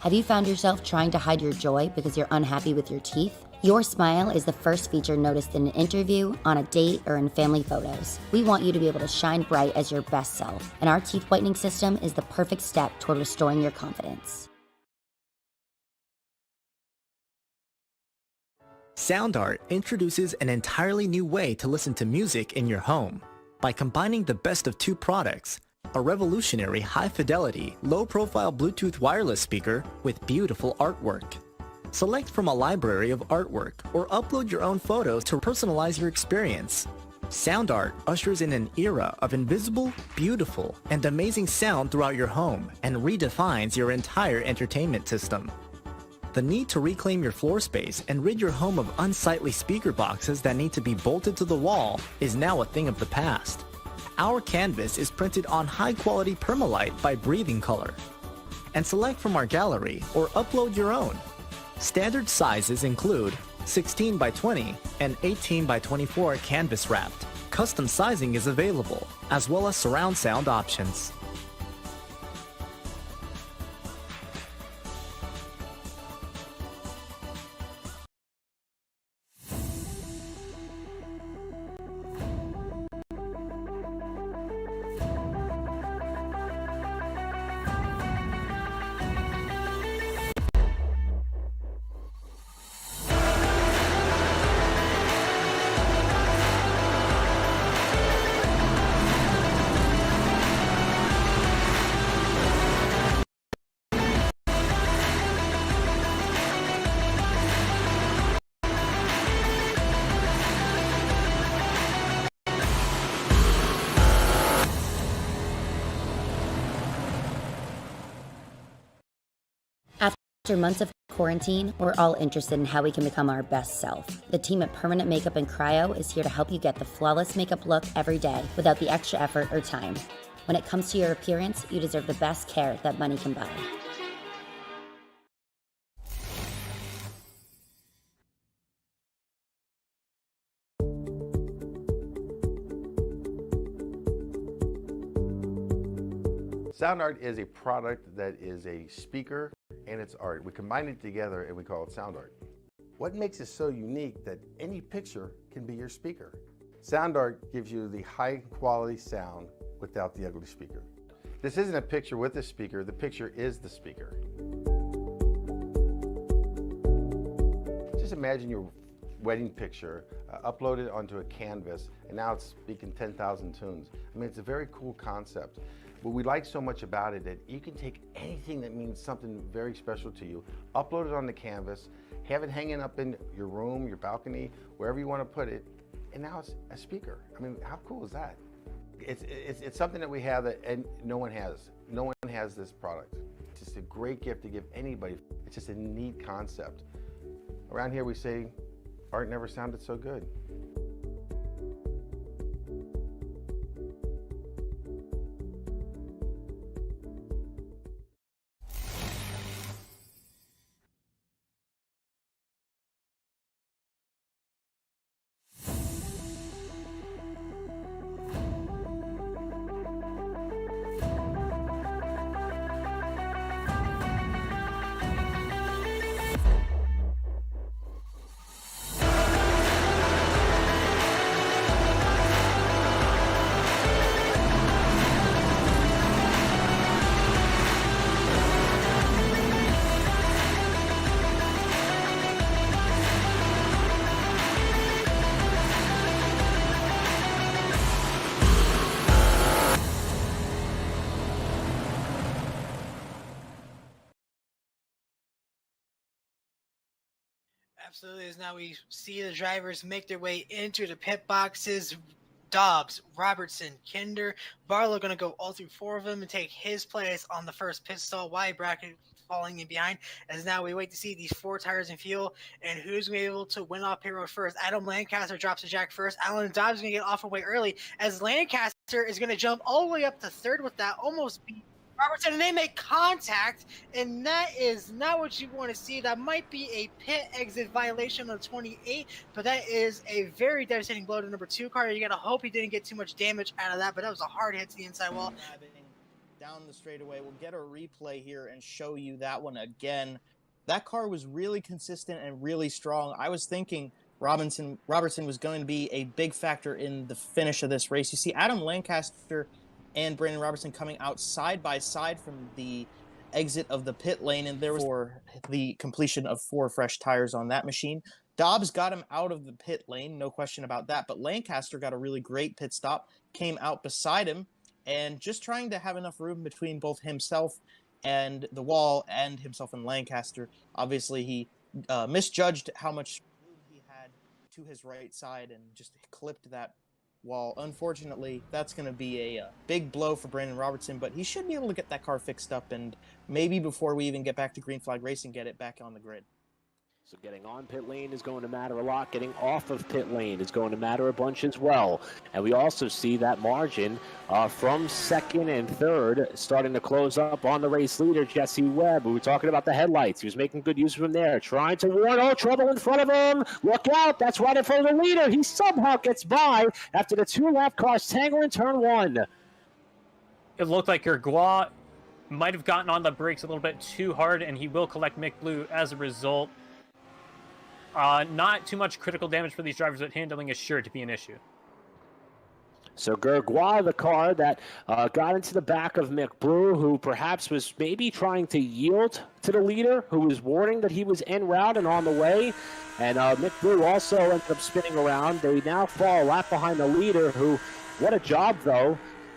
Have you found yourself trying to hide your joy because you're unhappy with your teeth? Your smile is the first feature noticed in an interview, on a date, or in family photos. We want you to be able to shine bright as your best self, and our teeth whitening system is the perfect step toward restoring your confidence. Sound Art introduces an entirely new way to listen to music in your home. By combining the best of two products, a revolutionary high-fidelity, low-profile Bluetooth wireless speaker with beautiful artwork. Select from a library of artwork or upload your own photos to personalize your experience. Sound Art ushers in an era of invisible, beautiful, and amazing sound throughout your home and redefines your entire entertainment system. The need to reclaim your floor space and rid your home of unsightly speaker boxes that need to be bolted to the wall is now a thing of the past. Our canvas is printed on high-quality permalite by Breathing Color. And select from our gallery or upload your own. Standard sizes include 16 by 20 and 18 by 24 canvas wrapped. Custom sizing is available, as well as surround sound options. After months of quarantine, we're all interested in how we can become our best self. The team at Permanent Makeup and Cryo is here to help you get the flawless makeup look every day without the extra effort or time. When it comes to your appearance, you deserve the best care that money can buy. Sound Art is a product that is a speaker and it's art. We combine it together and we call it Sound Art. What makes it so unique that any picture can be your speaker? Sound Art gives you the high quality sound without the ugly speaker. This isn't a picture with a speaker, the picture is the speaker. Just imagine your wedding picture uploaded onto a canvas and now it's speaking 10,000 tunes. I mean, it's a very cool concept. What we like so much about it that you can take anything that means something very special to you, upload it on the canvas, have it hanging up in your room, your balcony, wherever you want to put it, and now it's a speaker. I mean, how cool is that? It's something that we have that and no one has. No one has this product. It's just a great gift to give anybody. It's just a neat concept. Around here we say, art never sounded so good. Absolutely. As now we see the drivers make their way into the pit boxes. Dobbs, Robertson, Kinder, Barlow going to go all through four of them and take his place on the first pit stall. Wide bracket falling in behind. As now we wait to see these four tires and fuel and who's going to be able to win off payroll first. Adam Lancaster drops the jack first. Alan Dobbs is going to get off away early as Lancaster is going to jump all the way up to third with that, almost beat Robertson, and they make contact, and that is not what you want to see. That might be a pit exit violation on 28, but that is a very devastating blow to number 2 car. You got to hope he didn't get too much damage out of that, but that was a hard hit to the inside wall. down the straightaway. We'll get a replay here and show you that one again. That car was really consistent and really strong. I was thinking Robertson was going to be a big factor in the finish of this race. You see Adam Lancaster and Brandon Robertson coming out side by side from the exit of the pit lane, and there was for the completion of 4 fresh tires on that machine. Dobbs got him out of the pit lane, no question about that, but Lancaster got a really great pit stop, came out beside him, and just trying to have enough room between both himself and the wall and himself and Lancaster. Obviously, he misjudged how much room he had to his right side and just clipped that wall. Unfortunately, that's going to be a big blow for Brandon Robertson, but he should be able to get that car fixed up and maybe before we even get back to Green Flag Racing, get it back on the grid. So getting on pit lane is going to matter a lot. Getting off of pit lane is going to matter a bunch as well. And we also see that margin from second and third starting to close up on the race leader, Jesse Webb. We were talking about the headlights. He was making good use of them there, trying to warn, oh, trouble in front of him. Look out, that's right in front of the leader. He somehow gets by after the 2 lap cars tangle in turn 1. It looked like Gergois might have gotten on the brakes a little bit too hard, and he will collect Mick Blue as a result. Not too much critical damage for these drivers, but handling is sure to be an issue. So Gergois, the car that got into the back of Mick Blue, who perhaps was maybe trying to yield to the leader, who was warning that he was en route and on the way. And Mick Blue also ended up spinning around. They now fall a lap behind the leader, who, what a job, though,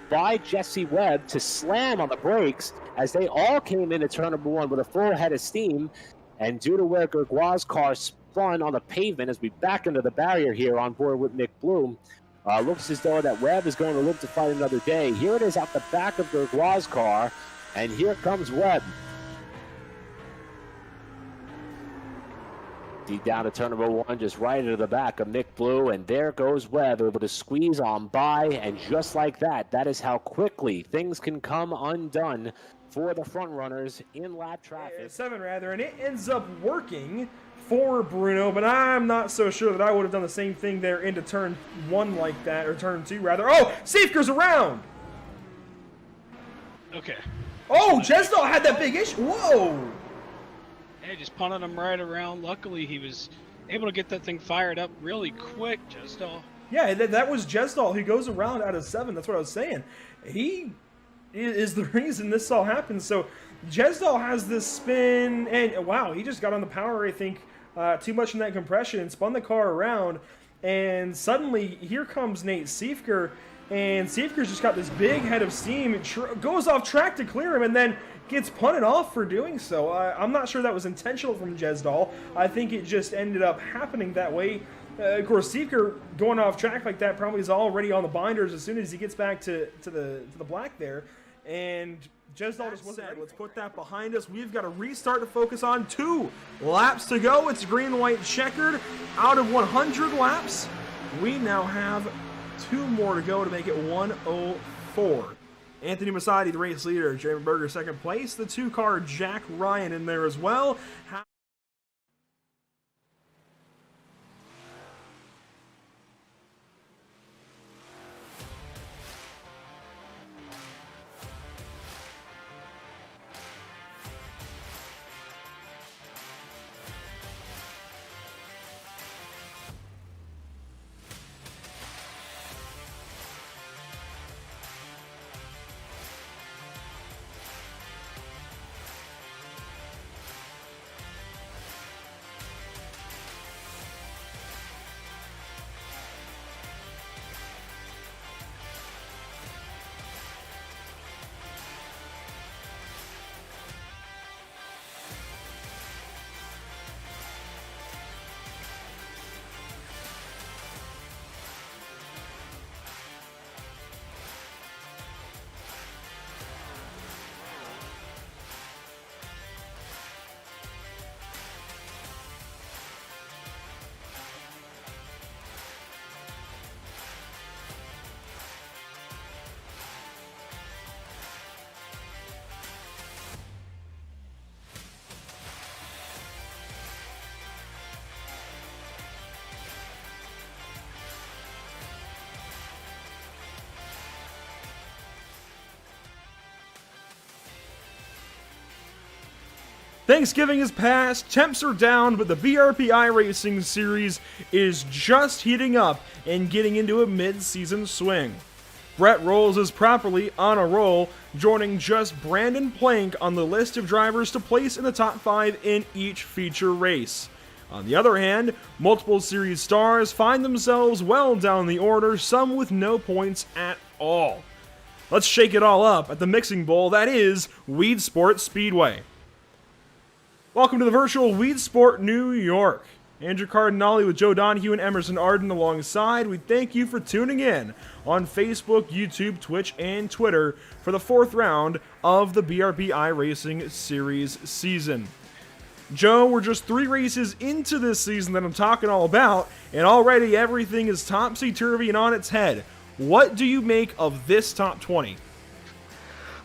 by Jesse Webb to slam on the brakes as they all came into turn number 1 with a full head of steam. And due to where Gergois' car spun on the pavement as we back into the barrier here on board with Mick Bloom, looks as though that Webb is going to live to fight another day. Here it is out the back of Gergois' car, and here comes Webb. Deep down to turn number 1, just right into the back of Mick Blue, and there goes Webb, able to squeeze on by, and just like that, that is how quickly things can come undone for the front runners in lap traffic. 7 rather, and it ends up working for Bruno, but I'm not so sure that I would have done the same thing there into turn 1 like that, or turn 2 rather. Oh, Safeker's around! Okay. Oh, Jesdal had that big issue. Whoa! Hey, just punted him right around. Luckily, he was able to get that thing fired up really quick, Jesdal. Yeah, that was Jesdal. He goes around out of 7. That's what I was saying. He is the reason this all happened. So Jesdal has this spin, and wow, he just got on the power, I think, too much in that compression and spun the car around. And suddenly, here comes Nate Siefker, and Siefker's just got this big head of steam. It goes off track to clear him, and then gets punted off for doing so. I'm not sure that was intentional from Jesdal. I think it just ended up happening that way. Of course, Siefker going off track like that probably is already on the binders as soon as he gets back to the black there. And Jesdal just wasn't ready. Let's put that behind us. We've got to restart to focus on 2 laps to go. It's green-white checkered. Out of 100 laps, we now have 2 more to go to make it 104. Anthony Masadi, the race leader. Jeremy Berger, second place. The 2-car Jack Ryan in there as well. Thanksgiving is past, temps are down, but the BRP iRacing series is just heating up and getting into a mid-season swing. Brett Rolls is properly on a roll, joining just Brandon Plank on the list of drivers to place in the top 5 in each feature race. On the other hand, multiple series stars find themselves well down the order, some with no points at all. Let's shake it all up at the mixing bowl that is Weedsport Speedway. Welcome to the virtual Weedsport New York. Andrew Cardinale with Joe Donahue and Emerson Arden alongside. We thank you for tuning in on Facebook, YouTube, Twitch, and Twitter for the 4th round of the BRP iRacing Series season. Joe, we're just 3 races into this season that I'm talking all about, and already everything is topsy-turvy and on its head. What do you make of this top 20?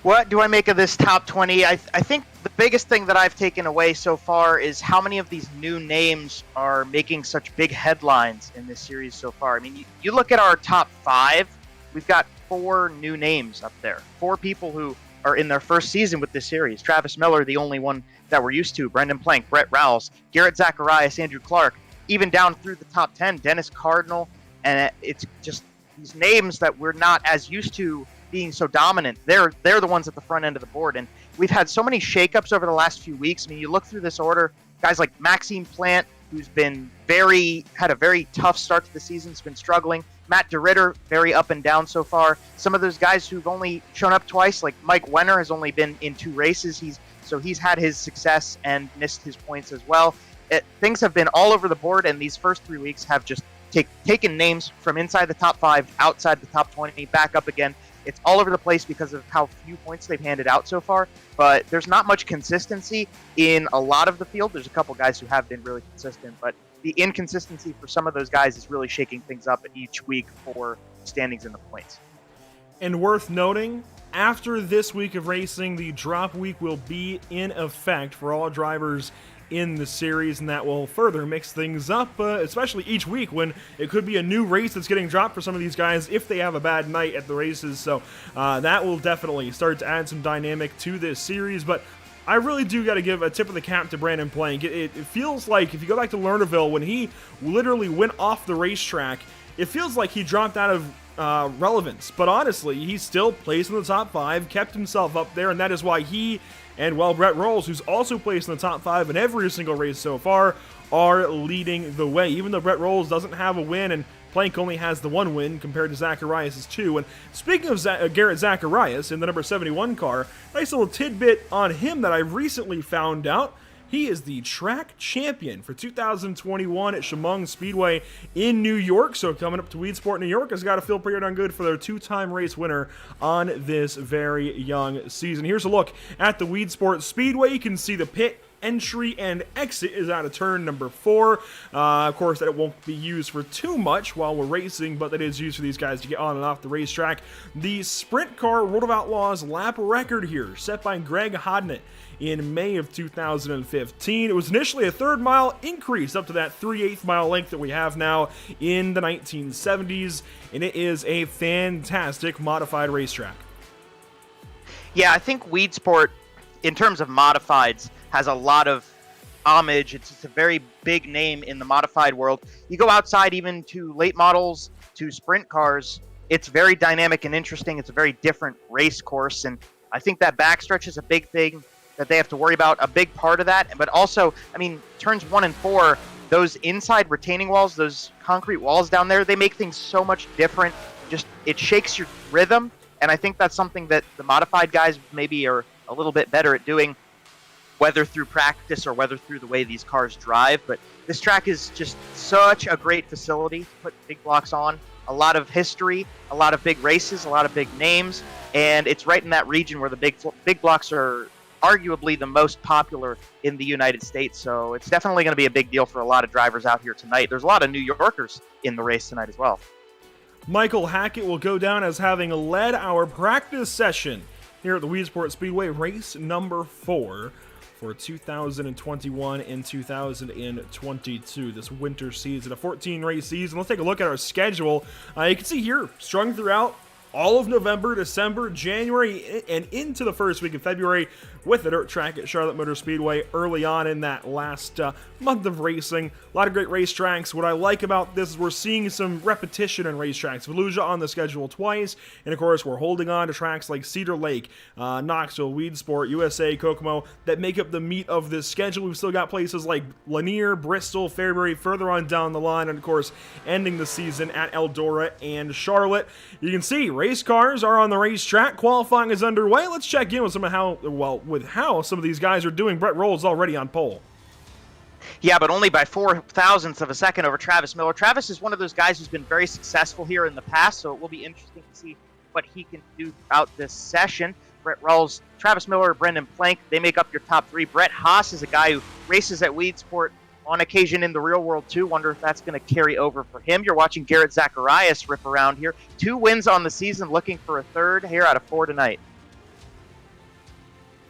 What do I make of this top 20? I think the biggest thing that I've taken away so far is how many of these new names are making such big headlines in this series so far. I mean, you look at our top 5, we've got 4 new names up there. 4 people who are in their first season with this series. Travis Miller, the only one that we're used to. Brendan Plank, Brett Rowles, Garrett Zacharias, Andrew Clark. Even down through the top 10, Dennis Cardinal. And it's just these names that we're not as used to being so dominant. They're the ones at the front end of the board, and we've had so many shakeups over the last few weeks. I mean, you look through this order, guys like Maxime Plant, who's been had a very tough start to the season, has been struggling. Matt DeRitter, very up and down so far. Some of those guys who've only shown up twice, like Mike Wenner, has only been in 2 races. He's had his success and missed his points as well. Things have been all over the board, and these first 3 weeks have just taken names from inside the top 5, outside the top 20, back up again. It's all over the place because of how few points they've handed out so far, but there's not much consistency in a lot of the field. There's a couple guys who have been really consistent, but the inconsistency for some of those guys is really shaking things up each week for standings in the points. And worth noting, after this week of racing, the drop week will be in effect for all drivers in the series, and that will further mix things up, especially each week when it could be a new race that's getting dropped for some of these guys if they have a bad night at the races. So that will definitely start to add some dynamic to this series. But I really do got to give a tip of the cap to Brandon Plank. It feels like, if you go back to Lernerville, when he literally went off the racetrack, it feels like he dropped out of relevance. But honestly, he still placed in the top 5, kept himself up there, and that is why he and, well, Brett Rolls, who's also placed in the top 5 in every single race so far, are leading the way. Even though Brett Rolls doesn't have a win and Plank only has the 1 win compared to Zacharias' 2. And speaking of Garrett Zacharias in the number 71 car, nice little tidbit on him that I recently found out. He is the track champion for 2021 at Chemung Speedway in New York. So coming up to Weedsport New York has got to feel pretty darn good for their 2-time race winner on this very young season. Here's a look at the Weedsport Speedway. You can see the pit entry and exit is out of turn number 4. Of course, that it won't be used for too much while we're racing, but that is used for these guys to get on and off the racetrack. The sprint car World of Outlaws lap record here, set by Greg Hodnett in May of 2015. It was initially a 3rd mile increase up to that 3/8 mile length that we have now in the 1970s, and it is a fantastic modified racetrack. Yeah, I think Weedsport, in terms of modifieds, has a lot of homage. It's a very big name in the modified world. You go outside even to late models, to sprint cars, it's very dynamic and interesting. It's a very different race course, and I think that backstretch is a big thing that they have to worry about, a big part of that. But also, I mean, turns 1 and 4, those inside retaining walls, those concrete walls down there, they make things so much different. Just, it shakes your rhythm, and I think that's something that the modified guys maybe are a little bit better at doing, whether through practice or whether through the way these cars drive. But this track is just such a great facility to put big blocks on. A lot of history, a lot of big races, a lot of big names, and it's right in that region where the big blocks are arguably the most popular in the United States. So it's definitely going to be a big deal for a lot of drivers out here tonight. There's a lot of New Yorkers in the race tonight as well. Michael Hackett will go down as having led our practice session here at the Weedsport Speedway, race number 4 for 2021 and 2022, this winter season, a 14-race season. Let's take a look at our schedule. You can see here, strung throughout all of November, December, January, and into the first week of February with the dirt track at Charlotte Motor Speedway early on in that last month of racing. A lot of great racetracks. What I like about this is we're seeing some repetition in racetracks. Volusia on the schedule twice, and of course we're holding on to tracks like Cedar Lake, Knoxville, Weedsport, USA, Kokomo that make up the meat of this schedule. We've still got places like Lanier, Bristol, Fairbury further on down the line, and of course ending the season at Eldora and Charlotte. You can see race cars are on the racetrack. Qualifying is underway. Let's check in with some of how some of these guys are doing. Brett Rolls already on pole. Yeah, but only by 0.04 of a second over Travis Miller. Travis is one of those guys who's been very successful here in the past, so it will be interesting to see what he can do throughout this session. Brett Rolls, Travis Miller, Brendan Plank, they make up your top three. Brett Haas is a guy who races at Weedsport on occasion in the real world too. Wonder if that's going to carry over for him. You're watching Garrett Zacharias rip around here. 2 wins on the season, looking for a third here out of 4 tonight.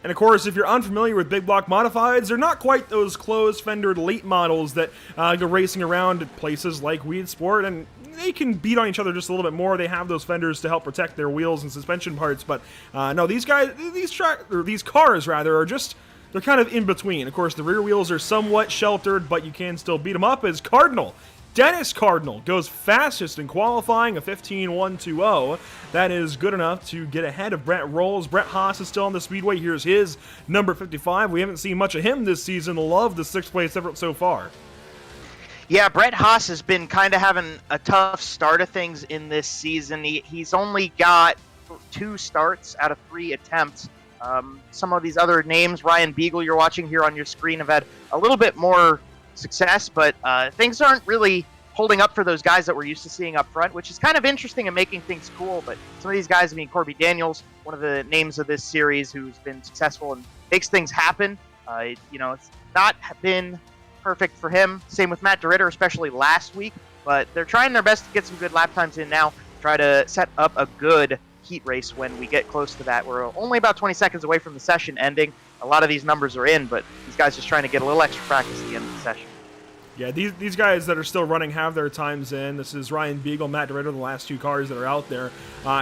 And of course, if you're unfamiliar with big block modifieds, they're not quite those closed-fendered late models that go racing around at places like Weedsport, and they can beat on each other just a little bit more. They have those fenders to help protect their wheels and suspension parts, but no, these cars are just, they're kind of in between. Of course, the rear wheels are somewhat sheltered, but you can still beat them up. As Cardinal, Dennis Cardinal goes fastest in qualifying, a 15.120. That is good enough to get ahead of Brett Rolls. Brett Haas is still on the speedway. Here's his number 55. We haven't seen much of him this season. Love the 6th place effort so far. Yeah, Brett Haas has been kind of having a tough start of things in this season. He's only got 2 starts out of 3 attempts. Some of these other names, Ryan Beagle, you're watching here on your screen, have had a little bit more success, but things aren't really holding up for those guys that we're used to seeing up front, which is kind of interesting and making things cool. But some of these guys, I mean, Corby Daniels, one of the names of this series, who's been successful and makes things happen. It's not been perfect for him. Same with Matt DeRitter, especially last week, but they're trying their best to get some good lap times in now, try to set up a good heat race when we get close to that. We're only about 20 seconds away from the session ending. A lot of these numbers are in, but these guys just trying to get a little extra practice at the end of the session. Yeah, these guys that are still running have their times in. This is Ryan Beagle, Matt DeRitter, the last 2 cars that are out there.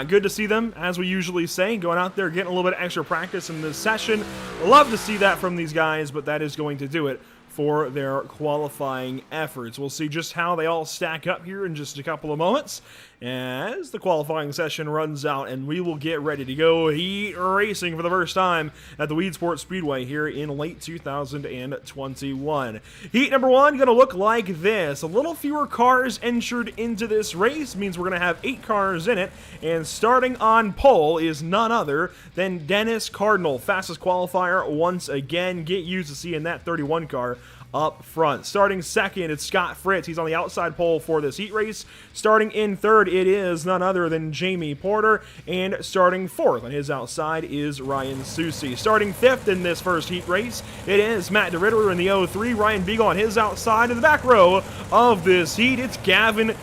Good to see them, as we usually say, going out there, getting a little bit of extra practice in this session. Love to see that from these guys, but that is going to do it for their qualifying efforts. We'll see just how they all stack up here in just a couple of moments as the qualifying session runs out, and we will get ready to go heat racing for the first time at the Weedsport Speedway here in late 2021. Heat number 1 going to look like this. A little fewer cars entered into this race means we're going to have 8 cars in it, and starting on pole is none other than Dennis Cardinal, fastest qualifier once again. Get used to seeing that 31 car up front. Starting second, it's Scott Fritz. He's on the outside pole for this heat race. Starting in third, it is none other than Jamie Porter. And starting fourth on his outside is Ryan Susi. Starting fifth in this first heat race, it is Matt DeRitter in the 03. Ryan Beagle on his outside. In the back row of this heat, it's Gavin.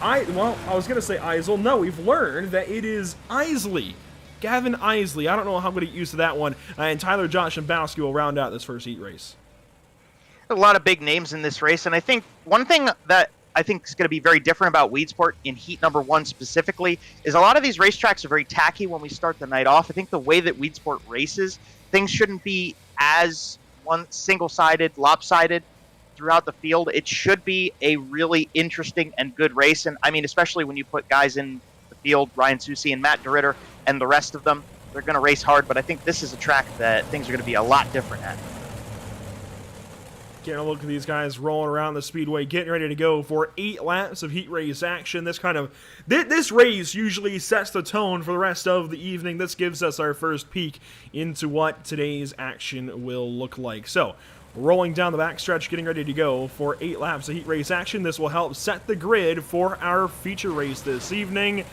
I was going to say Eisel. No, we've learned that it is Isley. Gavin Isley. I don't know how I'm going to get used to that one. And Tyler Josh and Bowski will round out this first heat race. A lot of big names in this race, and I think one thing that I think is going to be very different about Weedsport in heat number 1 specifically is a lot of these racetracks are very tacky when we start the night off. I think the way that Weedsport races, things shouldn't be as single-sided, lopsided throughout the field. It should be a really interesting and good race, and I mean, especially when you put guys in the field, Ryan Susi and Matt DeRitter and the rest of them, they're going to race hard, but I think this is a track that things are going to be a lot different at. Getting a look at these guys rolling around the speedway, getting ready to go for 8 laps of heat race action. This race usually sets the tone for the rest of the evening. This gives us our first peek into what today's action will look like. So, rolling down the backstretch, getting ready to go for 8 laps of heat race action. This will help set the grid for our feature race this evening.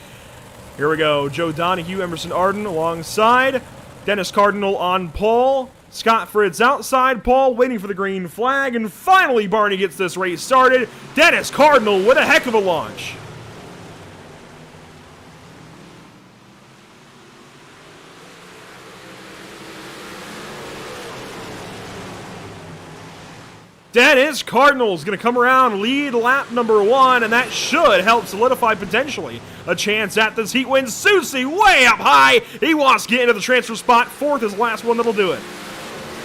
Here we go. Joe Donahue, Emerson Arden alongside. Dennis Cardinal on pole. Scott Fritz outside pole, waiting for the green flag, and finally Barney gets this race started. Dennis Cardinal with a heck of a launch. Dennis Cardinal's going to come around, lead lap number 1, and that should help solidify potentially a chance at this heat win. Susie way up high. He wants to get into the transfer spot. 4th is the last one that'll do it.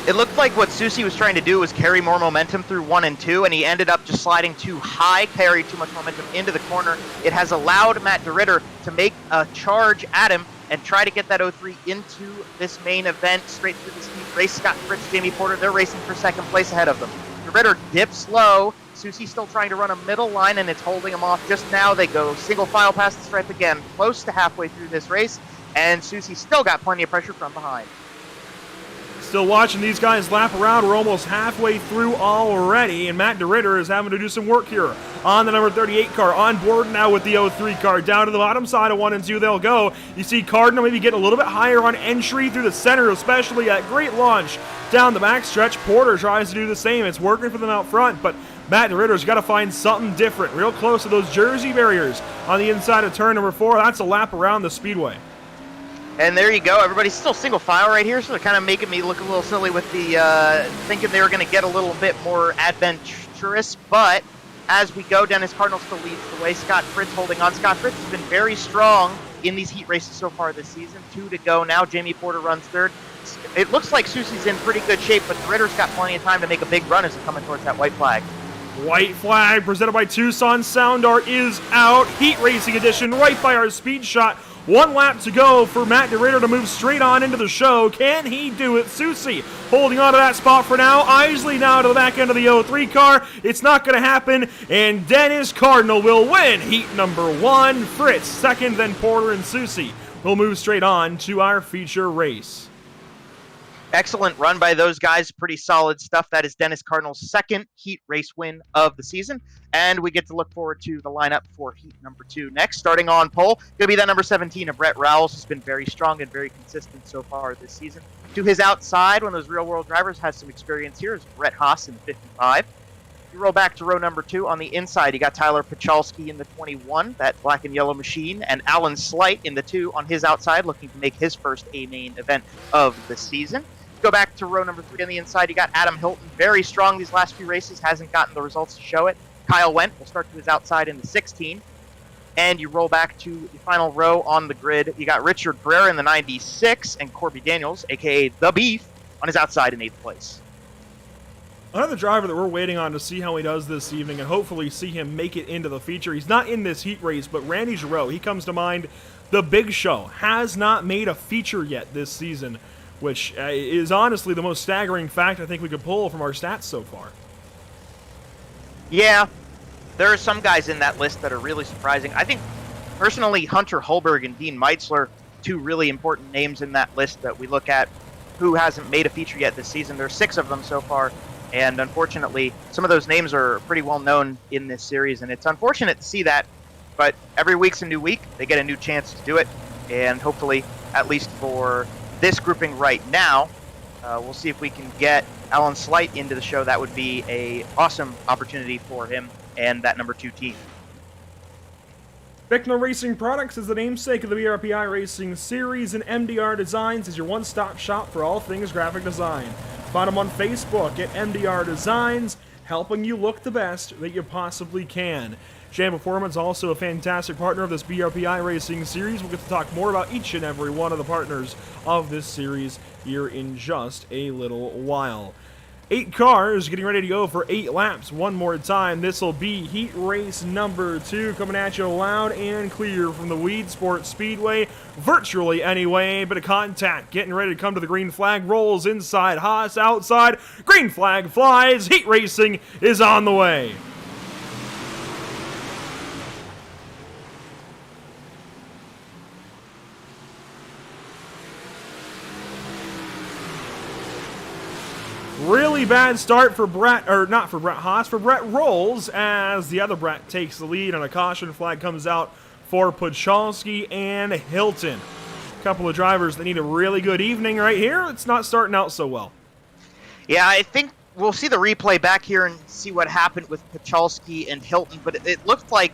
It looked like what Susie was trying to do was carry more momentum through 1 and 2, and he ended up just sliding too high, carried too much momentum into the corner. It has allowed Matt DeRitter to make a charge at him and try to get that 03 into this main event straight through this heat race. Scott Fritz, Jamie Porter, they're racing for 2nd place ahead of them. DeRitter dips low. Susie's still trying to run a middle line, and it's holding him off. Just now they go single file past the stripe again, close to halfway through this race, and Susie still got plenty of pressure from behind. Still watching these guys lap around. We're almost halfway through already, and Matt DeRitter is having to do some work here on the number 38 car. On board now with the 03 car. Down to the bottom side of 1 and 2 they'll go. You see Cardinal maybe getting a little bit higher on entry through the center, especially at great launch down the backstretch. Porter tries to do the same. It's working for them out front, but Matt DeRitter's got to find something different. Real close to those Jersey barriers on the inside of turn number 4. That's a lap around the speedway. And there you go. Everybody's still single file right here, so they're kind of making me look a little silly with the thinking they were going to get a little bit more adventurous. But as we go, Dennis Cardinal still leads the way. Scott Fritz holding on. Scott Fritz has been very strong in these heat races so far this season. 2 to go now. Jamie Porter runs 3rd. It looks like Susie's in pretty good shape, but DeRitter's got plenty of time to make a big run as they're coming towards that white flag. White flag presented by Tucson Sound Art is out. Heat racing edition right by our speed shot. 1 lap to go for Matt DeRitter to move straight on into the show. Can he do it? Susie holding on to that spot for now. Isley now to the back end of the 03 car. It's not going to happen, and Dennis Cardinal will win heat number 1. Fritz 2nd, then Porter and Susie will move straight on to our feature race. Excellent run by those guys. Pretty solid stuff. That is Dennis Cardinal's 2nd heat race win of the season. And we get to look forward to the lineup for heat number 2 next. Starting on pole, going to be that number 17 of Brett Rowles, who's been very strong and very consistent so far this season. To his outside, one of those real-world drivers, has some experience here, is Brett Haas in the 55. You roll back to row number 2. On the inside, you got Tyler Pachalski in the 21, that black and yellow machine, and Alan Slight in the 2 on his outside, looking to make his first A-main event of the season. Go back to row number 3 on the inside. You got Adam Hilton, very strong these last few races, hasn't gotten the results to show it. Kyle Wendt will start to his outside in the 16. And you roll back to the final row on the grid. You got Richard Pereira in the 96 and Corby Daniels, a.k.a. The Beef, on his outside in 8th place. Another driver that we're waiting on to see how he does this evening and hopefully see him make it into the feature. He's not in this heat race, but Randy Giroux, he comes to mind. The Big Show has not made a feature yet this season, which is honestly the most staggering fact I think we could pull from our stats so far. Yeah, there are some guys in that list that are really surprising. I think, personally, Hunter Holberg and Dean Meitzler, 2 really important names in that list that we look at who hasn't made a feature yet this season. There's 6 of them so far, and unfortunately, some of those names are pretty well known in this series, and it's unfortunate to see that, but every week's a new week. They get a new chance to do it, and hopefully, at least for this grouping right now, we'll see if we can get Alan Slight into the show. That would be an awesome opportunity for him and that number 2 team. Bicknell Racing Products is the namesake of the BRP iRacing series, and MDR Designs is your one-stop shop for all things graphic design. Find them on Facebook at MDR Designs, helping you look the best that you possibly can. Jam Performance, also a fantastic partner of this BRP iRacing series. We'll get to talk more about each and every one of the partners of this series here in just a little while. 8 cars getting ready to go for 8 laps. One more time, this will be heat race number 2, coming at you loud and clear from the Weedsport Speedway, virtually anyway. Bit of contact, getting ready to come to the green flag, rolls inside, Haas outside, green flag flies, heat racing is on the way. Really bad start for Brett, or not for Brett Haas, for Brett Rolls, as the other Brett takes the lead and a caution flag comes out for Pachalski and Hilton. A couple of drivers that need a really good evening right here. It's not starting out so well. Yeah, I think we'll see the replay back here and see what happened with Pachalski and Hilton, but it looked like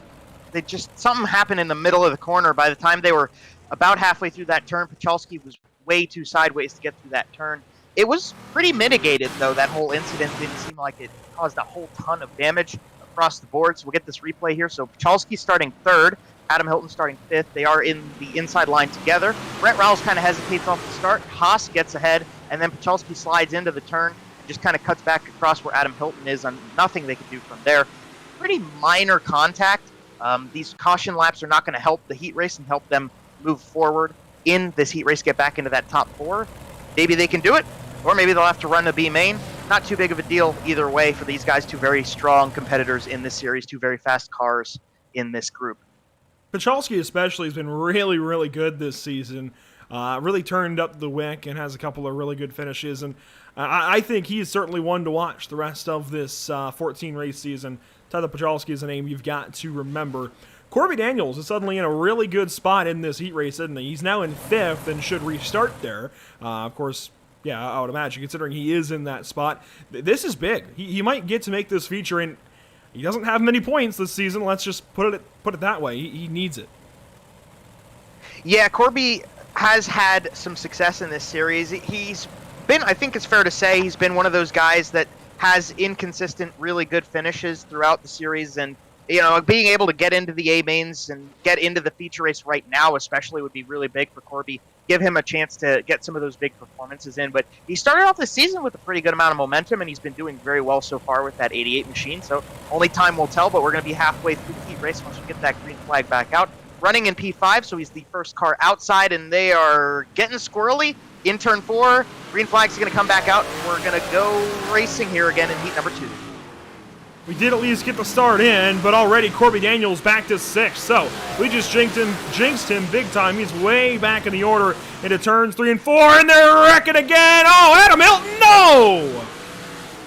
something happened in the middle of the corner. By the time they were about halfway through that turn, Pachalski was way too sideways to get through that turn. It was pretty mitigated, though. That whole incident didn't seem like it caused a whole ton of damage across the board. So we'll get this replay here. So Puchalski starting third, Adam Hilton starting fifth. They are in the inside line together. Brett Rowles kind of hesitates off the start. Haas gets ahead, and then Puchalski slides into the turn and just kind of cuts back across where Adam Hilton is, and nothing they can do from there. Pretty minor contact. These caution laps are not going to help the heat race and help them move forward in this heat race, get back into that top four. Maybe they can do it, or maybe they'll have to run the B main. Not too big of a deal either way for these guys, two very strong competitors in this series, two very fast cars in this group. Puchalski especially has been really, really good this season. Really turned up the wick and has a couple of really good finishes. And I think he's certainly one to watch the rest of this 14-race season. Tyler Puchalski is a name you've got to remember. Corby Daniels is suddenly in a really good spot in this heat race, isn't he? He's now in fifth and should restart there. Of course, yeah, I would imagine, considering he is in that spot. This is big. He might get to make this feature, and he doesn't have many points this season. Let's just put it that way. He needs it. Yeah, Corby has had some success in this series. He's been, I think it's fair to say, he's been one of those guys that has inconsistent, really good finishes throughout the series, and you know, being able to get into the A mains and get into the feature race right now especially would be really big for Corby. Give him a chance to get some of those big performances in. But he started off the season with a pretty good amount of momentum, and he's been doing very well so far with that 88 machine. So only time will tell, but we're going to be halfway through the heat race once we get that green flag back out. Running in P5, so he's the first car outside, and they are getting squirrely in turn 4. Green flag's going to come back out, and we're going to go racing here again in heat number 2. We did at least get the start in, but already Corby Daniels back to 6th. So we just jinxed him big time. He's way back in the order into turns 3 and 4, and they're wrecking again. Oh, Adam Hilton, no!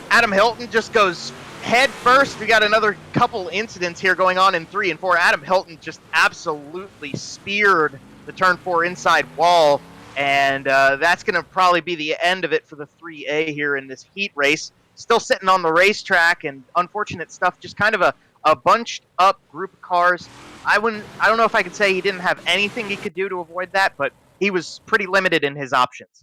Adam Hilton just goes head first. We got another couple incidents here going on in 3 and 4. Adam Hilton just absolutely speared the turn 4 inside wall, and that's going to probably be the end of it for the 3A here in this heat race. Still sitting on the racetrack, and unfortunate stuff, just kind of a bunched up group of cars. I don't know if I could say he didn't have anything he could do to avoid that, but he was pretty limited in his options.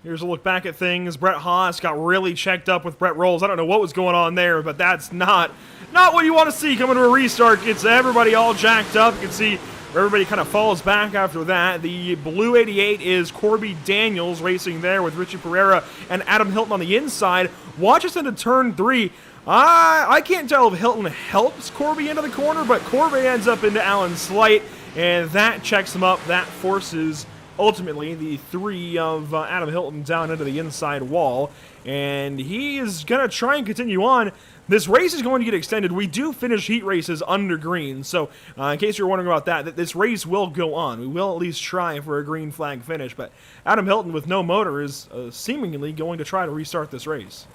Here's a look back at things. Brett Haas got really checked up with Brett Rolls. I don't know what was going on there, but that's not what you want to see coming to a restart. Gets everybody all jacked up. You can see everybody kind of falls back after that. The blue 88 is Corby Daniels racing there with Richie Pereira and Adam Hilton on the inside. Watch us into turn 3. I can't tell if Hilton helps Corby into the corner, but Corby ends up into Alan Slight, and that checks him up. That forces, ultimately, the 3 of Adam Hilton down into the inside wall, and he is going to try and continue on. This race is going to get extended. We do finish heat races under green, so in case you're wondering about that, this race will go on. We will at least try for a green flag finish, but Adam Hilton with no motor is seemingly going to try to restart this race.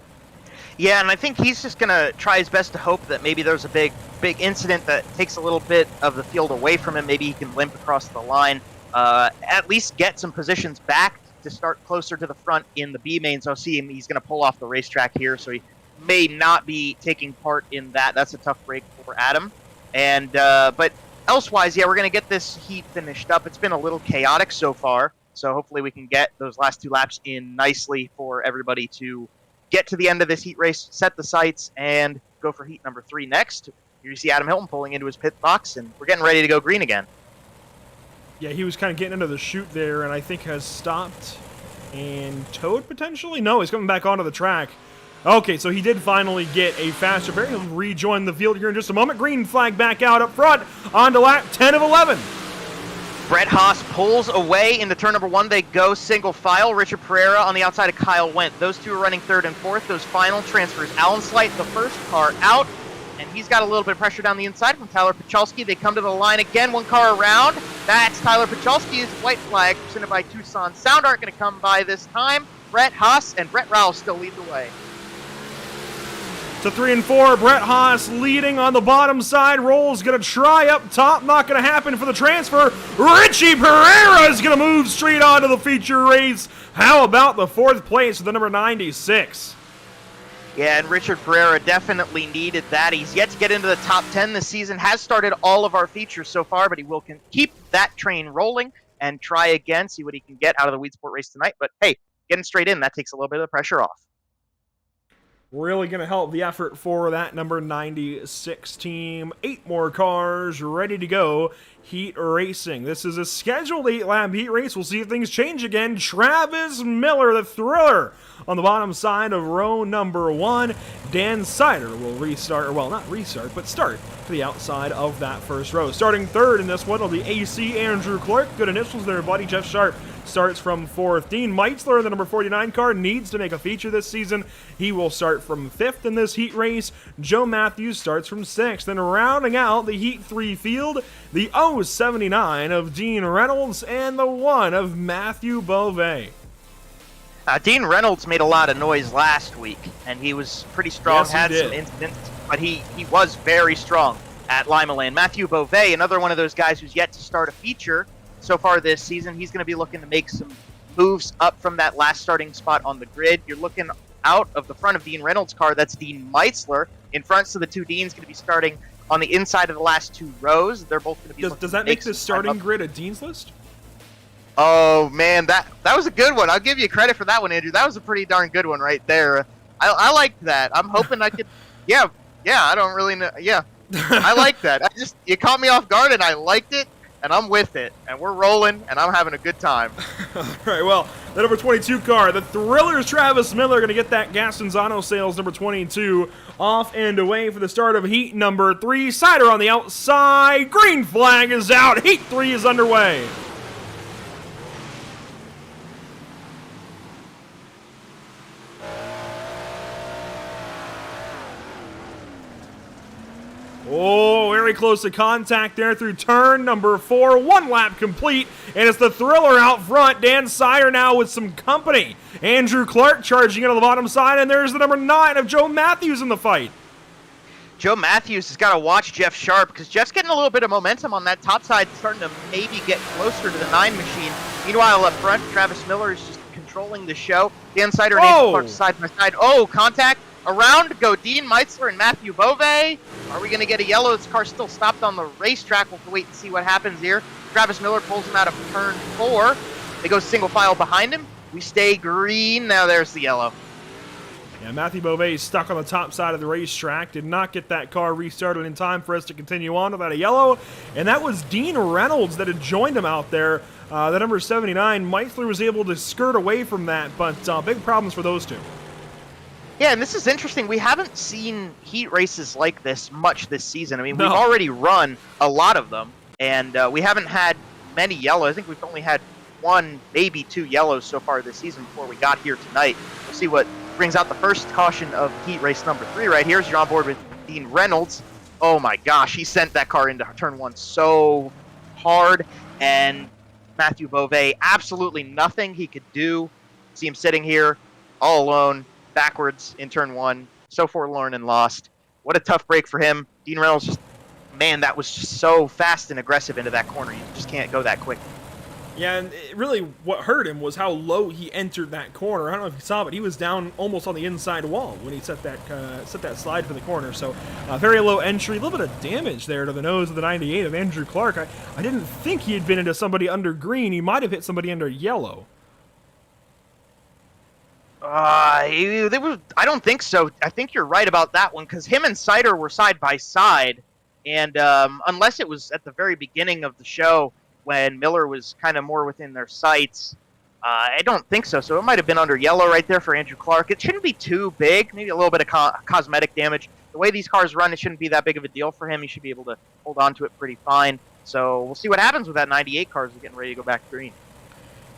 Yeah, and I think he's just going to try his best to hope that maybe there's a big incident that takes a little bit of the field away from him. Maybe he can limp across the line, at least get some positions back to start closer to the front in the B mains. I'll see him. He's going to pull off the racetrack here, so he may not be taking part in that. That's a tough break for Adam. And but elsewise, yeah, we're going to get this heat finished up. It's been a little chaotic so far, so hopefully we can get those last 2 laps in nicely for everybody to get to the end of this heat race, set the sights, and go for heat number 3 next. Here you see Adam Hilton pulling into his pit box, and we're getting ready to go green again. Yeah, he was kind of getting into the chute there, and I think has stopped and towed potentially? No, he's coming back onto the track. Okay, so he did finally get a faster pair. He'll rejoin the field here in just a moment. Green flag back out up front onto lap 10 of 11. Brett Haas pulls away into turn number 1. They go single file. Richard Pereira on the outside of Kyle Wendt. Those two are running 3rd and 4th. Those final transfers. Alan Slight, the first car out, and he's got a little bit of pressure down the inside from Tyler Puchalski. They come to the line again, 1 car around. That's Tyler Puchalski's white flag, presented by Tucson Sound Art, going to come by this time. Brett Haas and Brett Rowles still lead the way. To 3 and 4, Brett Haas leading on the bottom side. Rolls going to try up top. Not going to happen for the transfer. Richie Pereira is going to move straight onto the feature race. How about the 4th place with the number 96? Yeah, and Richard Pereira definitely needed that. He's yet to get into the top 10 this season. Has started all of our features so far, but he will keep that train rolling and try again, see what he can get out of the Weedsport race tonight. But hey, getting straight in, that takes a little bit of the pressure off. Really going to help the effort for that number 96 team. 8 more cars ready to go. Heat racing. This is a scheduled 8-lap heat race. We'll see if things change again. Travis Miller, the thriller, on the bottom side of row number 1. Dan Sider will restart, or well, not restart, but start to the outside of that first row. Starting third in this one will be AC Andrew Clark. Good initials there, buddy. Jeff Sharp starts from 4th. Dean Meitzler, the number 49 car, needs to make a feature this season. He will start from 5th in this heat race. Joe Matthews starts from 6th. And rounding out the Heat 3 field, the 079 of Dean Reynolds and the 1 of Matthew Beauvais. Dean Reynolds made a lot of noise last week, and he was pretty strong, Yes, he had did. some incidents, but he was very strong at Lima Land. Matthew Beauvais, another one of those guys who's yet to start a feature so far this season. He's going to be looking to make some moves up from that last starting spot on the grid. You're looking out of the front of Dean Reynolds' car. That's Dean Meitzler in front, so the two Deans going to be starting on the inside of the last 2 rows. They're both going to be Does that make the starting grid a Dean's list? Oh man, that was a good one. I'll give you credit for that one, Andrew. That was a pretty darn good one right there. I liked that. I'm hoping I could. Yeah. I don't really know. Yeah, I like that. You caught me off guard, and I liked it, and I'm with it, and we're rolling, and I'm having a good time. All right, well, the number 22 car, the Thrillers Travis Miller, going to get that Gastonzano Sales number 22 off and away for the start of heat number 3. Sider on the outside. Green flag is out. Heat 3 is underway. Oh, very close to contact there through turn number 4. 1 lap complete, and it's the Thriller out front. Dan Sider now with some company. Andrew Clark charging in on the bottom side, and there's the number 9 of Joe Matthews in the fight. Joe Matthews has got to watch Jeff Sharp, because Jeff's getting a little bit of momentum on that top side, starting to maybe get closer to the 9 machine. Meanwhile, up front, Travis Miller is just controlling the show. Dan Sider and Andrew Clark side by side. Oh, contact. Around go Dean Meitzler and Matthew Beauvais. Are we going to get a yellow? This car's still stopped on the racetrack. We'll have to wait and see what happens here. Travis Miller pulls him out of turn 4. They go single file behind him. We stay green. Now there's the yellow. Yeah, Matthew Beauvais is stuck on the top side of the racetrack. Did not get that car restarted in time for us to continue on without a yellow. And that was Dean Reynolds that had joined him out there. The number 79, Meitzler was able to skirt away from that, but big problems for those two. Yeah, and this is interesting. We haven't seen heat races like this much this season. I mean, No. we've already run a lot of them, and we haven't had many yellows. I think we've only had 1, maybe 2 yellows so far this season before we got here tonight. We'll see what brings out the first caution of heat race number 3 right here. As you're on board with Dean Reynolds. Oh my gosh, he sent that car into turn 1 so hard, and Matthew Beauvais, absolutely nothing he could do. See him sitting here all alone, backwards in turn 1, so forlorn and lost. What a tough break for him. Dean Reynolds just, man, that was just so fast and aggressive into that corner. You just can't go that quick. Yeah, and really what hurt him was how low he entered that corner. I don't know if you saw, but he was down almost on the inside wall when he set that slide for the corner. So very low entry, a little bit of damage there to the nose of the 98 of Andrew Clark. I didn't think he had been into somebody under green. He might have hit somebody under yellow. I don't think so. I think you're right about that one, because him and Sider were side by side, and unless it was at the very beginning of the show when Miller was kind of more within their sights, I don't think so. So it might have been under yellow right there for Andrew Clark. It shouldn't be too big, maybe a little bit of cosmetic damage. The way these cars run, it shouldn't be that big of a deal for him. He should be able to hold on to it pretty fine. So we'll see what happens with that 98 car as we're getting ready to go back green.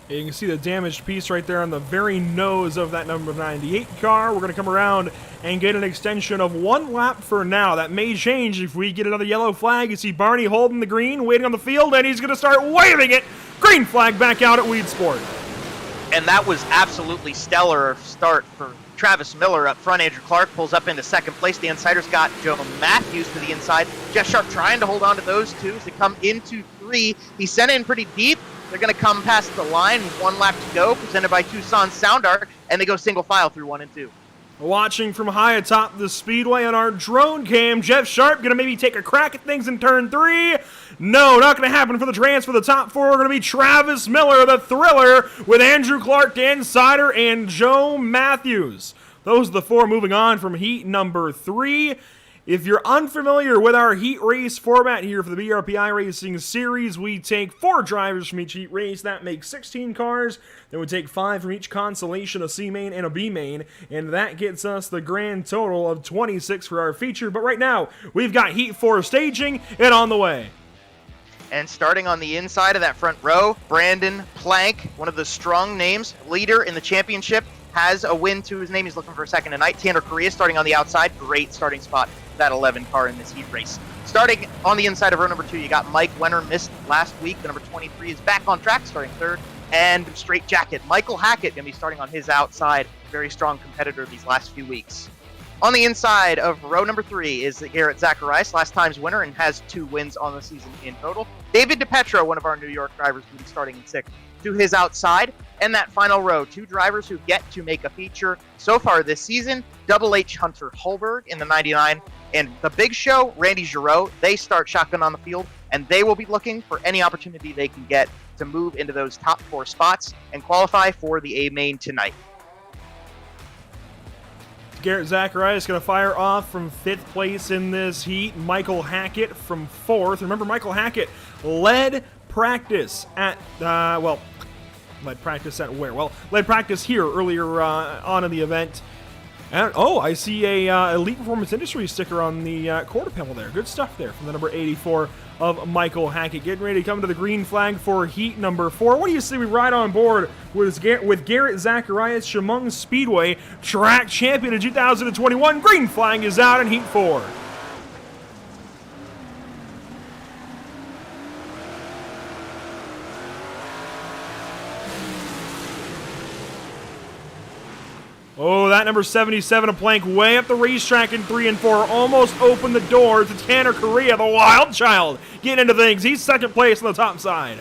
You can see the damaged piece right there on the very nose of that number 98 car. We're going to come around and get an extension of 1 lap for now. That may change if we get another yellow flag. You see Barney holding the green, waiting on the field, and he's going to start waving it. Green flag back out at Weedsport. And that was absolutely stellar start for Travis Miller up front. Andrew Clark pulls up into second place. Dan Sider's got Joe Matthews to the inside. Jeff Sharp trying to hold on to those two as they come into 3. He sent in pretty deep. They're going to come past the line with 1 lap to go, presented by Tucson Sound Art, and they go single file through 1 and 2. Watching from high atop the speedway on our drone cam, Jeff Sharp going to maybe take a crack at things in turn 3. No, not going to happen for the transfer. The top 4 are going to be Travis Miller, the Thriller, with Andrew Clark, Dan Sider, and Joe Matthews. Those are the 4 moving on from heat number 3. If you're unfamiliar with our heat race format here for the BRP iRacing series, we take 4 drivers from each heat race. That makes 16 cars. Then we take 5 from each constellation, a C main and a B main, and that gets us the grand total of 26 for our feature. But right now, we've got heat 4 staging and on the way. And starting on the inside of that front row, Brandon Plank, one of the strong names, leader in the championship, has a win to his name. He's looking for a second tonight. Tanner Correa starting on the outside. Great starting spot for that 11 car in this heat race. Starting on the inside of row number 2, you got Mike Wenner, missed last week. The number 23 is back on track, starting 3rd. And straight jacket, Michael Hackett going to be starting on his outside. Very strong competitor these last few weeks. On the inside of row number 3 is Garrett Zacharias, last time's winner and has 2 wins on the season in total. David DiPetro, one of our New York drivers, will be starting in 6th to his outside. And that final row, 2 drivers who get to make a feature so far this season, Double H Hunter Holberg in the 99, and the big show, Randy Giroux. They start shotgun on the field, and they will be looking for any opportunity they can get to move into those top 4 spots and qualify for the A main tonight. Garrett Zacharias going to fire off from 5th place in this heat. Michael Hackett from 4th. Remember, Michael Hackett led practice at, led practice at where? Well, led practice here earlier on in the event. And, I see a Elite Performance Industries sticker on the quarter panel there. Good stuff there from the number 84 of Michael Hackett. Getting ready to come to the green flag for heat number 4. What do you see? We ride on board with Garrett Zacharias, Chemung Speedway track champion in 2021. Green flag is out in heat 4. Oh, that number 77, a plank way up the racetrack in 3 and 4. Almost opened the door to Tanner Correa, the wild child, getting into things. He's 2nd place on the top side.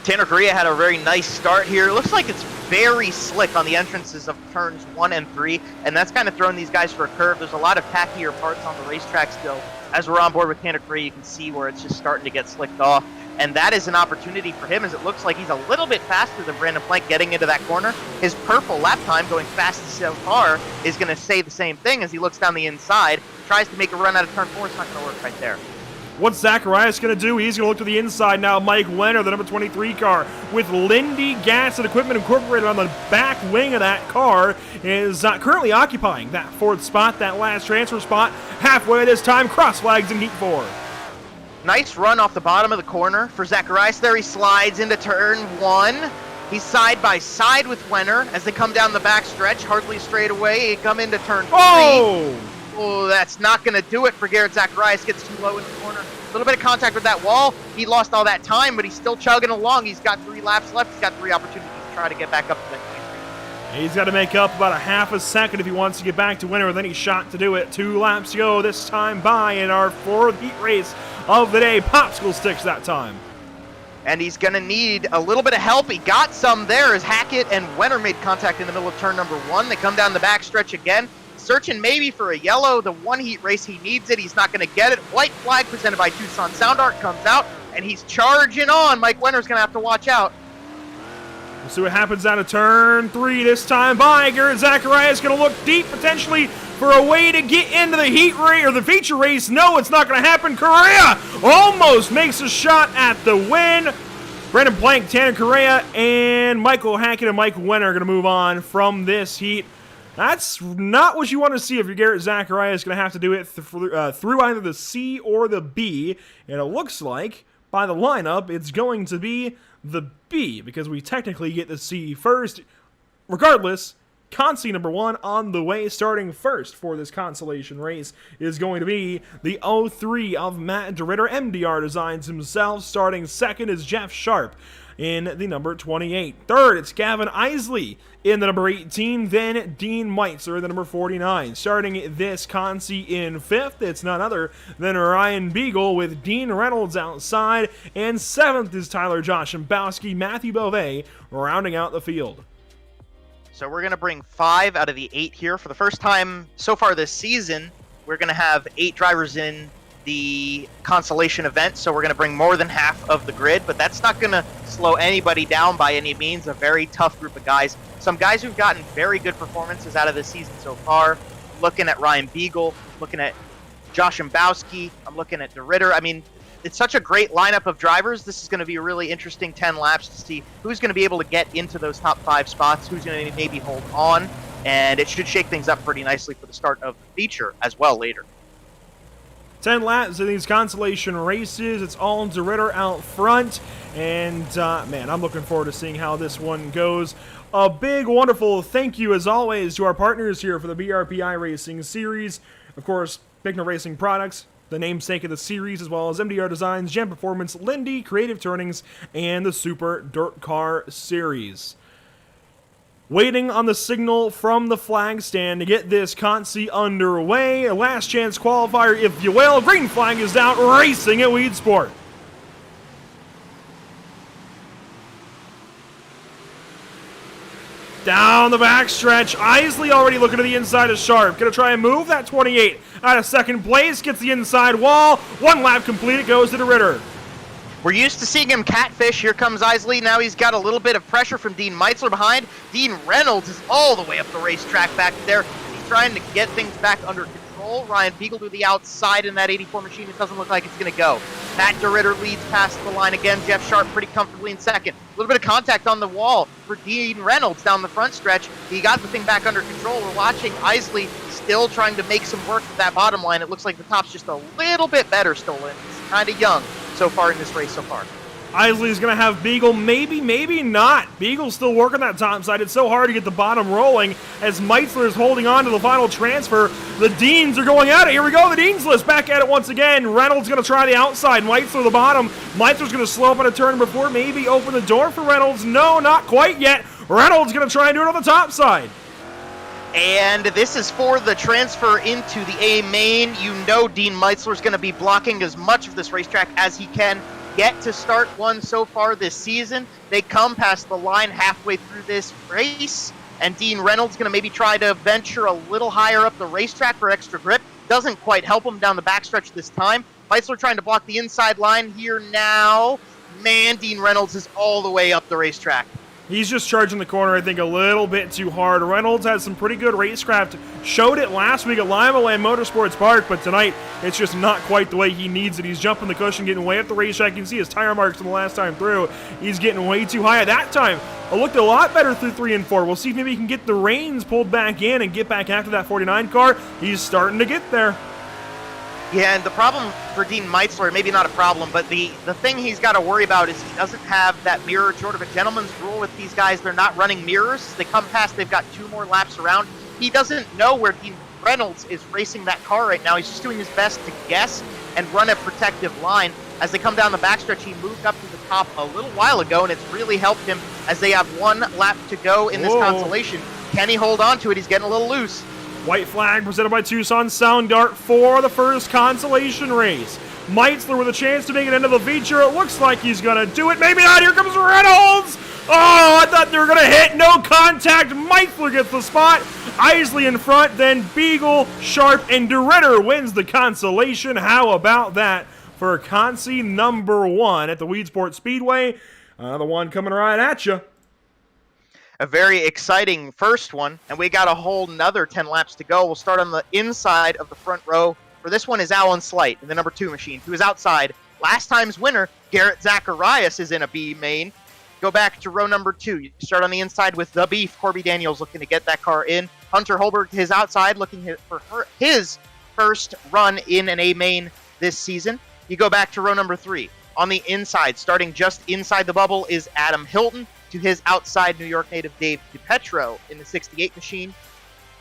Tanner Correa had a very nice start here. Looks like it's very slick on the entrances of turns 1 and 3, and that's kind of throwing these guys for a curve. There's a lot of tackier parts on the racetrack still. As we're on board with Tanner Correa, you can see where it's just starting to get slicked off. And that is an opportunity for him, as it looks like he's a little bit faster than Brandon Plank getting into that corner. His purple lap time, going fastest so far, is going to say the same thing as he looks down the inside. Tries to make a run out of turn 4. It's not going to work right there. What's Zacharias going to do? He's going to look to the inside now. Mike Wenner, the number 23 car, with Lindy Gas and Equipment Incorporated on the back wing of that car, is currently occupying that 4th spot, that last transfer spot. Halfway this time, cross flags in heat 4. Nice run off the bottom of the corner for Zacharias there. He slides into turn 1. He's side by side with Wenner as they come down the back stretch. Hardly straight away. He come into turn 3. Oh, that's not going to do it for Garrett Zacharias. Gets too low in the corner. A little bit of contact with that wall. He lost all that time, but he's still chugging along. He's got 3 laps left. He's got 3 opportunities to try to get back up to that 23. He's got to make up about a half a second if he wants to get back to Wenner with any shot to do it. 2 laps to go this time by in our 4th heat race of the day. Popsicle sticks that time. And he's going to need a little bit of help. He got some there as Hackett and Wenner made contact in the middle of turn number 1. They come down the back stretch again, searching maybe for a yellow. The 1 heat race, he needs it. He's not going to get it. White flag presented by Tucson Sound Art comes out, and he's charging on. Mike Wenner's going to have to watch out. We'll see what happens out of turn 3 this time by. Garrett Zacharias going to look deep, potentially for a way to get into the heat race or the feature race. No, it's not going to happen. Correa almost makes a shot at the win. Brandon Plank, Tanner Correa, and Michael Hackett and Mike Wenner are going to move on from this heat. That's not what you want to see if you're Garrett Zacharias. Going to have to do it through either the C or the B. And it looks like, by the lineup, it's going to be the B, because we technically get the C first. Regardless, Consi number 1 on the way, starting first for this consolation race, is going to be the 03 of Matt DeRitter. MDR Designs himself. Starting second is Jeff Sharp in the number 28. Third, it's Gavin Isley in the number 18. Then Dean Meitzer in the number 49. Starting this Consi in 5th, it's none other than Ryan Beagle with Dean Reynolds outside. And 7th is Tyler Joshambowski. Matthew Beauvais rounding out the field. So we're going to bring 5 out of the 8 here. For the first time so far this season, we're going to have 8 drivers in the consolation event, so we're going to bring more than half of the grid, but that's not going to slow anybody down by any means. A very tough group of guys. Some guys who've gotten very good performances out of this season so far. Looking at Ryan Beagle, looking at Josh Mbowski, I'm looking at DeRitter. I mean, it's such a great lineup of drivers. This is going to be a really interesting 10 laps to see who's going to be able to get into those top 5 spots, who's going to maybe hold on, and it should shake things up pretty nicely for the start of the feature as well later. 10 laps in these consolation races. It's all DeRitter out front. And, man, I'm looking forward to seeing how this one goes. A big, wonderful thank you, as always, to our partners here for the BRP iRacing series. Of course, Bickner Racing Products, the namesake of the series, as well as MDR Designs, Gem Performance, Lindy, Creative Turnings, and the Super Dirt Car Series. Waiting on the signal from the flag stand to get this consi underway. A last chance qualifier, if you will. Green flag is down, racing at Weedsport. Down the backstretch, Isley already looking to the inside of Sharp. Gonna try and move that 28 out of second place. Gets the inside wall. 1 lap complete, it goes to DeRitter. We're used to seeing him catfish. Here comes Isley. Now he's got a little bit of pressure from Dean Meitzler behind. Dean Reynolds is all the way up the racetrack back there. He's trying to get things back under control. Ryan Beagle to the outside in that 84 machine. It doesn't look like it's going to go. Matt DeRitter leads past the line again. Jeff Sharp pretty comfortably in second. A little bit of contact on the wall for Dean Reynolds down the front stretch. He got the thing back under control. We're watching Isley still trying to make some work with that bottom line. It looks like the top's just a little bit better still. It's kind of young so far in this race so far. Isley's going to have Beagle, maybe not. Beagle's still working that top side. It's so hard to get the bottom rolling as Meitzler is holding on to the final transfer. The Deans are going at it. Here we go, the Deans list back at it once again. Reynolds going to try the outside. Meitzler the bottom. Meitzler's going to slow up on a turn before, maybe open the door for Reynolds. No, not quite yet. Reynolds going to try and do it on the top side. And this is for the transfer into the A main. You know Dean Meitzler's going to be blocking as much of this racetrack as he can get to start one so far this season. They come past the line halfway through this race, and Dean Reynolds going to maybe try to venture a little higher up the racetrack for extra grip. Doesn't quite help him down the backstretch this time. Meitzler trying to block the inside line here now. Man, Dean Reynolds is all the way up the racetrack. He's just charging the corner, I think, a little bit too hard. Reynolds has some pretty good racecraft. Showed it last week at Lima Land Motorsports Park, but tonight it's just not quite the way he needs it. He's jumping the cushion, getting way up the racetrack. You can see his tire marks from the last time through. He's getting way too high. At that time, it looked a lot better through 3 and 4. We'll see if maybe he can get the reins pulled back in and get back after that 49 car. He's starting to get there. Yeah, and the problem for Dean Meitzler, maybe not a problem, but the thing he's got to worry about is he doesn't have that mirror sort of a gentleman's rule with these guys. They're not running mirrors. They come past, they've got 2 more laps around. He doesn't know where Dean Reynolds is racing that car right now. He's just doing his best to guess and run a protective line. As they come down the backstretch, he moved up to the top a little while ago, and it's really helped him as they have 1 lap to go in this consolation. Can he hold on to it? He's getting a little loose. White flag presented by Tucson Sound Art for the first consolation race. Meitzler with a chance to make it into the feature. It looks like he's going to do it. Maybe not. Here comes Reynolds. Oh, I thought they were going to hit. No contact. Meitzler gets the spot. Isley in front. Then Beagle, Sharp, and DeRitter wins the consolation. How about that for Consi number 1 at the Weedsport Speedway? Another one coming right at you. A very exciting first one, and we got a whole nother 10 laps to go. We'll start on the inside of the front row. For this one is Alan Slight in the number 2 machine, who is outside. Last time's winner, Garrett Zacharias, is in a B main. Go back to row number 2. You start on the inside with the Beef. Corby Daniels looking to get that car in. Hunter Holberg is outside, looking for his first run in an A main this season. You go back to row number 3. On the inside, starting just inside the bubble, is Adam Hilton. To his outside, New York native Dave DiPetro in the 68 machine.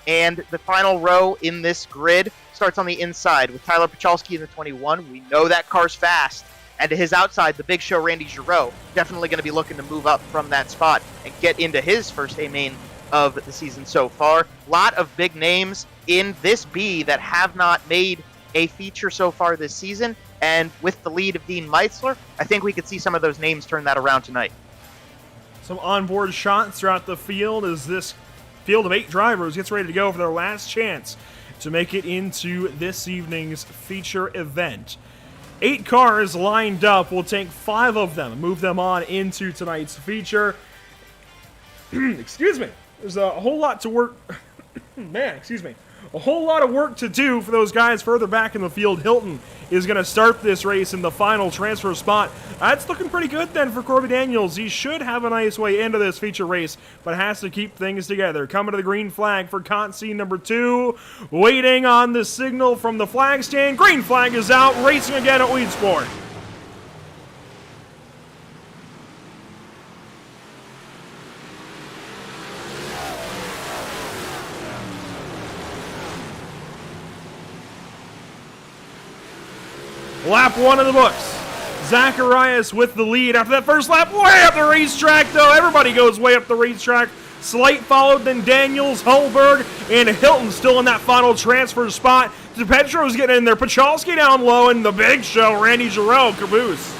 And the final row in this grid starts on the inside with Tyler Pachalski in the 21. We know that car's fast. And to his outside, the big show Randy Giroux, definitely going to be looking to move up from that spot and get into his first A main of the season so far. A lot of big names in this B that have not made a feature so far this season. And with the lead of Dean Meitzler, I think we could see some of those names turn that around tonight. Some onboard shots throughout the field as this field of 8 drivers gets ready to go for their last chance to make it into this evening's feature event. 8 cars lined up. We'll take 5 of them and move them on into tonight's feature. Excuse me. There's a whole lot to work. Man, excuse me. A whole lot of work to do for those guys further back in the field. Hilton is going to start this race in the final transfer spot. That's looking pretty good then for Corby Daniels. He should have a nice way into this feature race, but has to keep things together. Coming to the green flag for Consi number 2. Waiting on the signal from the flag stand. Green flag is out. Racing again at Weedsport. Lap 1 of the books. Zacharias with the lead after that first lap. Way up the racetrack, though. Everybody goes way up the racetrack. Slight followed, then Daniels, Holberg, and Hilton still in that final transfer spot. DePetro's getting in there. Pachalski down low, and the big show, Randy Giroux, caboose.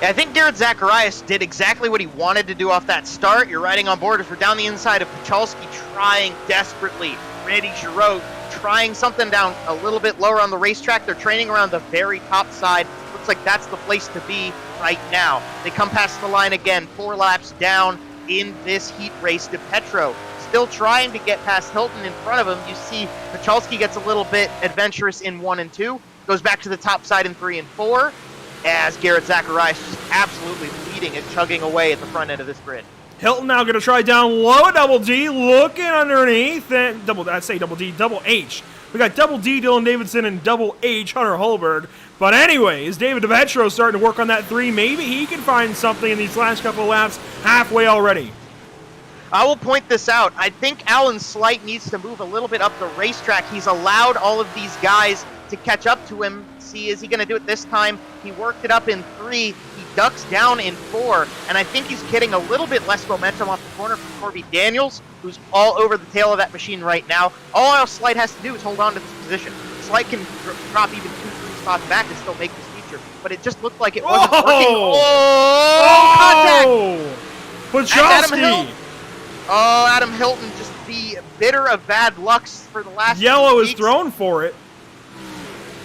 Yeah, I think Garrett Zacharias did exactly what he wanted to do off that start. You're riding on board as we're down the inside of Pachalski, trying desperately. Randy Giroux trying something down a little bit lower on the racetrack. They're training around the very top side. Looks like that's the place to be right now. They come past the line again, 4 laps down in this heat race. DePetro still trying to get past Hilton in front of him. You see Pachalski gets a little bit adventurous in 1 and 2, goes back to the top side in 3 and 4, as Garrett Zacharias just absolutely leading and chugging away at the front end of this grid. Hilton now going to try down low at Double D, looking underneath, and double D, Double H. We got Double D, Dylan Davidson, and Double H, Hunter Holberg. But anyways, David DePetro starting to work on that 3. Maybe he can find something in these last couple of laps, halfway already. I will point this out. I think Alan Slight needs to move a little bit up the racetrack. He's allowed all of these guys to catch up to him. See, is he going to do it this time? He worked it up in 3. He ducks down in 4. And I think he's getting a little bit less momentum off the corner from Corby Daniels, who's all over the tail of that machine right now. All Slight has to do is hold on to this position. Slight can drop even 2-3 spots back and still make this feature. But it just looked like it wasn't working. Oh! Contact! Pachalski! Adam Hilton, just the bitter of bad lucks for the last Yellow is weeks. thrown for it.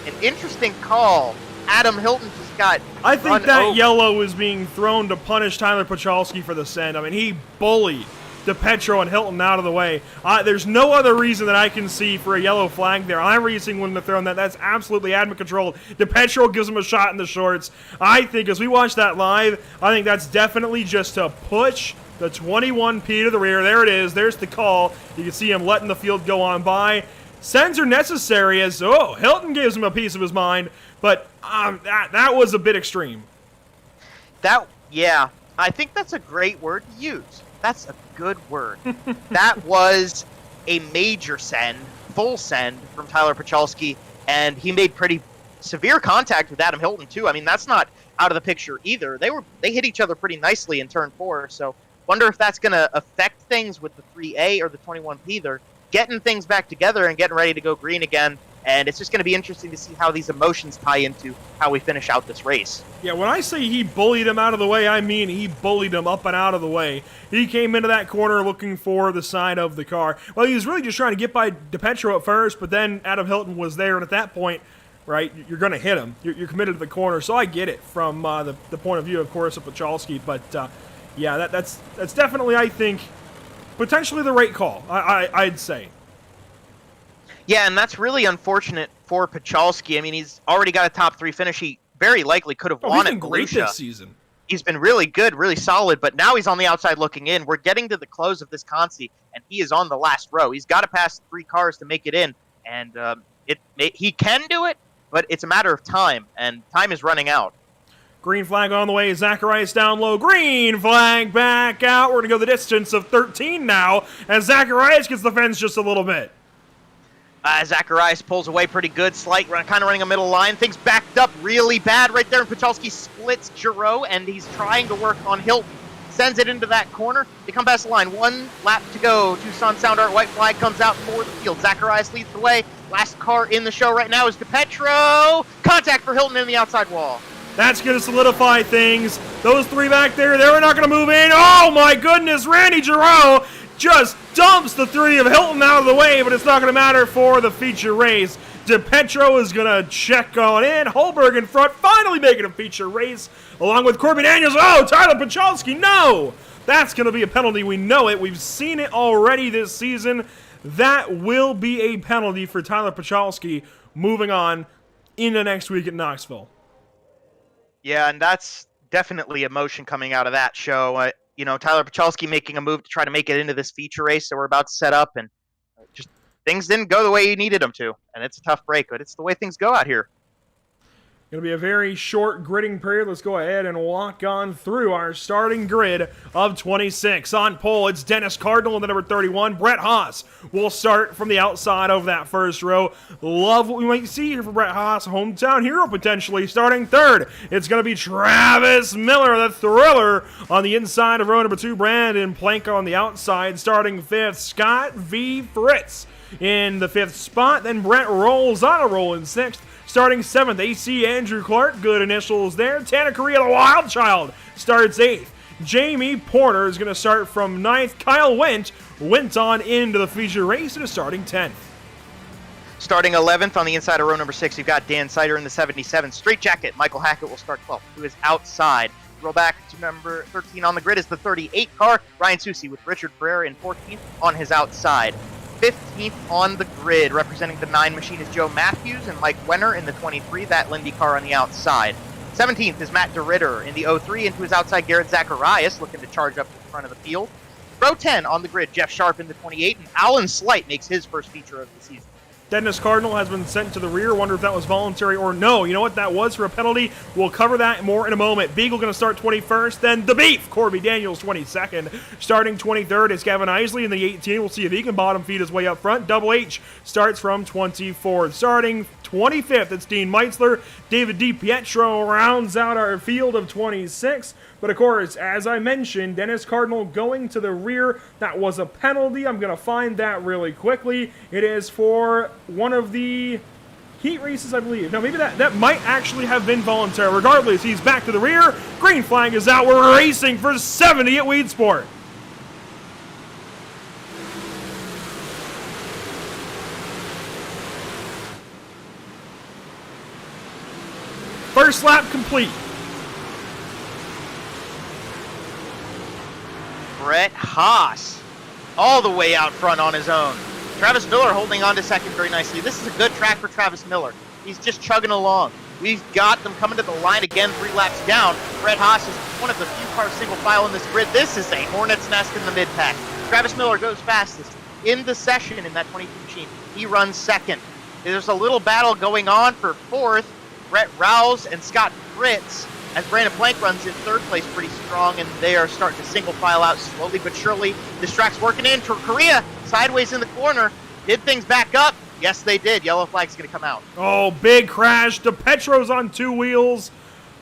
An interesting call. Adam Hilton just got I think run that over. yellow is being thrown to punish Tyler Pachalski for the send. I mean, he bullied DePetro and Hilton out of the way. There's no other reason that I can see for a yellow flag there. iRacing wouldn't have thrown that. That's absolutely admin controlled. DePetro gives him a shot in the shorts. I think as we watch that live, I think that's definitely just to push the 21P to the rear. There it is. There's the call. You can see him letting the field go on by. Sends are necessary as, Hilton gives him a piece of his mind, but that was a bit extreme. Yeah, I think that's a great word to use. That's a good word. That was a major send, full send from Tyler Pachalski, and he made pretty severe contact with Adam Hilton too. I mean, that's not out of the picture either. They hit each other pretty nicely in turn 4, so wonder if that's going to affect things with the 3A or the 21P. They're getting things back together and getting ready to go green again, and it's just going to be interesting to see how these emotions tie into how we finish out this race. Yeah, when I say he bullied him out of the way, I mean he bullied him up and out of the way. He came into that corner looking for the side of the car. Well, he was really just trying to get by DePetro at first, but then Adam Hilton was there, and at that point, right, you're going to hit him. You're committed to the corner, so I get it from the point of view, of course, of Pachalski, but yeah, that's definitely, I think, potentially the right call, I'd say. Yeah, and that's really unfortunate for Pachalski. I mean, he's already got a top 3 finish. He very likely could have won he's at been great Volusia this season. He's been really good, really solid, but now he's on the outside looking in. We're getting to the close of this Consi, and he is on the last row. He's got to pass 3 cars to make it in, and he can do it, but it's a matter of time, and time is running out. Green flag on the way. Zacharias down low. Green flag back out. We're going to go the distance of 13 now, as Zacharias gets the fence just a little bit. Zacharias pulls away pretty good. Slight, kind of running a middle line. Things backed up really bad right there, and Pachalski splits Giroux, and he's trying to work on Hilton. Sends it into that corner. They come past the line. 1 lap to go. Tucson Sound Art white flag comes out for the field. Zacharias leads the way. Last car in the show right now is DePetro. Contact for Hilton in the outside wall. That's going to solidify things. Those 3 back there, they're not going to move in. Oh, my goodness. Randy Giroux just dumps the 3 of Hilton out of the way, but it's not going to matter for the feature race. DePetro is going to check on in. Holberg in front, finally making a feature race, along with Corbin Daniels. Oh, Tyler Pachalski, no! That's going to be a penalty. We know it. We've seen it already this season. That will be a penalty for Tyler Pachalski moving on into next week at Knoxville. Yeah, and that's definitely emotion coming out of that show. Tyler Pachalski making a move to try to make it into this feature race that we're about to set up, and just things didn't go the way he needed them to. And it's a tough break, but it's the way things go out here. Going to be a very short gridding period. Let's go ahead and walk on through our starting grid of 26. On pole, it's Dennis Cardinal in the number 31. Brett Haas will start from the outside of that first row. Love what we might see here for Brett Haas, hometown hero potentially. Starting third, it's going to be Travis Miller, the thriller, on the inside of row number 2. Brandon Plank on the outside. Starting fifth, Scott V. Fritz in the 5th spot. Then Brett rolls on a roll in 6th. Starting 7th, AC Andrew Clark, good initials there. Tana Correa, the wild child, starts 8th. Jamie Porter is going to start from 9th. Kyle went on into the feature race and is starting 10th. Starting 11th on the inside of row number 6, you've got Dan Sider in the 77. Straight jacket, Michael Hackett will start 12th, who is outside. Roll back to number 13 on the grid is the 38 car, Ryan Susi, with Richard Pereira in 14th on his outside. 15th on the grid, representing the 9 machine, is Joe Matthews, and Mike Wenner in the 23, that Lindy car on the outside. 17th is Matt DeRitter in the 03, and to his outside, Garrett Zacharias, looking to charge up to the front of the field. Row 10 on the grid, Jeff Sharp in the 28, and Alan Slight makes his first feature of the season. Dennis Cardinal has been sent to the rear. Wonder if that was voluntary or no. You know what that was for a penalty? We'll cover that more in a moment. Beagle going to start 21st. Then the Beef, Corby Daniels, 22nd. Starting 23rd is Gavin Isley in the 18. We'll see if he can bottom feed his way up front. Double H starts from 24th. Starting 25th, it's Dean Meitzler. David DiPietro rounds out our field of 26. But of course, as I mentioned, Dennis Cardinal going to the rear. That was a penalty. I'm going to find that really quickly. It is for one of the heat races, I believe. Now, maybe that might actually have been voluntary. Regardless, he's back to the rear. Green flag is out. We're racing for 70 at Weedsport. First lap complete. Brett Haas all the way out front on his own. Travis Miller holding on to second very nicely. This is a good track for Travis Miller. He's just chugging along. We've got them coming to the line again 3 laps down. Brett Haas is one of the few cars single file in this grid. This is a hornet's nest in the mid-pack. Travis Miller goes fastest in the session in that 22 machine. He runs second. There's a little battle going on for 4th. Brett Rouse and Scott Fritz, as Brandon Plank runs in 3rd place pretty strong, and they are starting to single file out slowly but surely. This track's working in. Korea sideways in the corner. Did things back up? Yes, they did. Yellow flag's going to come out. Oh, big crash. DePetro's on 2 wheels.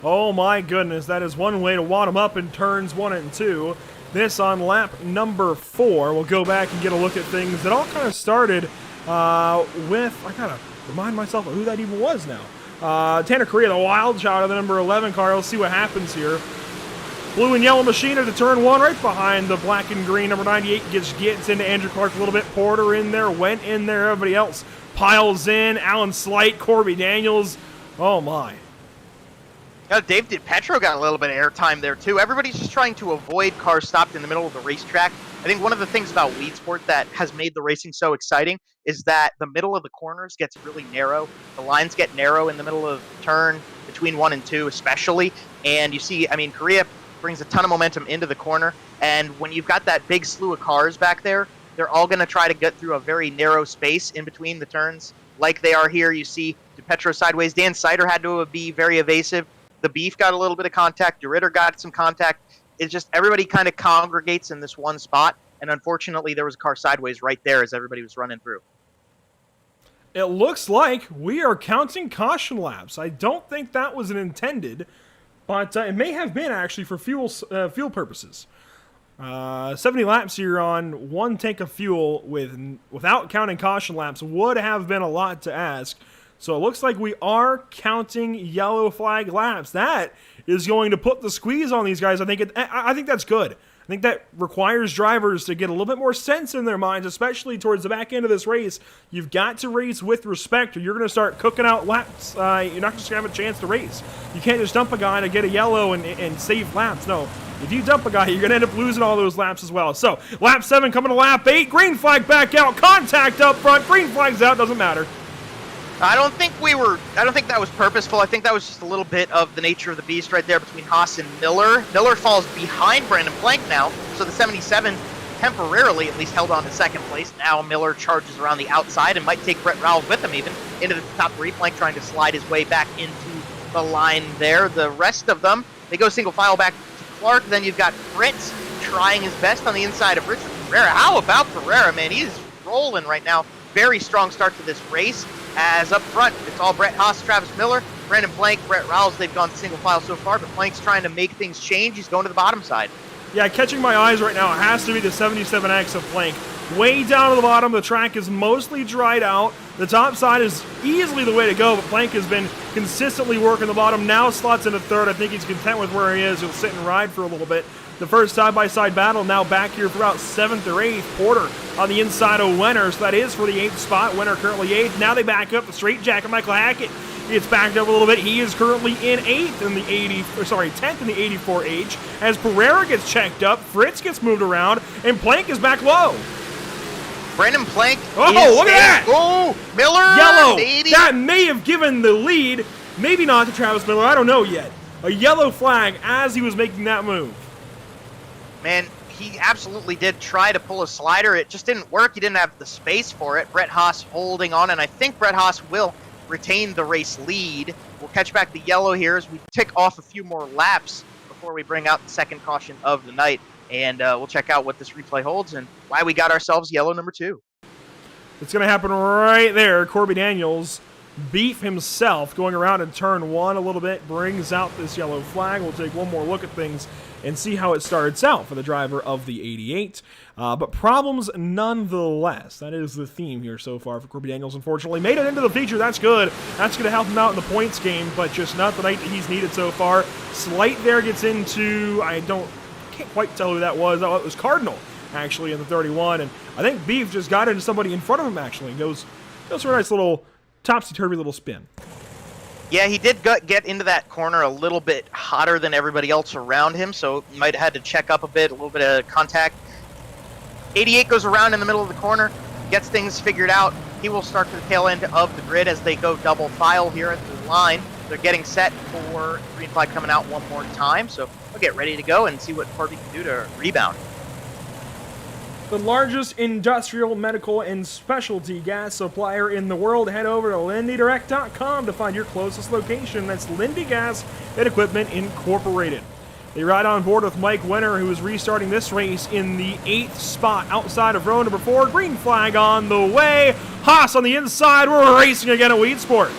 Oh, my goodness. That is one way to wad him up in turns 1 and 2. This on lap number 4. We'll go back and get a look at things that all kind of started with, I got to remind myself of who that even was now. Tanner Correa, the wild shot of the number 11 car. Let's see what happens here. Blue and yellow machine at the turn 1, right behind the black and green. Number 98 gets into Andrew Clark a little bit. Porter in there, went in there. Everybody else piles in. Alan Slight, Corby Daniels. Oh, my. Dave DiPetro got a little bit of airtime there, too. Everybody's just trying to avoid cars stopped in the middle of the racetrack. I think one of the things about Weedsport that has made the racing so exciting is that the middle of the corners gets really narrow. The lines get narrow in the middle of the turn, between 1 and 2 especially. And you see, Korea brings a ton of momentum into the corner. And when you've got that big slew of cars back there, they're all going to try to get through a very narrow space in between the turns. Like they are here, you see DiPetro sideways. Dan Sider had to be very evasive. The Beef got a little bit of contact. DeRitter got some contact. It's just everybody kind of congregates in this one spot. And unfortunately, there was a car sideways right there as everybody was running through. It looks like we are counting caution laps. I don't think that was intended, but it may have been actually for fuel purposes. 70 laps here on 1 tank of fuel without counting caution laps would have been a lot to ask. So it looks like we are counting yellow flag laps. That is going to put the squeeze on these guys. I think that's good. I think that requires drivers to get a little bit more sense in their minds, especially towards the back end of this race. You've got to race with respect, or you're going to start cooking out laps. You're not just going to have a chance to race. You can't just dump a guy to get a yellow and save laps. No, if you dump a guy, you're going to end up losing all those laps as well. So, lap 7 coming to lap 8. Green flag back out. Contact up front. Green flag's out. Doesn't matter. I don't think that was purposeful. I think that was just a little bit of the nature of the beast right there between Haas and Miller. Miller falls behind Brandon Plank now, so the 77 temporarily at least held on to second place. Now Miller charges around the outside and might take Brett Rowell with him even into the top 3. Plank trying to slide his way back into the line there. The rest of them, they go single file back to Clark. Then you've got Fritz trying his best on the inside of Richard Pereira. How about Pereira, man? He is rolling right now. Very strong start to this race. As up front, it's all Brett Haas, Travis Miller, Brandon Plank, Brett Rowles. They've gone single file so far, but Plank's trying to make things change. He's going to the bottom side. Yeah, catching my eyes right now, it has to be the 77X of Plank. Way down to the bottom, the track is mostly dried out. The top side is easily the way to go, but Plank has been consistently working the bottom. Now slots into third. I think he's content with where he is. He'll sit and ride for a little bit. The first side-by-side battle now back here for about 7th or 8th. Porter on the inside of Wenner, so that is for the 8th spot. Wenner currently 8th. Now they back up the straight jacket. Michael Hackett gets backed up a little bit. He is currently in 8th in the 10th in the 84H. As Pereira gets checked up, Fritz gets moved around, and Plank is back low. Brandon Plank. Oh, look at that! Oh, Miller. Yellow. Baby. That may have given the lead. Maybe not to Travis Miller. I don't know yet. A yellow flag as he was making that move. Man, he absolutely did try to pull a slider. It just didn't work. He didn't have the space for it. Brett Haas holding on, and I think Brett Haas will retain the race lead. We'll catch back the yellow here as we tick off a few more laps before we bring out the second caution of the night. And we'll check out what this replay holds and why we got ourselves yellow number 2. It's going to happen right there. Corby Daniels, Beef himself, going around in turn 1 a little bit, brings out this yellow flag. We'll take one more look at things and see how it starts out for the driver of the 88. But problems nonetheless. That is the theme here so far for Corby Daniels, unfortunately. Made it into the feature. That's good. That's going to help him out in the points game, but just not the night that he's needed so far. Slight there gets into, can't quite tell who that was. Oh, it was Cardinal, actually, in the 31. And I think Beef just got into somebody in front of him, actually. Goes for a nice little topsy-turvy little spin. Yeah, he did get into that corner a little bit hotter than everybody else around him, so might have had to check up a bit, a little bit of contact. 88 goes around in the middle of the corner, gets things figured out. He will start to the tail end of the grid as they go double file here at the line. They're getting set for green flag coming out one more time, so we'll get ready to go and see what Corby can do to rebound. The largest industrial, medical, and specialty gas supplier in the world. Head over to LindyDirect.com to find your closest location. That's Lindy Gas and Equipment Incorporated. They ride on board with Mike Wenner, who is restarting this race in the 8th spot outside of row number 4. Green flag on the way. Haas on the inside. We're racing again at Weedsport.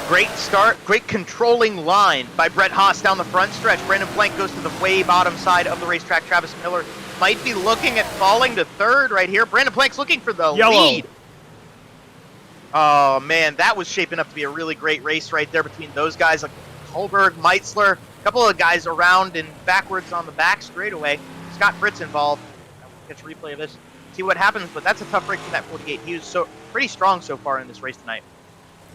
Great start, great controlling line by Brett Haas down the front stretch. Brandon Plank goes to the way bottom side of the racetrack. Travis Miller might be looking at falling to third right here. Brandon Plank's looking for the lead. Oh, man, that was shaping up to be a really great race right there between those guys like Holberg, Meitzler, a couple of guys around and backwards on the back straightaway. Scott Fritz involved. We'll catch a replay of this, see what happens, but that's a tough race from that 48. He was pretty strong so far in this race tonight.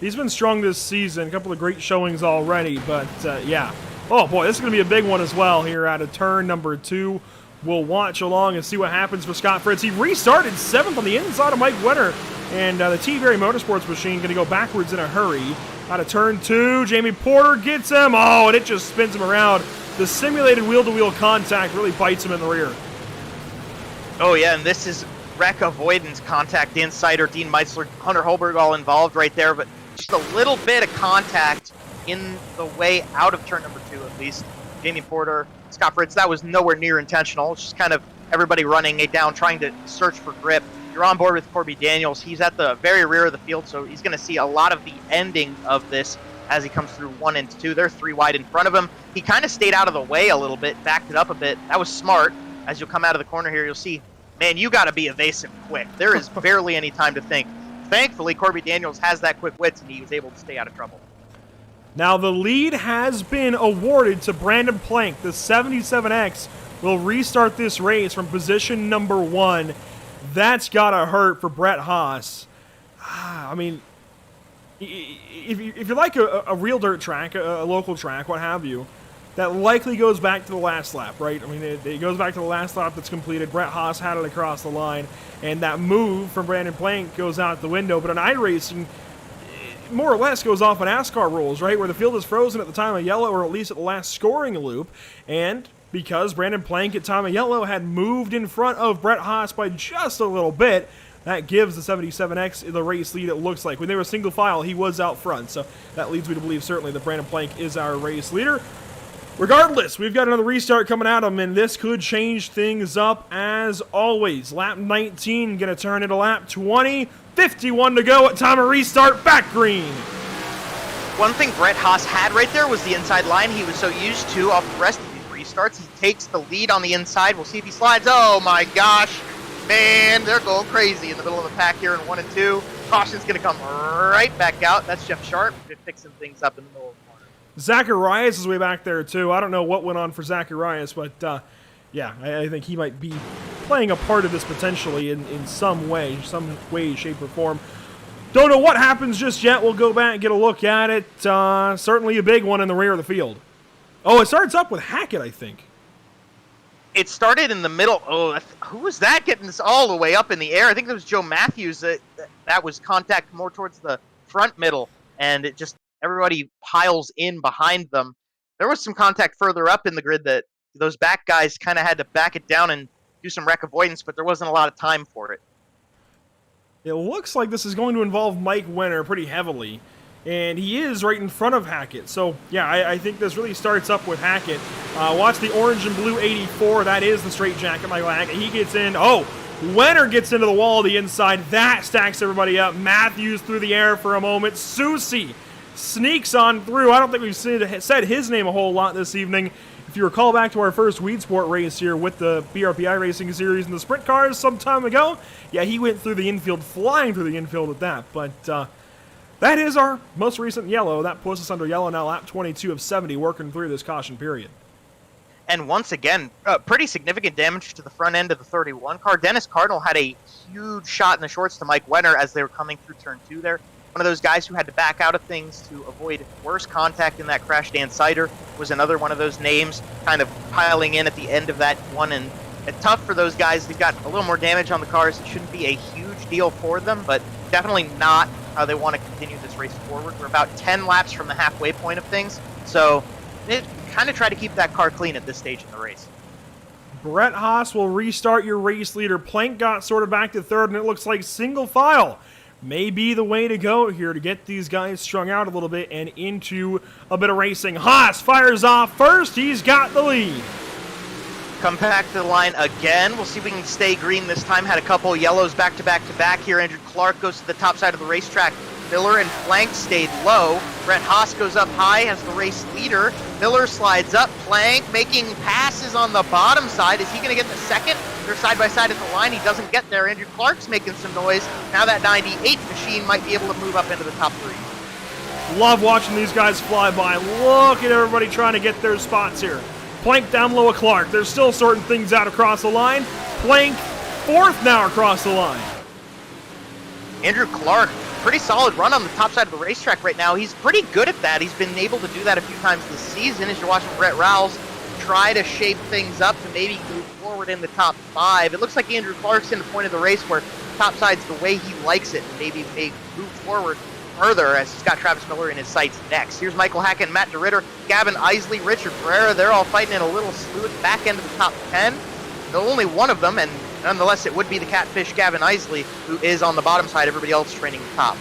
He's been strong this season. A couple of great showings already, but yeah. Oh, boy, this is going to be a big one as well here out of turn number 2. We'll watch along and see what happens for Scott Fritz. He restarted 7th on the inside of Mike Wenner, and the T-Berry Motorsports machine going to go backwards in a hurry. Out of turn 2, Jamie Porter gets him. Oh, and it just spins him around. The simulated wheel-to-wheel contact really bites him in the rear. Oh, yeah, and this is wreck avoidance contact. Dan Sider, Dean Meitzler, Hunter Holberg all involved right there, but just a little bit of contact in the way out of turn number 2 at least. Jamie Porter, Scott Fritz, that was nowhere near intentional. It's just kind of everybody running it down, trying to search for grip. You're on board with Corby Daniels. He's at the very rear of the field, so he's going to see a lot of the ending of this as he comes through 1 and 2. They're 3 wide in front of him. He kind of stayed out of the way a little bit, backed it up a bit. That was smart. As you'll come out of the corner here, you'll see, man, you got to be evasive quick. There is barely any time to think. Thankfully, Corby Daniels has that quick wits, and he was able to stay out of trouble. Now the lead has been awarded to Brandon Plank, the 77X, will restart this race from position number 1. That's got to hurt for Brett Haas. I mean, if you like a real dirt track, a local track, what have you, that likely goes back to the last lap, right? I mean, it goes back to the last lap that's completed. Brett Haas had it across the line, and that move from Brandon Plank goes out the window. But on iRacing, more or less goes off on NASCAR rules, right? Where the field is frozen at the time of yellow, or at least at the last scoring loop. And because Brandon Plank at time of yellow had moved in front of Brett Haas by just a little bit, that gives the 77X the race lead, it looks like. When they were single file, he was out front. So that leads me to believe certainly that Brandon Plank is our race leader. Regardless, we've got another restart coming at him, and this could change things up as always. Lap 19 going to turn into lap 20. 51 to go at time of restart, back green. One thing Brett Haas had right there was the inside line he was so used to off the rest of these restarts. He takes the lead on the inside. We'll see if he slides. Oh my gosh. Man, they're going crazy in the middle of the pack here in 1 and 2. Caution's going to come right back out. That's Jeff Sharp just fixing things up in the middle of the corner. Zacharias is way back there, too. I don't know what went on for Zacharias, but yeah, I think he might be playing a part of this potentially in some way, shape, or form. Don't know what happens just yet. We'll go back and get a look at it. Certainly a big one in the rear of the field. Oh, it starts up with Hackett, I think. It started in the middle. Oh, who was that getting this all the way up in the air? I think it was Joe Matthews that was contact more towards the front middle, and it just everybody piles in behind them. There was some contact further up in the grid that those back guys kind of had to back it down and do some wreck avoidance, but there wasn't a lot of time for it. It looks like this is going to involve Mike Wenner pretty heavily, and he is right in front of Hackett. So, yeah, I think this really starts up with Hackett. Watch the orange and blue 84. That is the straight jacket, Michael Hackett. He gets in. Oh, Wenner gets into the wall of the inside. That stacks everybody up. Matthews through the air for a moment. Susie sneaks on through. I don't think we've said his name a whole lot this evening. If you recall back to our first Weedsport race here with the BRP iRacing series and the sprint cars some time ago, yeah, he went through the infield, flying through the infield at that. But that is our most recent yellow. That puts us under yellow now, lap 22 of 70, working through this caution period. And once again, pretty significant damage to the front end of the 31 car. Dennis Cardinal had a huge shot in the shorts to Mike Wenner as they were coming through turn 2 there. One of those guys who had to back out of things to avoid worse contact in that crash. Dan Sider was another one of those names, kind of piling in at the end of that one. And it's tough for those guys. They've got a little more damage on the cars. It shouldn't be a huge deal for them, but definitely not how they want to continue this race forward. We're about 10 laps from the halfway point of things, so kind of try to keep that car clean at this stage in the race. Brett Haas will restart your race leader. Plank got sort of back to third, and it looks like single file may be the way to go here to get these guys strung out a little bit and into a bit of racing. Haas fires off first. He's got the lead. Come back to the line again. We'll see if we can stay green this time. Had a couple yellows back to back to back here. Andrew Clark goes to the top side of the racetrack. Miller and Plank stayed low. Brett Haas goes up high as the race leader. Miller slides up. Plank making passes on the bottom side. Is he going to get the second? They're side by side at the line. He doesn't get there. Andrew Clark's making some noise. Now that 98 machine might be able to move up into the top 3. Love watching these guys fly by. Look at everybody trying to get their spots here. Plank down low of Clark. They're still sorting things out across the line. Plank fourth now across the line. Andrew Clark, pretty solid run on the top side of the racetrack right now. He's pretty good at that. He's been able to do that a few times this season as you're watching Brett Rowles try to shape things up to maybe move forward in the top 5. It looks like Andrew Clark's in the point of the race where top side's the way he likes it, and maybe may move forward further as he's got Travis Miller in his sights next. Here's Michael Hackett, Matt DeRitter, Gavin Isley, Richard Ferreira. They're all fighting in a little slew at the back end of the top 10. There's only one of them, and nonetheless, it would be the Catfish Gavin Isley, who is on the bottom side. Everybody else training the top.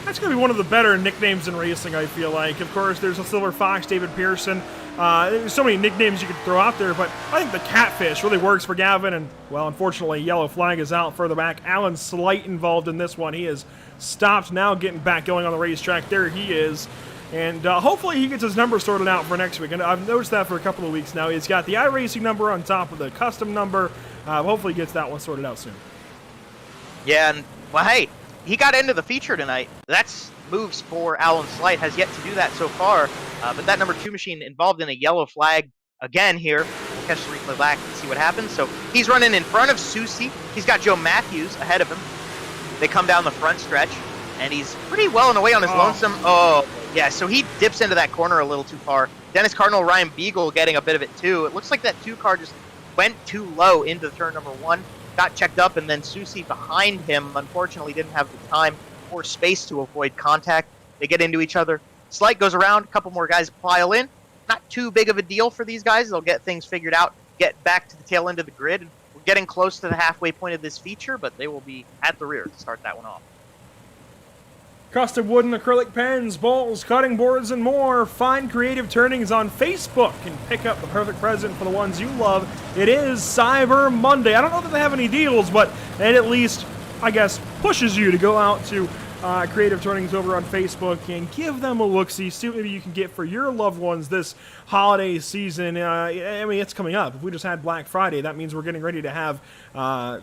That's going to be one of the better nicknames in racing, I feel like. Of course, there's a Silver Fox, David Pearson. There's so many nicknames you could throw out there, but I think the Catfish really works for Gavin, and, well, unfortunately, yellow flag is out further back. Alan Slight involved in this one. He is stopped now, getting back going on the racetrack. There he is. And hopefully he gets his number sorted out for next week. And I've noticed that for a couple of weeks now. He's got the iRacing number on top of the custom number. Hopefully he gets that one sorted out soon. Yeah, and, well, hey, he got into the feature tonight. That's moves for Alan Slight. Has yet to do that so far. But that number 2 machine involved in a yellow flag again here. We'll catch the replay back and see what happens. So he's running in front of Susie. He's got Joe Matthews ahead of him. They come down the front stretch, and he's pretty well and away on his lonesome. Oh, yeah, so he dips into that corner a little too far. Dennis Cardinal, Ryan Beagle getting a bit of it too. It looks like that 2 car just went too low into turn number 1, got checked up, and then Susie behind him unfortunately didn't have the time or space to avoid contact. They get into each other. Slight goes around, a couple more guys pile in. Not too big of a deal for these guys. They'll get things figured out, get back to the tail end of the grid. We're getting close to the halfway point of this feature, but they will be at the rear to start that one off. Custom wood and acrylic pens, bowls, cutting boards, and more. Find Creative Turnings on Facebook and pick up the perfect present for the ones you love. It is Cyber Monday. I don't know that they have any deals, but it at least, I guess, pushes you to go out to Creative Turnings over on Facebook and give them a look-see. See what maybe you can get for your loved ones this holiday season. I mean, it's coming up. If we just had Black Friday, that means we're getting ready to have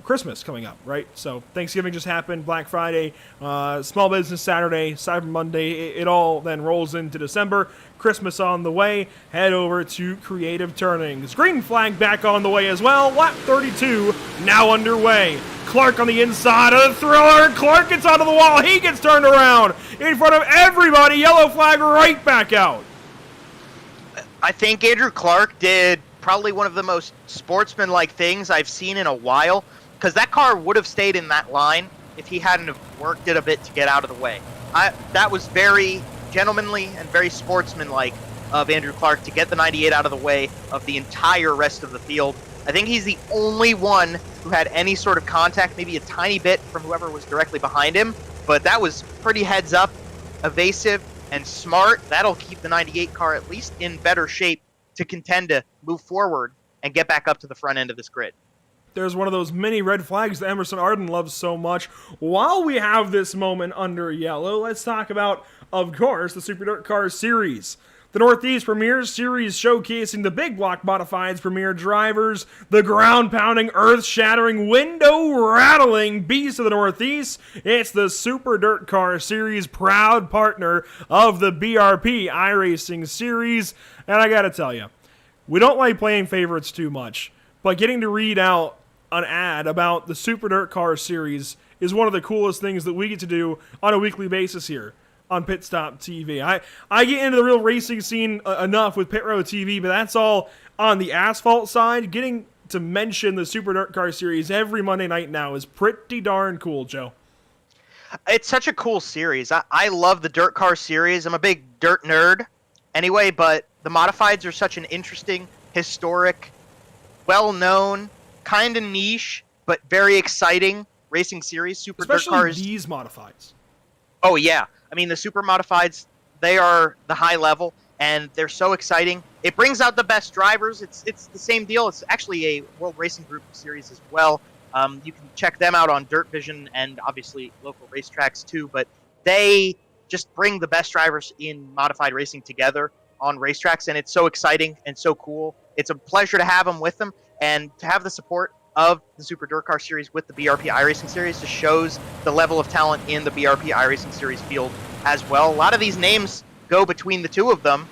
Christmas coming up, right? So Thanksgiving just happened, Black Friday, Small Business Saturday, Cyber Monday. It all then rolls into December. Christmas on the way. Head over to Creative Turnings. Green flag back on the way as well. Lap 32 now underway. Clark on the inside of the thriller. Clark gets onto the wall. He gets turned around in front of everybody. Yellow flag right back out. I think Andrew Clark did probably one of the most sportsmanlike things I've seen in a while, because that car would have stayed in that line if he hadn't have worked it a bit to get out of the way. That was very gentlemanly and very sportsmanlike of Andrew Clark to get the 98 out of the way of the entire rest of the field. I think he's the only one who had any sort of contact, maybe a tiny bit from whoever was directly behind him, but that was pretty heads up, evasive, and smart. That'll keep the 98 car at least in better shape to contend to move forward and get back up to the front end of this grid. There's one of those mini red flags that Emerson Arden loves so much. While we have this moment under yellow, let's talk about, of course, the Super Dirt Car Series. The Northeast Premier Series showcasing the big block modifieds premier drivers, the ground-pounding, earth-shattering, window-rattling beast of the Northeast. It's the Super Dirt Car Series, proud partner of the BRP iRacing Series. And I gotta tell you, we don't like playing favorites too much, but getting to read out an ad about the Super Dirt Car Series is one of the coolest things that we get to do on a weekly basis here on Pit Stop TV. I get into the real racing scene enough with Pit Row TV, but that's all on the asphalt side. Getting to mention the Super Dirt Car Series every Monday night now is pretty darn cool, Joe. It's such a cool series. I love the Dirt Car Series. I'm a big dirt nerd anyway, but the modifieds are such an interesting, historic, well-known, kind of niche, but very exciting racing series. Super Especially Dirt Cars. These modifieds. Oh, yeah. I mean, the super modifieds, they are the high level, and they're so exciting. It brings out the best drivers. It's the same deal. It's actually a World Racing Group series as well. You can check them out on Dirt Vision and obviously local racetracks too, but they just bring the best drivers in modified racing together on racetracks, and it's so exciting and so cool. It's a pleasure to have them with them, and to have the support of the Super Dirt Car Series with the BRP iRacing Series just shows the level of talent in the BRP iRacing Series field as well. A lot of these names go between the two of them,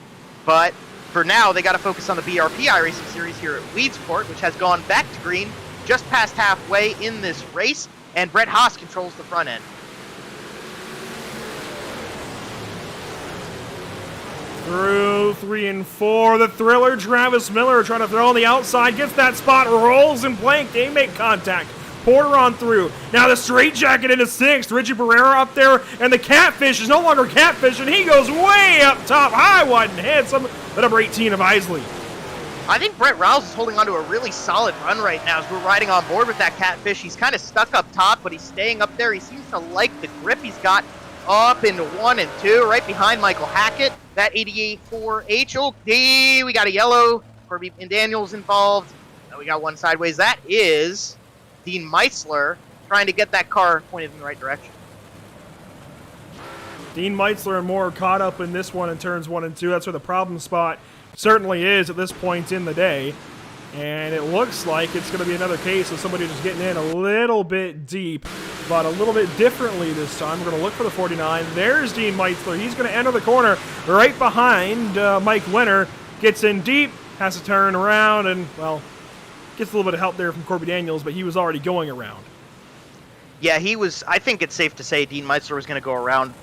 but for now they got to focus on the BRP iRacing Series here at Weedsport, which has gone back to green just past halfway in this race, and Brett Haas controls the front end. Through 3 and 4, the thriller Travis Miller trying to throw on the outside, gets that spot, rolls and blank. They make contact. Porter on through. Now the straight jacket into 6th. Richie Barrera up there, and the Catfish is no longer Catfish, and he goes way up top, high, wide, and handsome. The number 18 of Isley. I think Brett Rouse is holding on to a really solid run right now as we're riding on board with that Catfish. He's kind of stuck up top, but he's staying up there. He seems to like the grip he's got up into 1 and 2, right behind Michael Hackett. That 88-4H. Oh, we got a yellow. Corby and Daniels involved. We got one sideways. That is Dean Meitzler trying to get that car pointed in the right direction. Dean Meitzler and Moore caught up in this one in turns 1 and 2. That's where the problem spot certainly is at this point in the day. And it looks like it's going to be another case of somebody just getting in a little bit deep, but a little bit differently this time. We're going to look for the 49. There's Dean Meitzler. He's going to enter the corner right behind Mike Winter. Gets in deep, has to turn around and, well, gets a little bit of help there from Corby Daniels, but he was already going around. Yeah, he was. I think it's safe to say Dean Metzler was going to go around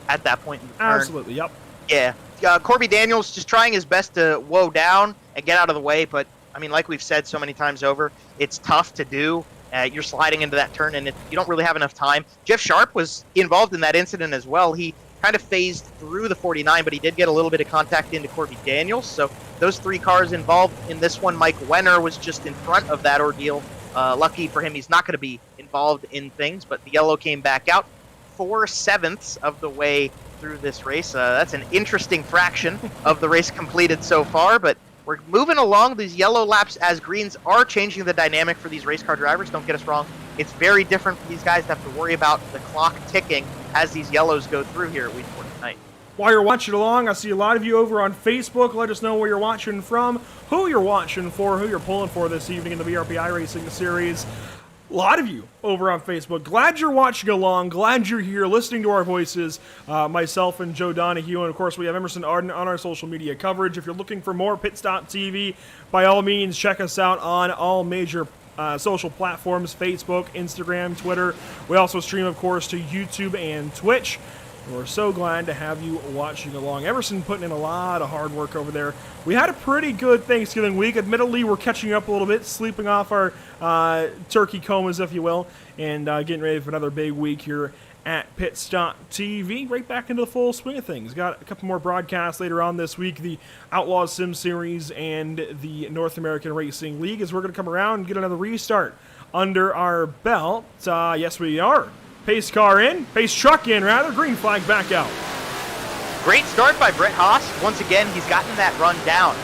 at that point in the turn. Absolutely, yep. Yeah. Corby Daniels just trying his best to woe down and get out of the way, but, I mean, like we've said so many times over, it's tough to do. You're sliding into that turn, and you don't really have enough time. Jeff Sharp was involved in that incident as well. He kind of phased through the 49, but he did get a little bit of contact into Corby Daniels. So those 3 cars involved in this one. Mike Wenner was just in front of that ordeal. Lucky for him, he's not going to be involved in things, but the yellow came back out 4/7 of the way through this race. That's an interesting fraction of the race completed so far, but we're moving along these yellow laps as greens are changing the dynamic for these race car drivers. Don't get us wrong. It's very different for these guys to have to worry about the clock ticking as these yellows go through here at Weedsport tonight. While you're watching along, I see a lot of you over on Facebook. Let us know where you're watching from, who you're watching for, who you're pulling for this evening in the BRP iRacing series. A lot of you over on Facebook. Glad you're watching along. Glad you're here listening to our voices. Myself and Joe Donahue. And, of course, we have Emerson Arden on our social media coverage. If you're looking for more Pit Stop TV, by all means, check us out on all major social platforms, Facebook, Instagram, Twitter. We also stream, of course, to YouTube and Twitch. We're so glad to have you watching along. Emerson putting in a lot of hard work over there. We had a pretty good Thanksgiving week. Admittedly, we're catching up a little bit, sleeping off our turkey comas, if you will, and getting ready for another big week here at Pit Stop TV. Right back into the full swing of things. Got a couple more broadcasts later on this week. The Outlaw Sim Series and the North American Racing League, as we're going to come around and get another restart under our belt. Yes, we are. Pace car in, pace truck in, rather. Green flag back out. Great start by Brett Haas. Once again, he's gotten that run down.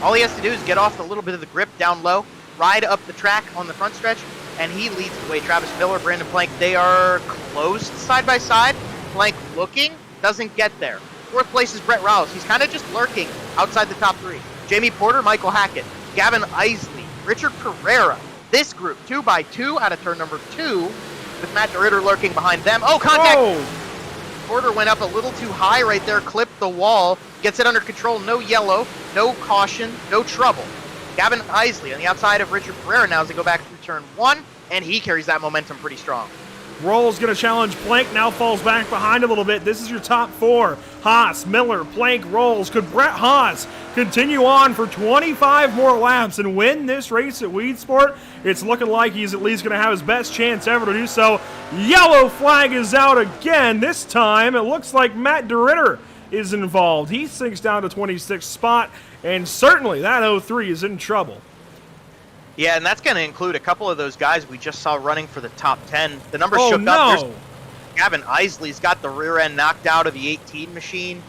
All he has to do is get off a little bit of the grip down low, ride up the track on the front stretch, and he leads the way. Travis Miller, Brandon Plank, they are close side by side. Plank looking, doesn't get there. 4th place is Brett Rouse. He's kind of just lurking outside the top 3. Jamie Porter, Michael Hackett, Gavin Isley, Richard Pereira. This group, 2x2 out of turn number 2. With Matt DeRitter lurking behind them. Oh, contact! Oh. Porter went up a little too high right there, clipped the wall, gets it under control, no yellow, no caution, no trouble. Gavin Isley on the outside of Richard Pereira now as they go back through turn 1, and he carries that momentum pretty strong. Roll's going to challenge Plank, now falls back behind a little bit. This is your top 4. Haas, Miller, Plank, Rolls. Could Brett Haas continue on for 25 more laps and win this race at Weedsport? It's looking like he's at least going to have his best chance ever to do so. Yellow flag is out again. This time it looks like Matt DeRitter is involved. He sinks down to 26th spot, and certainly that 03 is in trouble. Yeah, and that's going to include a couple of those guys we just saw running for the top 10. The numbers shook up. There's Gavin Isley's got the rear end knocked out of the 18 machine.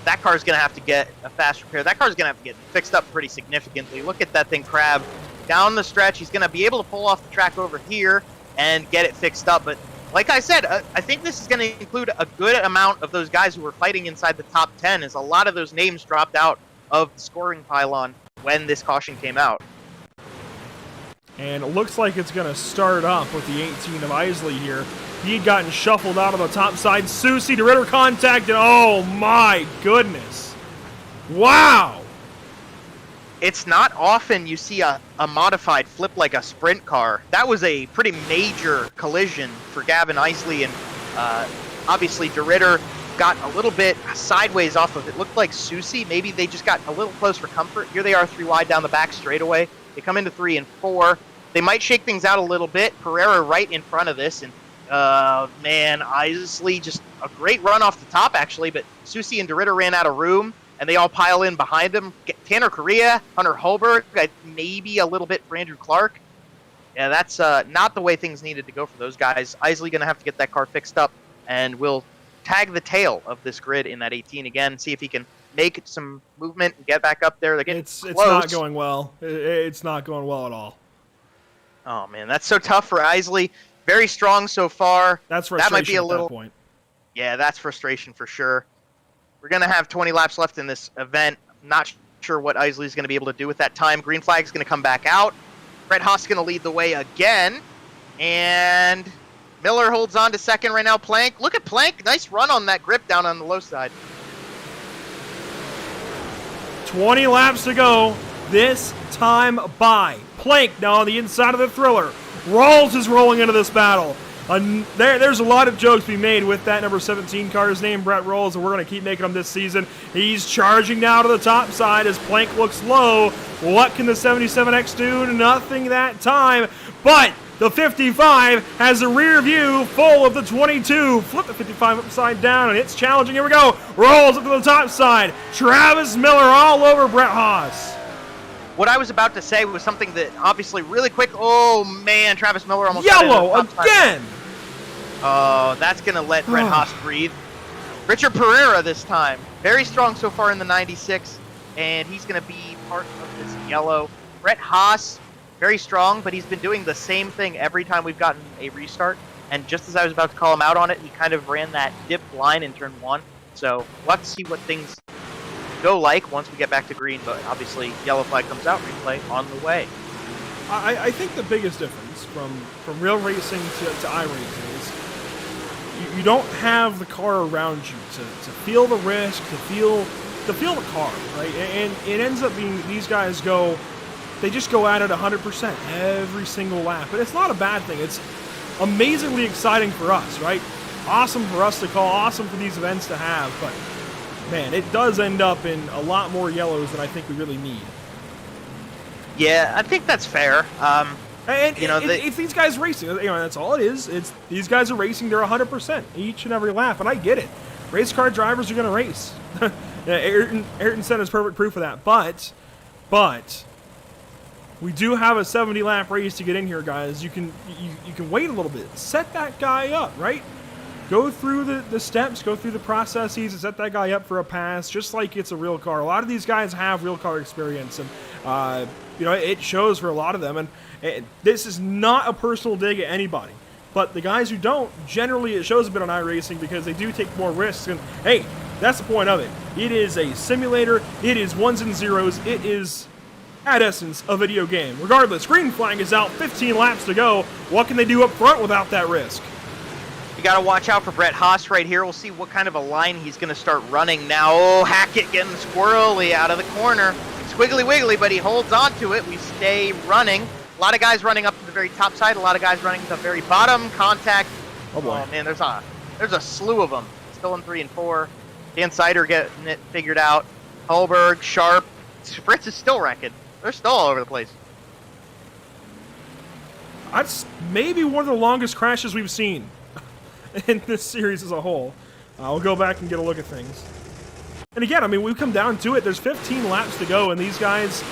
That car's going to have to get a fast repair. That car's going to have to get fixed up pretty significantly. Look at that thing crab down the stretch. He's going to be able to pull off the track over here and get it fixed up. But like I said, I think this is going to include a good amount of those guys who were fighting inside the top 10, as a lot of those names dropped out of the scoring pylon when this caution came out. And it looks like it's going to start up with the 18 of Isley here. He had gotten shuffled out of the top side. Susie DeRitter contacted. Oh, my goodness. Wow. It's not often you see a modified flip like a sprint car. That was a pretty major collision for Gavin Isley, and obviously DeRitter got a little bit sideways off of it. Looked like Susie. Maybe they just got a little close for comfort. Here they are 3 wide down the back straightaway. They come into 3 and 4. They might shake things out a little bit. Pereira right in front of this, and man, Isley just a great run off the top actually, but Susie and DeRitter ran out of room, and they all pile in behind them. Tanner Correa, Hunter Holberg, maybe a little bit for Andrew Clark. Yeah, that's not the way things needed to go for those guys. Isley going to have to get that car fixed up, and we'll tag the tail of this grid in that 18 again, see if he can make some movement and get back up there. They're getting close. It's not going well. It's not going well at all. Oh, man, that's so tough for Isley. Very strong so far. That's frustration. That might be a little. At that point. Yeah, that's frustration for sure. We're going to have 20 laps left in this event. Not sure what Isley's going to be able to do with that time. Green flag's going to come back out. Brett Haas going to lead the way again. And Miller holds on to second right now. Plank. Look at Plank. Nice run on that grip down on the low side. 20 laps to go. this time by. Plank now on the inside of the Thriller. Rawls is rolling into this battle. There's a lot of jokes to be made with that number 17 car. His name, Brett Rawls, and we're going to keep making them this season. He's charging now to the top side as Plank looks low. What can the 77X do? Nothing that time, but the 55 has a rear view full of the 22. Flip the 55 upside down, and it's challenging. Here we go. Rolls up to the top side. Travis Miller all over Brett Haas. What I was about to say was something that obviously really quick. Oh, man, Travis Miller almost yellow again. Oh, that's going to let Brett Haas breathe. Richard Pereira this time. Very strong so far in the 96, and he's going to be part of this yellow. Brett Haas, very strong, but he's been doing the same thing every time we've gotten a restart. And just as I was about to call him out on it, he kind of ran that dip line in turn 1. So let's see what things go like once we get back to green. But obviously, yellow flag comes out, replay on the way. I think the biggest difference from real racing to iRacing is you don't have the car around you to feel the risk, to feel the car, right? And it ends up being these guys they just go at it 100% every single lap. But it's not a bad thing. It's amazingly exciting for us, right? Awesome for us to call, awesome for these events to have, but man, it does end up in a lot more yellows than I think we really need. Yeah, I think that's fair. And it's these guys racing. That's all it is. It's these guys are racing. They're 100% each and every lap, and I get it. Race car drivers are going to race. Ayrton Senna is perfect proof of that. But we do have a 70 lap race to get in here, guys. You can wait a little bit. Set that guy up, right? Go through the steps, go through the processes, and set that guy up for a pass, just like it's a real car. A lot of these guys have real car experience, and it shows for a lot of them. And this is not a personal dig at anybody, but the guys who don't, generally it shows a bit on iRacing because they do take more risks. And hey, that's the point of it. It is a simulator. It is ones and zeros. It is, at essence, a video game. Regardless, green flag is out. 15 laps to go. What can they do up front without that risk? You got to watch out for Brett Haas right here. We'll see what kind of a line he's going to start running now. Oh, Hackett getting squirrely out of the corner. Squiggly wiggly, but he holds on to it. We stay running. A lot of guys running up to the very top side. A lot of guys running to the very bottom. Contact. Oh, boy. Oh man, there's a slew of them. Still in 3 and 4. Dan Sider getting it figured out. Holberg, Sharp. Fritz is still wrecking. They're still all over the place. That's maybe one of the longest crashes we've seen in this series as a whole. We'll go back and get a look at things. And again, we come down to it. There's 15 laps to go, and these guys,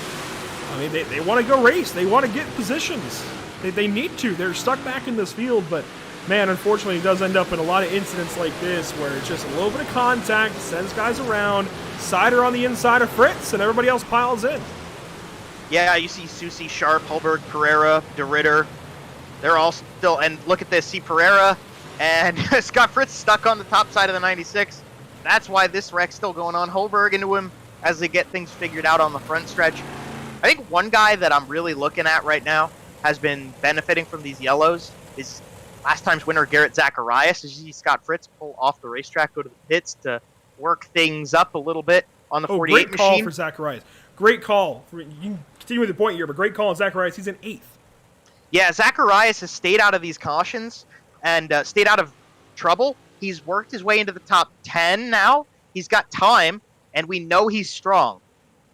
they want to go race. They want to get positions. They need to. They're stuck back in this field, but man, unfortunately, it does end up in a lot of incidents like this where it's just a little bit of contact, sends guys around, Sider on the inside of Fritz, and everybody else piles in. Yeah, you see Susie, Sharp, Holberg, Pereira, DeRitter. They're all still, and look at this, see Pereira and Scott Fritz stuck on the top side of the 96. That's why this wreck's still going on. Holberg into him as they get things figured out on the front stretch. I think one guy that I'm really looking at right now has been benefiting from these yellows is last time's winner Garrett Zacharias. As you see Scott Fritz pull off the racetrack, go to the pits to work things up a little bit on the 48 great call machine. For Zacharias. Great call. You can continue with the point here, but great call on Zacharias. He's in 8th. Yeah, Zacharias has stayed out of these cautions and stayed out of trouble. He's worked his way into the top 10 now. He's got time, and we know he's strong.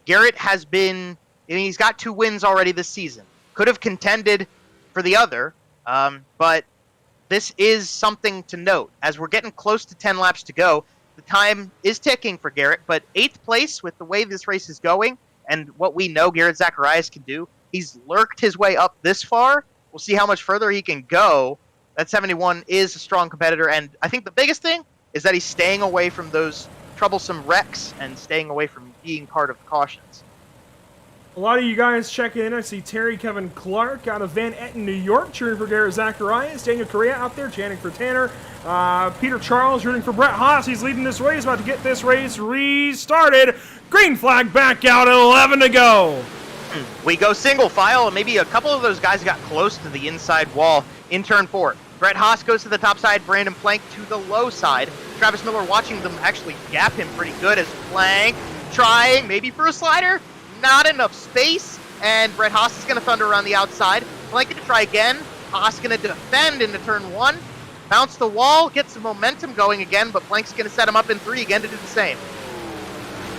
Garrett has been, he's got 2 wins already this season. Could have contended for the other, but this is something to note. As we're getting close to 10 laps to go, the time is ticking for Garrett, but 8th place with the way this race is going and what we know Garrett Zacharias can do, he's lurked his way up this far. We'll see how much further he can go. That 71 is a strong competitor, and I think the biggest thing is that he's staying away from those troublesome wrecks and staying away from being part of the cautions. A lot of you guys checking in. I see Terry Kevin Clark out of Van Etten, New York, cheering for Garrett Zacharias. Daniel Correa out there chanting for Tanner. Peter Charles rooting for Brett Haas. He's leading this race, about to get this race restarted. Green flag back out, 11 to go. We go single file, and maybe a couple of those guys got close to the inside wall in turn 4. Brett Haas goes to the top side, Brandon Plank to the low side. Travis Miller watching them actually gap him pretty good as Plank trying maybe for a slider. not enough space, and Brett Haas is going to thunder around the outside. Plank going to try again. Haas going to defend into turn 1. Bounce the wall, get some momentum going again, but Plank's going to set him up in 3 again to do the same.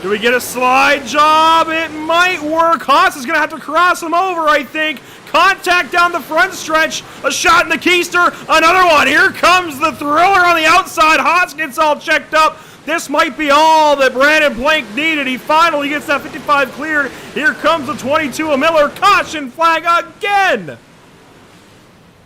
Do we get a slide job? It might work. Haas is going to have to cross him over, I think. Contact down the front stretch. A shot in the keister. Another one. Here comes the thriller on the outside. Haas gets all checked up. This might be all that Brandon Plank needed. He finally gets that 55 cleared. Here comes the 22 of Miller. Caution flag again.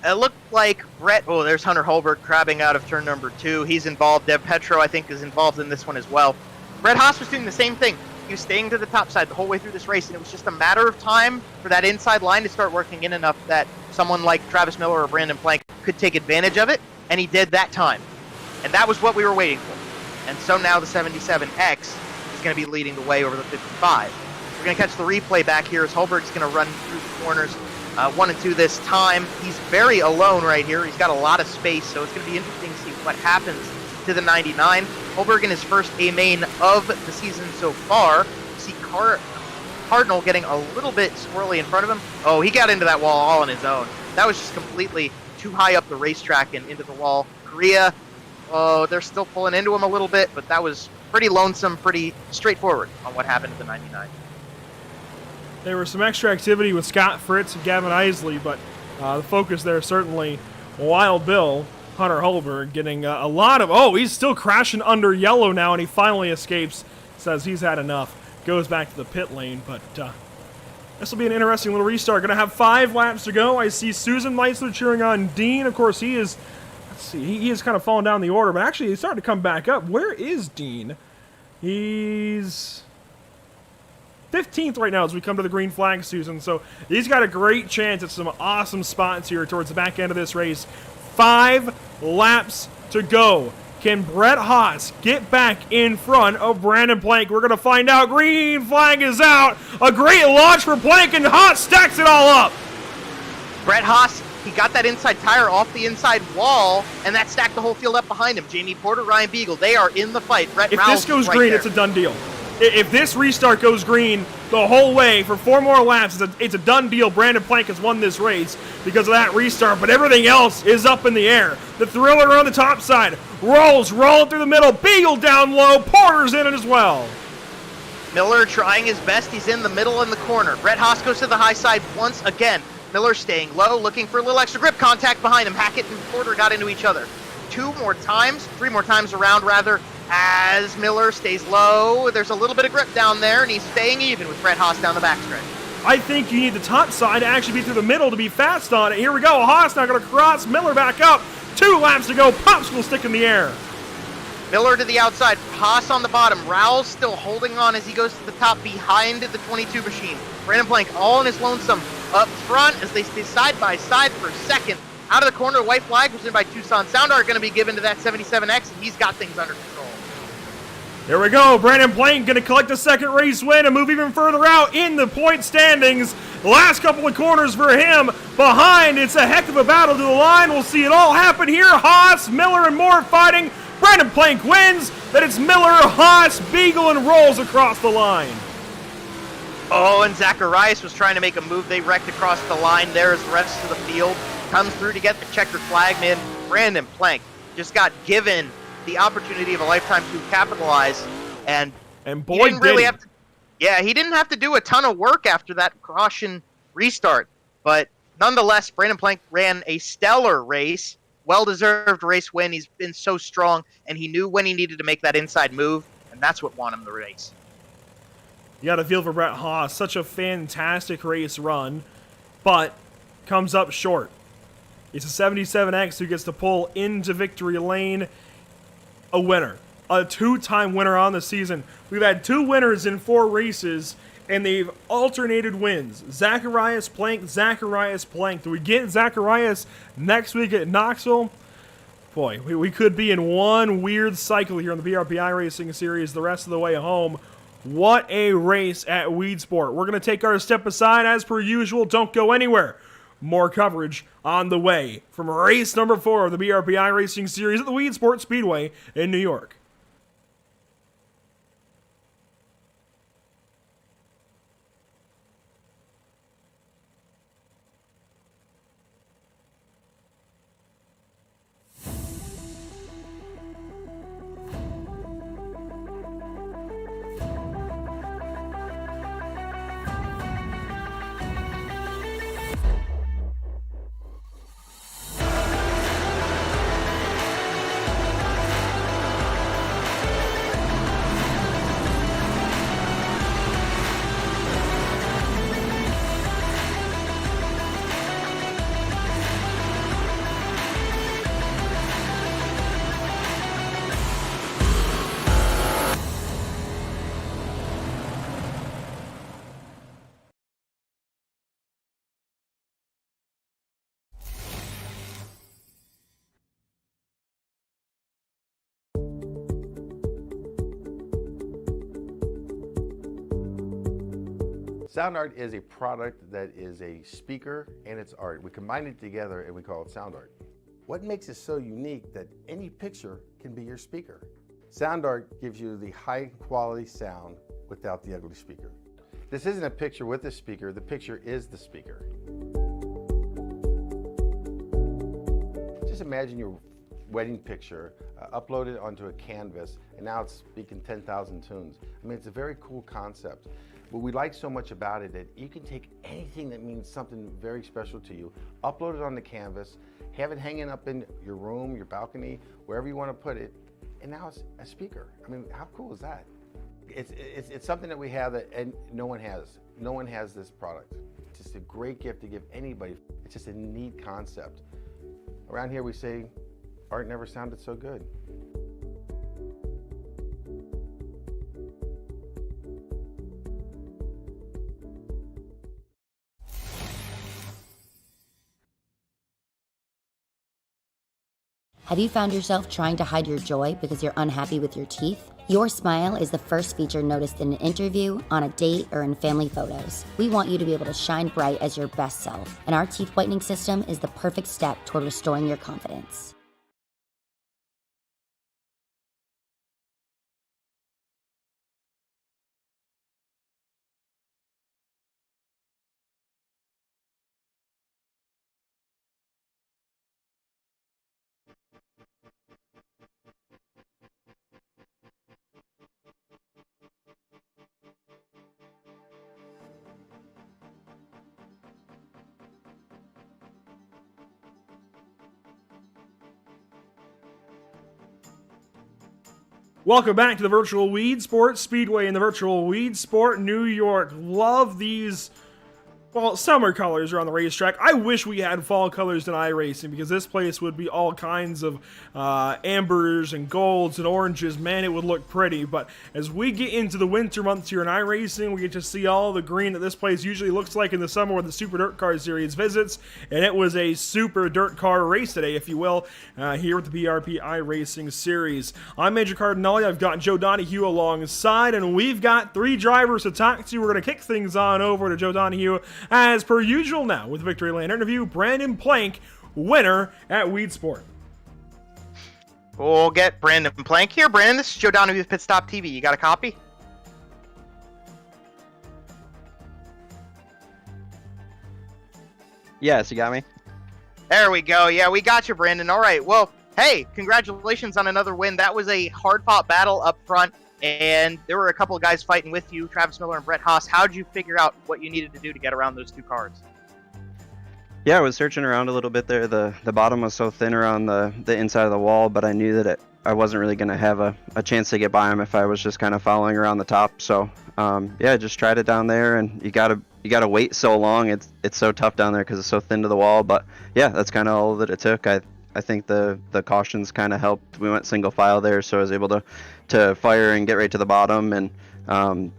It looked like Brett... Oh, there's Hunter Holbert crabbing out of turn number 2. He's involved. Dev Petro, I think, is involved in this one as well. Brett Haas was doing the same thing. He was staying to the top side the whole way through this race, and it was just a matter of time for that inside line to start working in enough that someone like Travis Miller or Brandon Plank could take advantage of it, and he did that time. And that was what we were waiting for. And so now the 77X is going to be leading the way over the 55. We're going to catch the replay back here as Holberg's going to run through the corners 1 and 2 this time. He's very alone right here. He's got a lot of space, so it's going to be interesting to see what happens to the 99. Holberg in his first A-main of the season so far. You see Cardinal getting a little bit squirrely in front of him. Oh, he got into that wall all on his own. That was just completely too high up the racetrack and into the wall. Korea, oh, they're still pulling into him a little bit, but that was pretty lonesome, pretty straightforward on what happened to the 99. There was some extra activity with Scott Fritz and Gavin Isley, but the focus there certainly Wild Bill, Hunter Holberg, getting a lot of... Oh, he's still crashing under yellow now, and he finally escapes, says he's had enough, goes back to the pit lane, but this will be an interesting little restart. Going to have 5 laps to go. I see Susan Meisler cheering on Dean. Of course, he is... Let's see, he is kind of fallen down the order, but actually he's starting to come back up. Where is Dean? He's 15th right now as we come to the green flag, Susan. So he's got a great chance at some awesome spots here towards the back end of this race. 5 laps to go. Can Brett Haas get back in front of Brandon Plank? We're going to find out. Green flag is out. A great launch for Plank, and Haas stacks it all up. Brett Haas, he got that inside tire off the inside wall, and that stacked the whole field up behind him. Jamie Porter, Ryan Beagle, they are in the fight. Brett If Rouse this goes right green, there. it's a done deal. If this restart goes green the whole way for 4 more laps, it's a done deal. Brandon Plank has won this race because of that restart, but everything else is up in the air. The thriller on the top side rolls through the middle. Beagle down low. Porter's in it as well. Miller trying his best. He's in the middle in the corner. Brett Haas goes to the high side once again. Miller staying low, looking for a little extra grip contact behind him. Hackett and Porter got into each other 3 more times around, rather, as Miller stays low. There's a little bit of grip down there, and he's staying even with Brett Haas down the backstretch. I think you need the top side to actually be through the middle to be fast on it. Here we go. Haas now going to cross Miller back up. 2 laps to go. Popsicle stick in the air. Miller to the outside. Haas on the bottom. Rowell's still holding on as he goes to the top behind the 22 machine. Brandon Plank all in his lonesome up front as they stay side by side for a second. Out of the corner, white flag was in by Tucson Sound Art, going to be given to that 77X, and he's got things under control. There we go. Brandon Plank going to collect a second race win and move even further out in the point standings. Last couple of corners for him. Behind, it's a heck of a battle to the line. We'll see it all happen here. Haas, Miller, and Moore fighting. Brandon Plank wins. Then it's Miller, Haas, Beagle, and rolls across the line. Oh, and Zacharias was trying to make a move. They wrecked across the line there as the rest of the field comes through to get the checkered flagman. Brandon Plank just got given the opportunity of a lifetime to capitalize, and boy, he didn't really have to. Yeah, he didn't have to do a ton of work after that caution restart, but nonetheless, Brandon Plank ran a stellar race, well-deserved race win. He's been so strong, and he knew when he needed to make that inside move, and that's what won him the race. You got to feel for Brett Haas. Such a fantastic race run, but comes up short. It's a 77X who gets to pull into victory lane. A winner. A 2-time winner on the season. We've had 2 winners in 4 races, and they've alternated wins. Zacharias Plank, Zacharias Plank. Do we get Zacharias next week at Knoxville? Boy, we could be in one weird cycle here on the BRP iRacing series the rest of the way home. What a race at Weedsport. We're going to take our step aside as per usual. Don't go anywhere. More coverage on the way from race number 4 of the BRP iRacing series at the Weedsport Speedway in New York. Sound Art is a product that is a speaker and it's art. We combine it together and we call it Sound Art. What makes it so unique that any picture can be your speaker? Sound Art gives you the high quality sound without the ugly speaker. This isn't a picture with a speaker, the picture is the speaker. Just imagine your wedding picture uploaded onto a canvas and now it's speaking 10,000 tunes. I mean, it's a very cool concept. What we like so much about it that you can take anything that means something very special to you, upload it on the canvas, have it hanging up in your room, your balcony, wherever you want to put it, and now it's a speaker. I mean, how cool is that? It's something that we have that and no one has. No one has this product. It's just a great gift to give anybody. It's just a neat concept. Around here we say, art never sounded so good. Have you found yourself trying to hide your joy because you're unhappy with your teeth? Your smile is the first feature noticed in an interview, on a date, or in family photos. We want you to be able to shine bright as your best self, and our teeth whitening system is the perfect step toward restoring your confidence. Welcome back to the virtual Weedsport Speedway in the virtual Weedsport New York. Love these, well, summer colors are on the racetrack. I wish we had fall colors in iRacing because this place would be all kinds of ambers and golds and oranges. Man, it would look pretty. But as we get into the winter months here in iRacing, we get to see all the green that this place usually looks like in the summer when the Super Dirt Car Series visits. And it was a Super Dirt Car race today, if you will, here with the BRP iRacing Series. I'm Major Cardinale. I've got Joe Donahue alongside, and we've got 3 drivers to talk to. We're going to kick things on over to Joe Donahue as per usual now with Victory Lane interview, Brandon Plank, winner at Weedsport. We'll get Brandon Plank here. Brandon, this is Joe Donahue with Pit Stop TV. You got a copy? Yes, you got me? There we go. Yeah, we got you, Brandon. All right. Well, hey, congratulations on another win. That was a hard-fought battle up front, and there were a couple of guys fighting with you, Travis Miller and Brett Haas. How'd you figure out what you needed to do to get around those 2 cars? Yeah, I was searching around a little bit there. The bottom was so thin around the inside of the wall, but I knew that I wasn't really going to have a chance to get by him if I was just kind of following around the top. So, yeah, just tried it down there, and you gotta wait so long. It's so tough down there because it's so thin to the wall. But yeah, that's kind of all that it took. I think the cautions kind of helped. We went single file there, so I was able to fire and get right to the bottom. And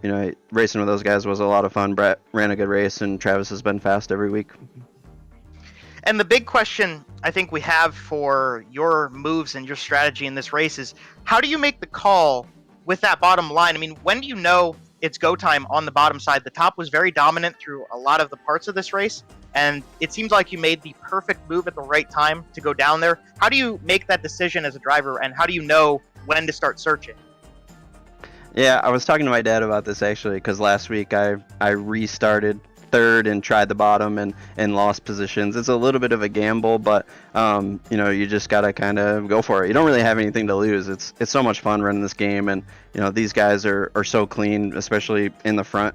you know, racing with those guys was a lot of fun. Brett ran a good race, and Travis has been fast every week. And the big question I think we have for your moves and your strategy in this race is, how do you make the call with that bottom line? I mean, when do you know it's go time on the bottom side? The top was very dominant through a lot of the parts of this race, and it seems like you made the perfect move at the right time to go down there. How do you make that decision as a driver, and how do you know when to start searching? Yeah, I was talking to my dad about this actually, because last week I restarted third and tried the bottom and lost positions. It's a little bit of a gamble, but you know, you just gotta kind of go for it. You don't really have anything to lose. It's so much fun running this game, and you know, these guys are so clean, especially in the front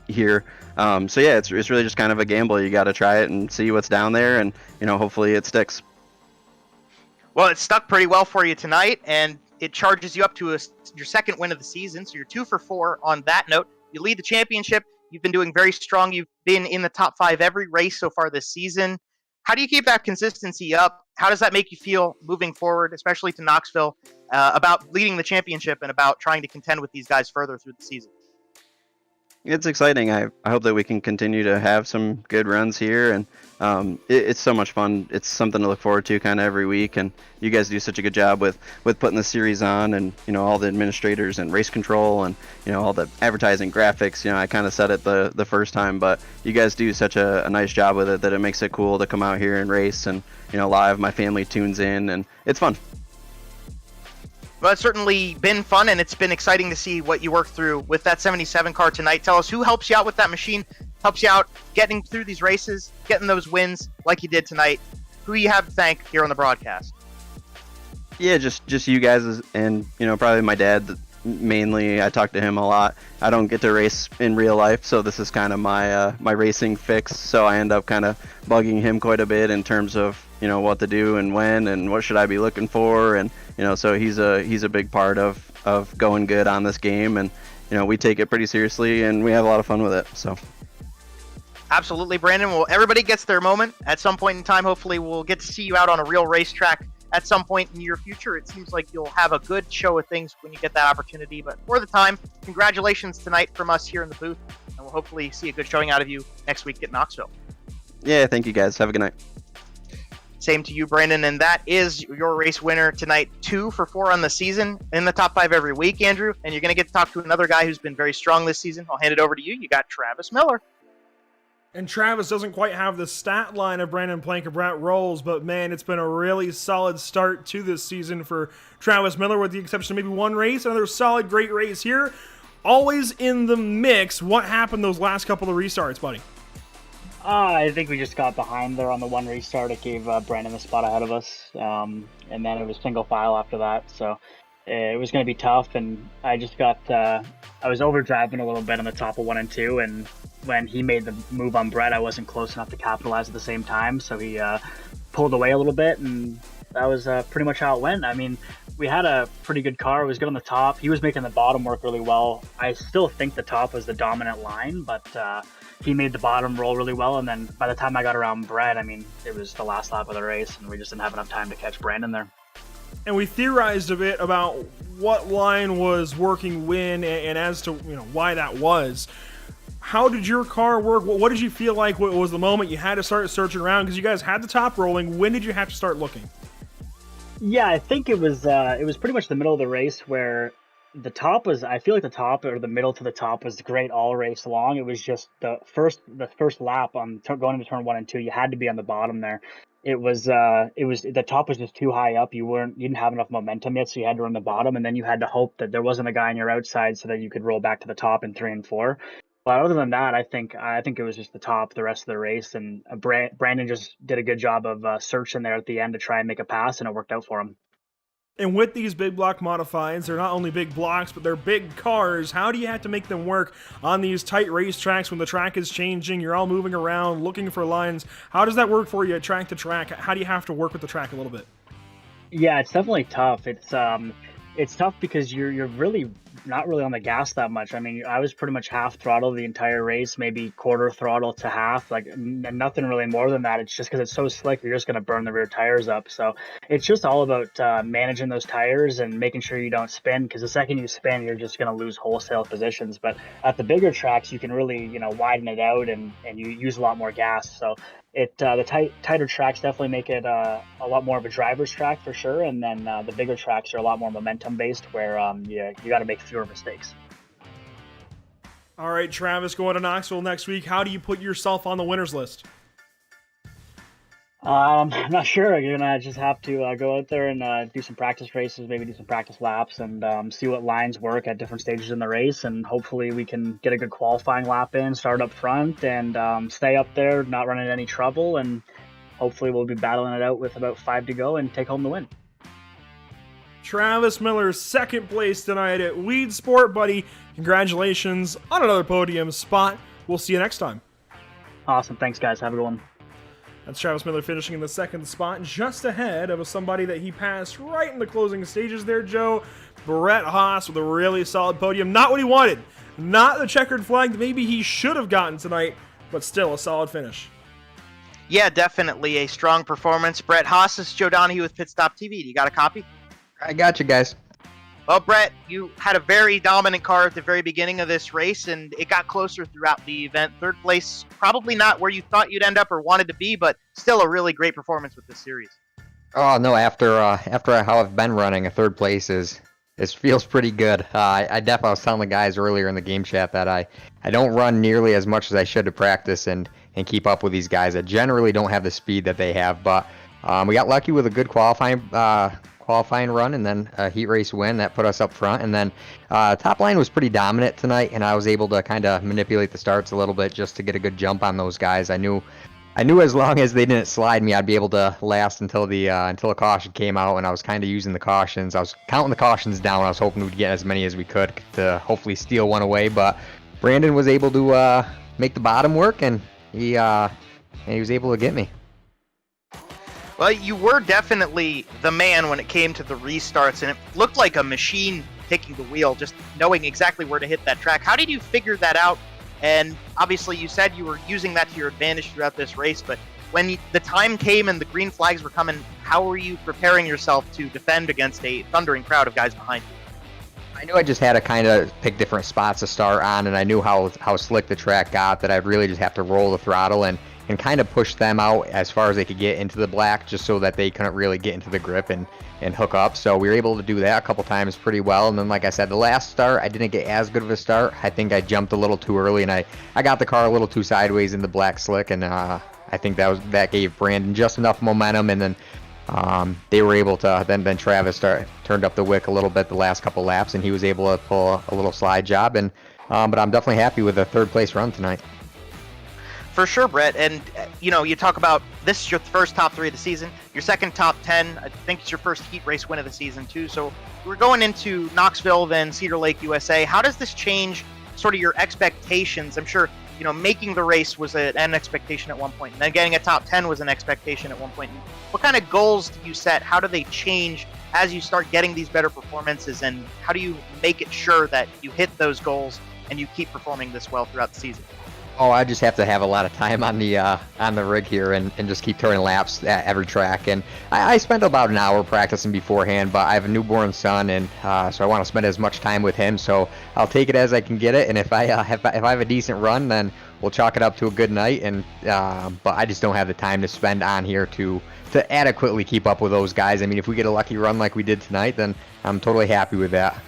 here. So yeah, it's really just kind of a gamble. You got to try it and see what's down there, and you know, hopefully it sticks. Well, it stuck pretty well for you tonight, and it charges you up to your second win of the season, so you're 2 for 4 on that note. You lead the championship. You've been doing very strong. You've been in the top 5 every race so far this season. How do you keep that consistency up? How does that make you feel moving forward, especially to Knoxville, about leading the championship and about trying to contend with these guys further through the season? It's exciting. I hope that we can continue to have some good runs here, and it's so much fun. It's something to look forward to kind of every week, and you guys do such a good job with putting the series on, and all the administrators and race control and all the advertising, graphics. I kind of said it the first time, but you guys do such a nice job with it that it makes it cool to come out here and race, and live. My family tunes in, and it's fun. Well, it's certainly been fun, and it's been exciting to see what you work through with that 77 car tonight. Tell us who helps you out with that machine, helps you out getting through these races, getting those wins like you did tonight. Who you have to thank here on the broadcast? Yeah, just you guys, and probably my dad mainly. I talk to him a lot. I don't get to race in real life, so this is kind of my my racing fix. So I end up kind of bugging him quite a bit in terms of what to do and when and what should I be looking for, and so he's a big part of going good on this game, and we take it pretty seriously and we have a lot of fun with it. So absolutely, Brandon. Well, everybody gets their moment at some point in time. Hopefully we'll get to see you out on a real racetrack at some point in your future. It seems like you'll have a good show of things when you get that opportunity, but for the time, congratulations tonight from us here in the booth, and we'll hopefully see a good showing out of you next week at Knoxville. Yeah, thank you guys. Have a good night. Same to you, Brandon. And that is your race winner tonight, 2 for 4 on the season, in the top 5 every week, Andrew. And you're going to get to talk to another guy who's been very strong this season. I'll hand it over to you. You got Travis Miller. And Travis doesn't quite have the stat line of Brandon Plank or Brett Rolls, but man, it's been a really solid start to this season for Travis Miller, with the exception of maybe one race. Another solid, great race here. Always in the mix. What happened those last couple of restarts, buddy? I think we just got behind there on the one restart. It gave Brandon the spot ahead of us, and then it was single file after that. So it was going to be tough, and I just got I was overdriving a little bit on the top of 1 and 2, and when he made the move on Brett, I wasn't close enough to capitalize at the same time, so he pulled away a little bit, and that was pretty much how it went. I mean, we had a pretty good car. It was good on the top. He was making the bottom work really well. I still think the top was the dominant line, but he made the bottom roll really well, and then by the time I got around Brett, I mean, it was the last lap of the race, and we just didn't have enough time to catch Brandon there. And we theorized a bit about what line was working when, and as to why that was. How did your car work? What did you feel like was the moment you had to start searching around? Because you guys had the top rolling. When did you have to start looking? Yeah, I think it was pretty much the middle of the race where the top was, I feel like the top or the middle to the top was great all race long. It was just the first lap on going into turn 1 and 2, you had to be on the bottom there. It was the top was just too high up. You didn't have enough momentum yet, so you had to run the bottom, and then you had to hope that there wasn't a guy on your outside so that you could roll back to the top in 3 and 4. But other than that, I think it was just the top the rest of the race, and Brandon just did a good job of searching there at the end to try and make a pass, and it worked out for him. And with these big block modifieds, they're not only big blocks, but they're big cars. How do you have to make them work on these tight racetracks when the track is changing? You're all moving around, looking for lines. How does that work for you track to track? How do you have to work with the track a little bit? Yeah, it's definitely tough. It's tough because you're really not really on the gas that much. I mean, I was pretty much half throttle the entire race, maybe quarter throttle to half, like nothing really more than that. It's just because it's so slick, you're just going to burn the rear tires up. So it's just all about managing those tires and making sure you don't spin, because the second you spin, you're just going to lose wholesale positions. But at the bigger tracks, you can really, widen it out and you use a lot more gas. So the tighter tracks definitely make it a lot more of a driver's track for sure, and then the bigger tracks are a lot more momentum based, where you got to make fewer mistakes. All right, Travis, going to Knoxville next week. How do you put yourself on the winners list? I'm not sure. You're gonna just have to go out there and do some practice races, maybe do some practice laps, and see what lines work at different stages in the race. And hopefully we can get a good qualifying lap in, start up front, and stay up there, not run into any trouble. And hopefully we'll be battling it out with about 5 to go and take home the win. Travis Miller, second place tonight at Weedsport, buddy. Congratulations on another podium spot. We'll see you next time. Awesome. Thanks, guys. Have a good one. That's Travis Miller finishing in the second spot, just ahead of somebody that he passed right in the closing stages there, Joe. Brett Haas with a really solid podium. Not what he wanted. Not the checkered flag that maybe he should have gotten tonight, but still a solid finish. Yeah, definitely a strong performance. Brett Haas, is Joe Donahue with Pit Stop TV. You got a copy? I got you guys. Well, Brett, you had a very dominant car at the very beginning of this race, and it got closer throughout the event. Third place, probably not where you thought you'd end up or wanted to be, but still a really great performance with this series. Oh no! After how I've been running, a third place feels pretty good. I definitely was telling the guys earlier in the game chat that I don't run nearly as much as I should to practice and keep up with these guys. I generally don't have the speed that they have, but we got lucky with a good qualifying run and then a heat race win that put us up front. And then top line was pretty dominant tonight, and I was able to kind of manipulate the starts a little bit just to get a good jump on those guys. I knew as long as they didn't slide me, I'd be able to last until a caution came out, and I was kind of using the cautions. I was counting the cautions down. I was hoping we'd get as many as we could to hopefully steal one away, but Brandon was able to make the bottom work, and he was able to get me. Well, you were definitely the man when it came to the restarts, and it looked like a machine taking the wheel, just knowing exactly where to hit that track. How did you figure that out? And obviously you said you were using that to your advantage throughout this race, but when the time came and the green flags were coming, how were you preparing yourself to defend against a thundering crowd of guys behind you? I knew I just had to kind of pick different spots to start on, and I knew how slick the track got, that I'd really just have to roll the throttle and kind of push them out as far as they could get into the black, just so that they couldn't really get into the grip and hook up. So we were able to do that a couple times pretty well. And then, like I said, the last start, I didn't get as good of a start. I think I jumped a little too early, and I got the car a little too sideways in the black slick, and I think that gave Brandon just enough momentum. And then they were able to, then Travis turned up the wick a little bit the last couple laps, and he was able to pull a little slide job. And but I'm definitely happy with the third place run tonight. For sure, Brett. And, you talk about this is your first top 3 of the season, your second top 10. I think it's your first heat race win of the season, too. So we're going into Knoxville, then Cedar Lake, USA. How does this change sort of your expectations? I'm sure, making the race was an expectation at one point, and then getting a top 10 was an expectation at one point. What kind of goals do you set? How do they change as you start getting these better performances? And how do you make it sure that you hit those goals and you keep performing this well throughout the season? Oh, I just have to have a lot of time on the rig here and just keep turning laps at every track. And I spent about an hour practicing beforehand, but I have a newborn son, and so I want to spend as much time with him. So I'll take it as I can get it. And if I have a decent run, then we'll chalk it up to a good night. And but I just don't have the time to spend on here to adequately keep up with those guys. I mean, if we get a lucky run like we did tonight, then I'm totally happy with that.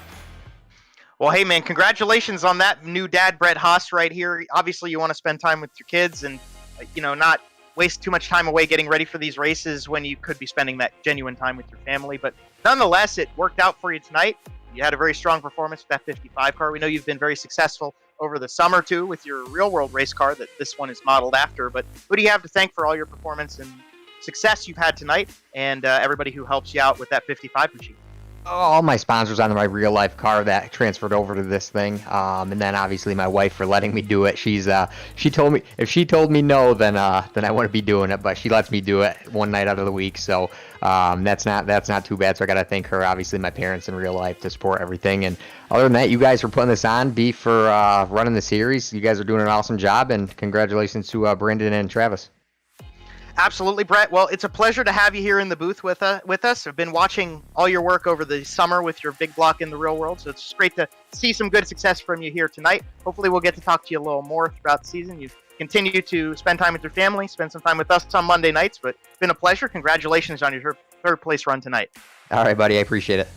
Well, hey, man, congratulations on that, new dad, Brett Haas, right here. Obviously, you want to spend time with your kids and, not waste too much time away getting ready for these races when you could be spending that genuine time with your family. But nonetheless, it worked out for you tonight. You had a very strong performance with that 55 car. We know you've been very successful over the summer, too, with your real-world race car that this one is modeled after. But who do you have to thank for all your performance and success you've had tonight, and everybody who helps you out with that 55 machine? All my sponsors on my real life car that transferred over to this thing, and then obviously my wife for letting me do it. She told me if she told me no, then I wouldn't be doing it, but she lets me do it one night out of the week. So that's not too bad. So I got to thank her, obviously my parents in real life, to support everything. And other than that, you guys for putting this on, B for running the series. You guys are doing an awesome job, and congratulations to Brandon and Travis. Absolutely, Brett. Well, it's a pleasure to have you here in the booth with us. I've been watching all your work over the summer with your big block in the real world, so it's just great to see some good success from you here tonight. Hopefully we'll get to talk to you a little more throughout the season. You continue to spend time with your family, spend some time with us on Monday nights, but it's been a pleasure. Congratulations on your third place run tonight. All right, buddy. I appreciate it.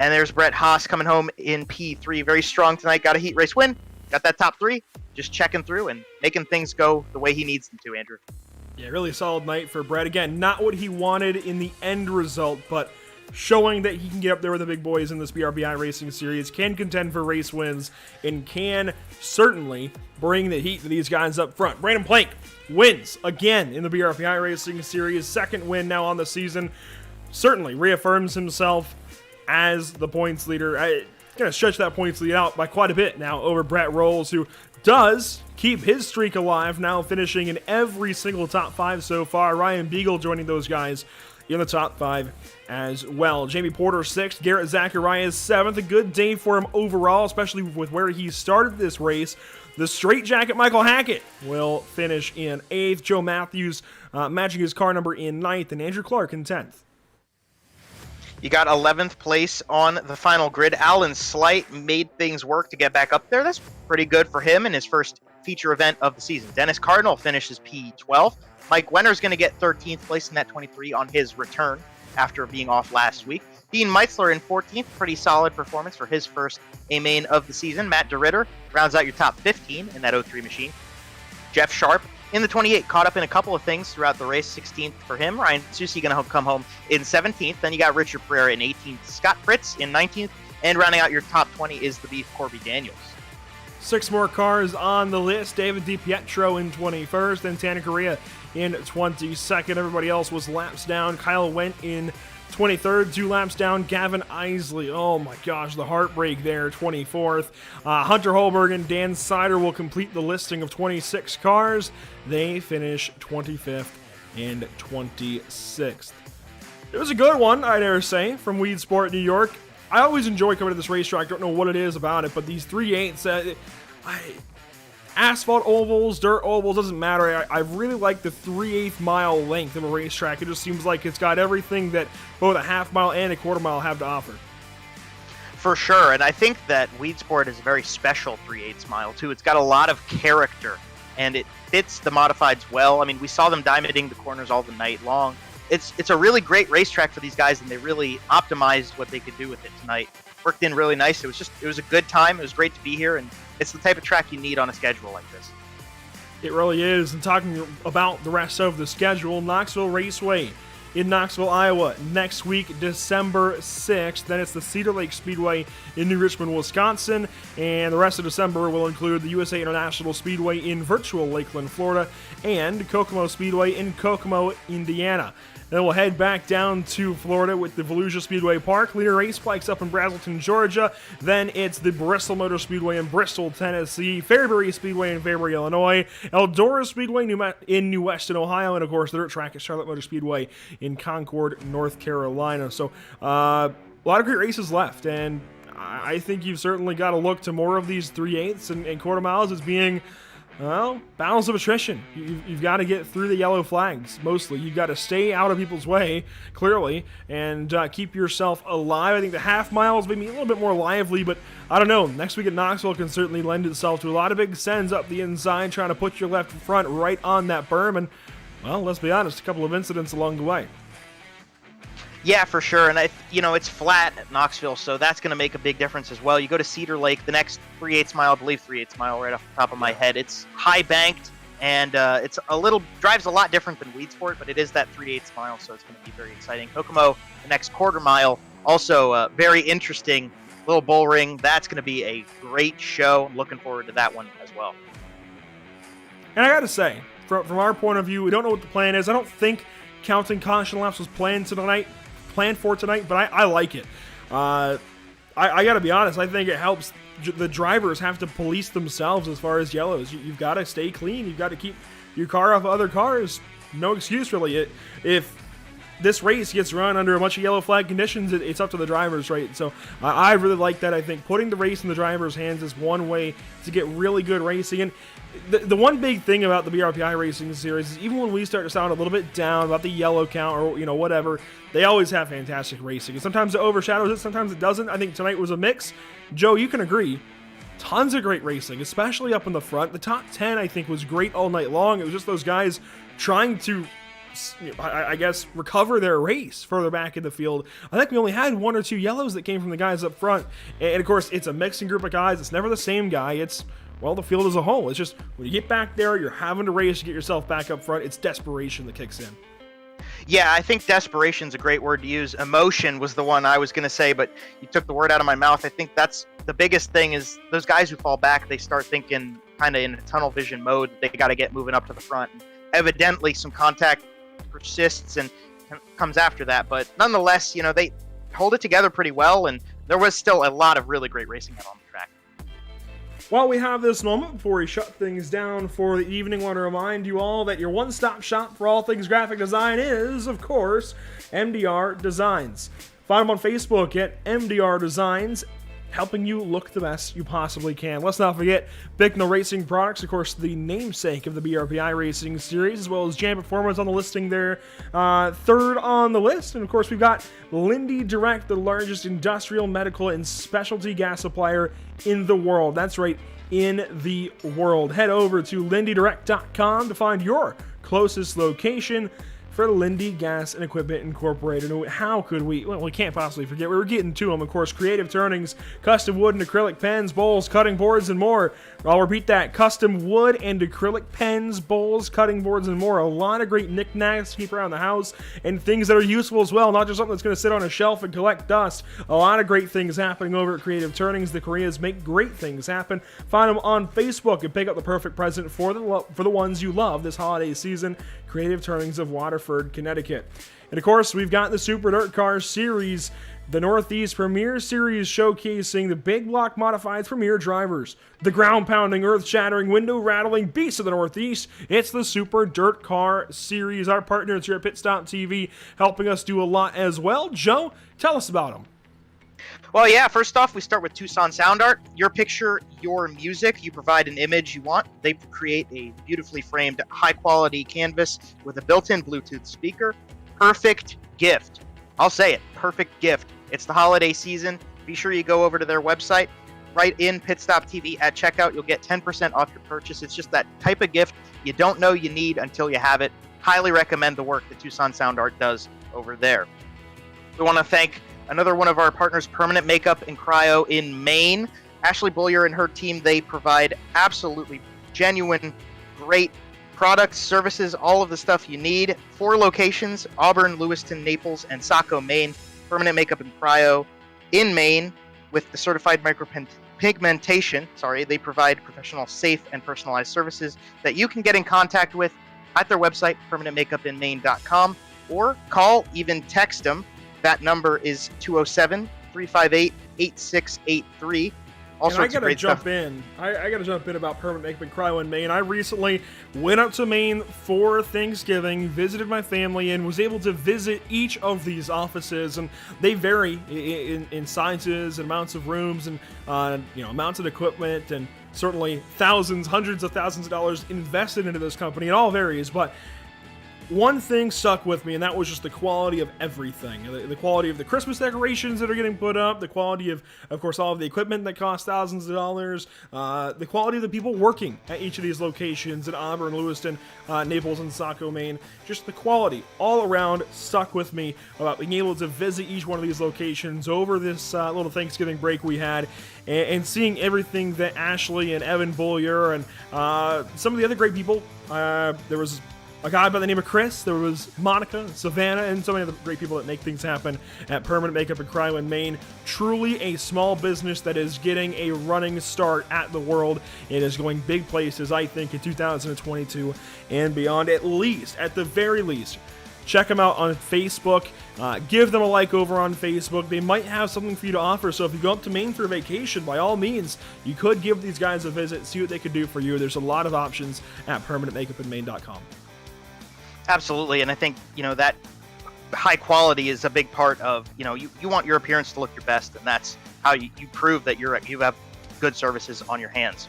And there's Brett Haas coming home in P3. Very strong tonight. Got a heat race win. Got that top 3. Just checking through and making things go the way he needs them to, Andrew. Yeah, really solid night for Brett. Again, not what he wanted in the end result, but showing that he can get up there with the big boys in this BRP iRacing series, can contend for race wins, and can certainly bring the heat to these guys up front. Brandon Plank wins again in the BRP iRacing series. Second win now on the season. Certainly reaffirms himself as the points leader. I'm going to stretch that points lead out by quite a bit now over Brett Rolls, who does keep his streak alive, now finishing in every single top 5 so far. Ryan Beagle joining those guys in the top 5 as well. Jamie Porter 6th, Garrett Zacharias 7th. A good day for him overall, especially with where he started this race. The straight jacket Michael Hackett will finish in 8th. Joe Matthews matching his car number in 9th, and Andrew Clark in 10th. You got 11th place on the final grid. Alan Slight made things work to get back up there. That's pretty good for him in his first feature event of the season. Dennis Cardinal finishes P12. Mike Wenner's going to get 13th place in that 23 on his return after being off last week. Dean Meitzler in 14th, pretty solid performance for his first A-main of the season. Matt DeRitter rounds out your top 15 in that 03 machine. Jeff Sharp in the 28, caught up in a couple of things throughout the race. 16th for him. Ryan Susi going to come home in 17th. Then you got Richard Pereira in 18th. Scott Fritz in 19th. And rounding out your top 20 is the Beef Corby Daniels. 6 more cars on the list. David DiPietro in 21st, and Tana Correa in 22nd. Everybody else was laps down. Kyle went in 23rd, 2 laps down. Gavin Isley, oh my gosh, the heartbreak there, 24th. Hunter Holberg and Dan Sider will complete the listing of 26 cars. They finish 25th and 26th. It was a good one, I dare say, from Weedsport New York. I always enjoy coming to this racetrack. Don't know what it is about it, but these 3/8, asphalt ovals, dirt ovals, doesn't matter. I really like the 3/8 mile length of a racetrack. It just seems like it's got everything that both a half mile and a quarter mile have to offer. For sure, and I think that Weedsport is a very special 3/8 mile too. It's got a lot of character, and it fits the modifieds well. I mean, we saw them diamonding the corners all the night long. It's a really great racetrack for these guys, and they really optimized what they could do with it tonight. Worked in really nice. It was a good time. It was great to be here, and it's the type of track you need on a schedule like this. It really is. And talking about the rest of the schedule, Knoxville Raceway in Knoxville, Iowa, next week, December 6th. Then it's the Cedar Lake Speedway in New Richmond, Wisconsin. And the rest of December will include the USA International Speedway in virtual Lakeland, Florida, and Kokomo Speedway in Kokomo, Indiana. Then we'll head back down to Florida with the Volusia Speedway Park. Leader Raceplex up in Braselton, Georgia. Then it's the Bristol Motor Speedway in Bristol, Tennessee. Fairbury Speedway in Fairbury, Illinois. Eldora Speedway in New Weston, Ohio. And, of course, the dirt track at Charlotte Motor Speedway in Concord, North Carolina. So a lot of great races left. And I think you've certainly got to look to more of these 3/8 and quarter miles as being, well, battles of attrition. You've got to get through the yellow flags, mostly. You've got to stay out of people's way, clearly, and keep yourself alive. I think the half miles maybe a little bit more lively, but I don't know. Next week at Knoxville can certainly lend itself to a lot of big sends up the inside, trying to put your left front right on that berm, and, well, let's be honest, a couple of incidents along the way. Yeah, for sure. And, it's flat at Knoxville, so that's going to make a big difference as well. You go to Cedar Lake, the next 3/8 mile, I believe 3/8 mile right off the top of my head. It's high banked, and it's drives a lot different than Weedsport, but it is that 3/8 mile, so it's going to be very exciting. Kokomo, the next quarter mile, also very interesting. Little bull ring. That's going to be a great show. I'm looking forward to that one as well. And I got to say, from our point of view, we don't know what the plan is. I don't think counting caution laps was planned for tonight, but I like it. I got to be honest, I think it helps the drivers have to police themselves as far as yellows. You've got to stay clean. You've got to keep your car off of other cars. No excuse, really. If this race gets run under a bunch of yellow flag conditions, it's up to the drivers, right? So I really like that. I think putting the race in the drivers' hands is one way to get really good racing. And the one big thing about the BRP iRacing series is even when we start to sound a little bit down about the yellow count or whatever, they always have fantastic racing. And sometimes it overshadows it, sometimes it doesn't. I think tonight was a mix. Joe, you can agree. Tons of great racing, especially up in the front. The top 10, I think, was great all night long. It was just those guys trying to, I guess, recover their race further back in the field. I think we only had 1 or 2 yellows that came from the guys up front. And of course, it's a mixing group of guys. It's never the same guy. It's, well, the field as a whole. It's just when you get back there, you're having to race to get yourself back up front. It's desperation that kicks in. Yeah, I think desperation's a great word to use. Emotion was the one I was going to say, but you took the word out of my mouth. I think that's the biggest thing is those guys who fall back, they start thinking kind of in a tunnel vision mode. They got to get moving up to the front. Evidently, some contact persists and comes after that, but nonetheless, they hold it together pretty well, and there was still a lot of really great racing out on the track. While we have this moment before we shut things down for the evening, I want to remind you all that your one-stop shop for all things graphic design is, of course, MDR Designs. Find them on Facebook at MDR Designs, helping you look the best you possibly can. Let's not forget Bicknell Racing Products, of course, the namesake of the BRP iRacing series, as well as Jam Performance on the listing there, third on the list. And of course, we've got Lindy Direct, the largest industrial, medical, and specialty gas supplier in the world. That's right, in the world. Head over to lindydirect.com to find your closest location for Lindy Gas and Equipment Incorporated. And how could we? Well, we can't possibly forget. We were getting to them, of course. Creative turnings, custom wood and acrylic pens, bowls, cutting boards, and more. I'll repeat that. Custom wood and acrylic pens, bowls, cutting boards, and more. A lot of great knickknacks to keep around the house and things that are useful as well. Not just something that's going to sit on a shelf and collect dust. A lot of great things happening over at Creative Turnings. The Koreas make great things happen. Find them on Facebook and pick up the perfect present for the ones you love this holiday season. Creative Turnings of Waterford, Connecticut. And of course, we've got the Super Dirt Car Series, the Northeast Premier Series, showcasing the big block modifieds premier drivers. The ground-pounding, earth-shattering, window-rattling beasts of the Northeast. It's the Super Dirt Car Series. Our partners here at Pit Stop TV helping us do a lot as well. Joe, tell us about them. Well, yeah, first off, we start with Tucson Sound Art. Your picture, your music. You provide an image you want. They create a beautifully framed, high-quality canvas with a built-in Bluetooth speaker. Perfect gift. I'll say it. Perfect gift. It's the holiday season. Be sure you go over to their website. Right in Pit Stop TV at checkout, you'll get 10% off your purchase. It's just that type of gift you don't know you need until you have it. Highly recommend the work that Tucson Sound Art does over there. We want to thank another one of our partners, Permanent Makeup and Cryo in Maine. Ashley Bullier and her team, they provide absolutely genuine, great products, services, all of the stuff you need. 4 locations, Auburn, Lewiston, Naples, and Saco, Maine. Permanent Makeup and Cryo in Maine with the certified micropigmentation. They provide professional, safe, and personalized services that you can get in contact with at their website, permanentmakeupinmaine.com, or call, even text them. That number is 207-358-8683. All and sorts I of great jump stuff. in. I gotta jump in about Permanent Makeup and Cryo in Maine. I recently went up to Maine for Thanksgiving, visited my family, and was able to visit each of these offices. And they vary in sizes and amounts of rooms and amounts of equipment, and certainly thousands, hundreds of thousands of dollars invested into this company. It all varies, but one thing stuck with me, and that was just the quality of everything. The quality of the Christmas decorations that are getting put up, the quality of course, all of the equipment that costs thousands of dollars, the quality of the people working at each of these locations in Auburn, Lewiston, Naples, and Saco, Maine. Just the quality all around stuck with me about being able to visit each one of these locations over this little Thanksgiving break we had, and seeing everything that Ashley and Evan Bullier and some of the other great people, there was a guy by the name of Chris, there was Monica, Savannah, and so many other great people that make things happen at Permanent Makeup and Cryo in Maine. Truly a small business that is getting a running start at the world. It is going big places, I think, in 2022 and beyond, at the very least. Check them out on Facebook. Give them a like over on Facebook. They might have something for you to offer. So if you go up to Maine for a vacation, by all means, you could give these guys a visit, see what they could do for you. There's a lot of options at permanentmakeupinmaine.com. Absolutely, and I think that high quality is a big part of you want your appearance to look your best, and that's how you prove that you have good services on your hands.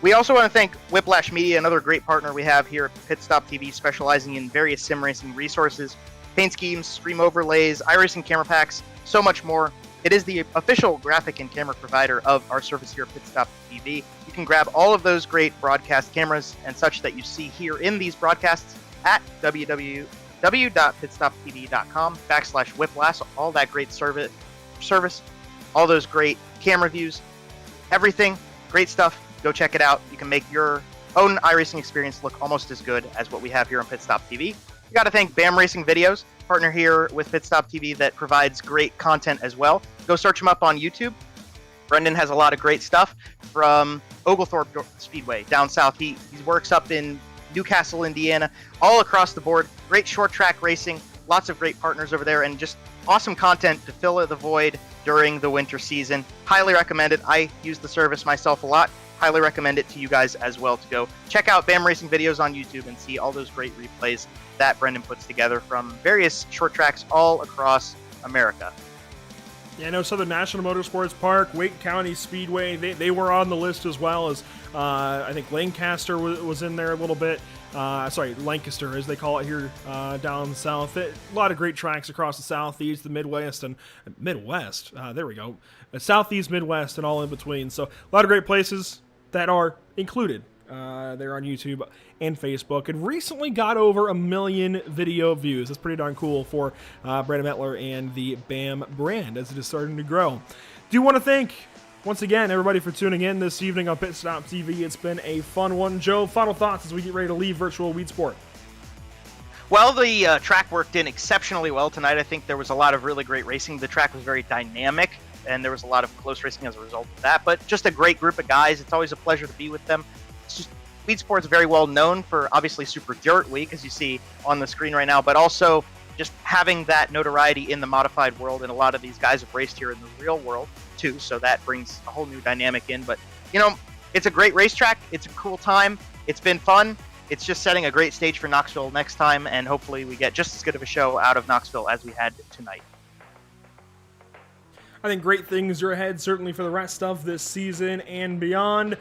We also want to thank Whiplash Media, another great partner we have here at Pit Stop TV, specializing in various sim racing resources, paint schemes, stream overlays, iRacing camera packs, so much more. It is the official graphic and camera provider of our service here at Pit Stop TV. You can grab all of those great broadcast cameras and such that you see here in these broadcasts at www.pitstoptv.com/whiplash. All that great service, all those great camera views, everything, great stuff. Go check it out. You can make your own iRacing experience look almost as good as what we have here on Pit Stop TV. We got to thank BAM Racing Videos, partner here with Pit Stop TV that provides great content as well. Go search them up on YouTube. Brendan has a lot of great stuff from Oglethorpe Speedway down south. He works up in Newcastle, Indiana, all across the board. Great short track racing, lots of great partners over there, and just awesome content to fill the void during the winter season. Highly recommend it. I use the service myself a lot. Highly recommend it to you guys as well to go check out BAM Racing Videos on YouTube and see all those great replays that Brendan puts together from various short tracks all across America. Yeah, I know Southern National Motorsports Park, Wake County Speedway, they were on the list as well as, I think Lancaster was in there a little bit. Sorry, Lancaster, as they call it here down south. A lot of great tracks across the Southeast, the Midwest, and Midwest. There we go. Southeast, Midwest, and all in between. So a lot of great places that are included there on YouTube and Facebook, and recently got over 1 million video views. That's pretty darn cool for Brandon Mettler and the BAM brand as it is starting to grow. Do want to thank, once again, everybody for tuning in this evening on Pit Stop TV. It's been a fun one. Joe, final thoughts as we get ready to leave virtual Weedsport. Well, the track worked in exceptionally well tonight. I think there was a lot of really great racing. The track was very dynamic, and there was a lot of close racing as a result of that. But just a great group of guys. It's always a pleasure to be with them. It's just, Weedsport's very well known for obviously Super Dirt Week, as you see on the screen right now, but also just having that notoriety in the modified world. And a lot of these guys have raced here in the real world too, so that brings a whole new dynamic in. But you know, it's a great racetrack. It's a cool time. It's been fun. It's just setting a great stage for Knoxville next time, and hopefully we get just as good of a show out of Knoxville as we had tonight. I think great things are ahead, certainly for the rest of this season and beyond.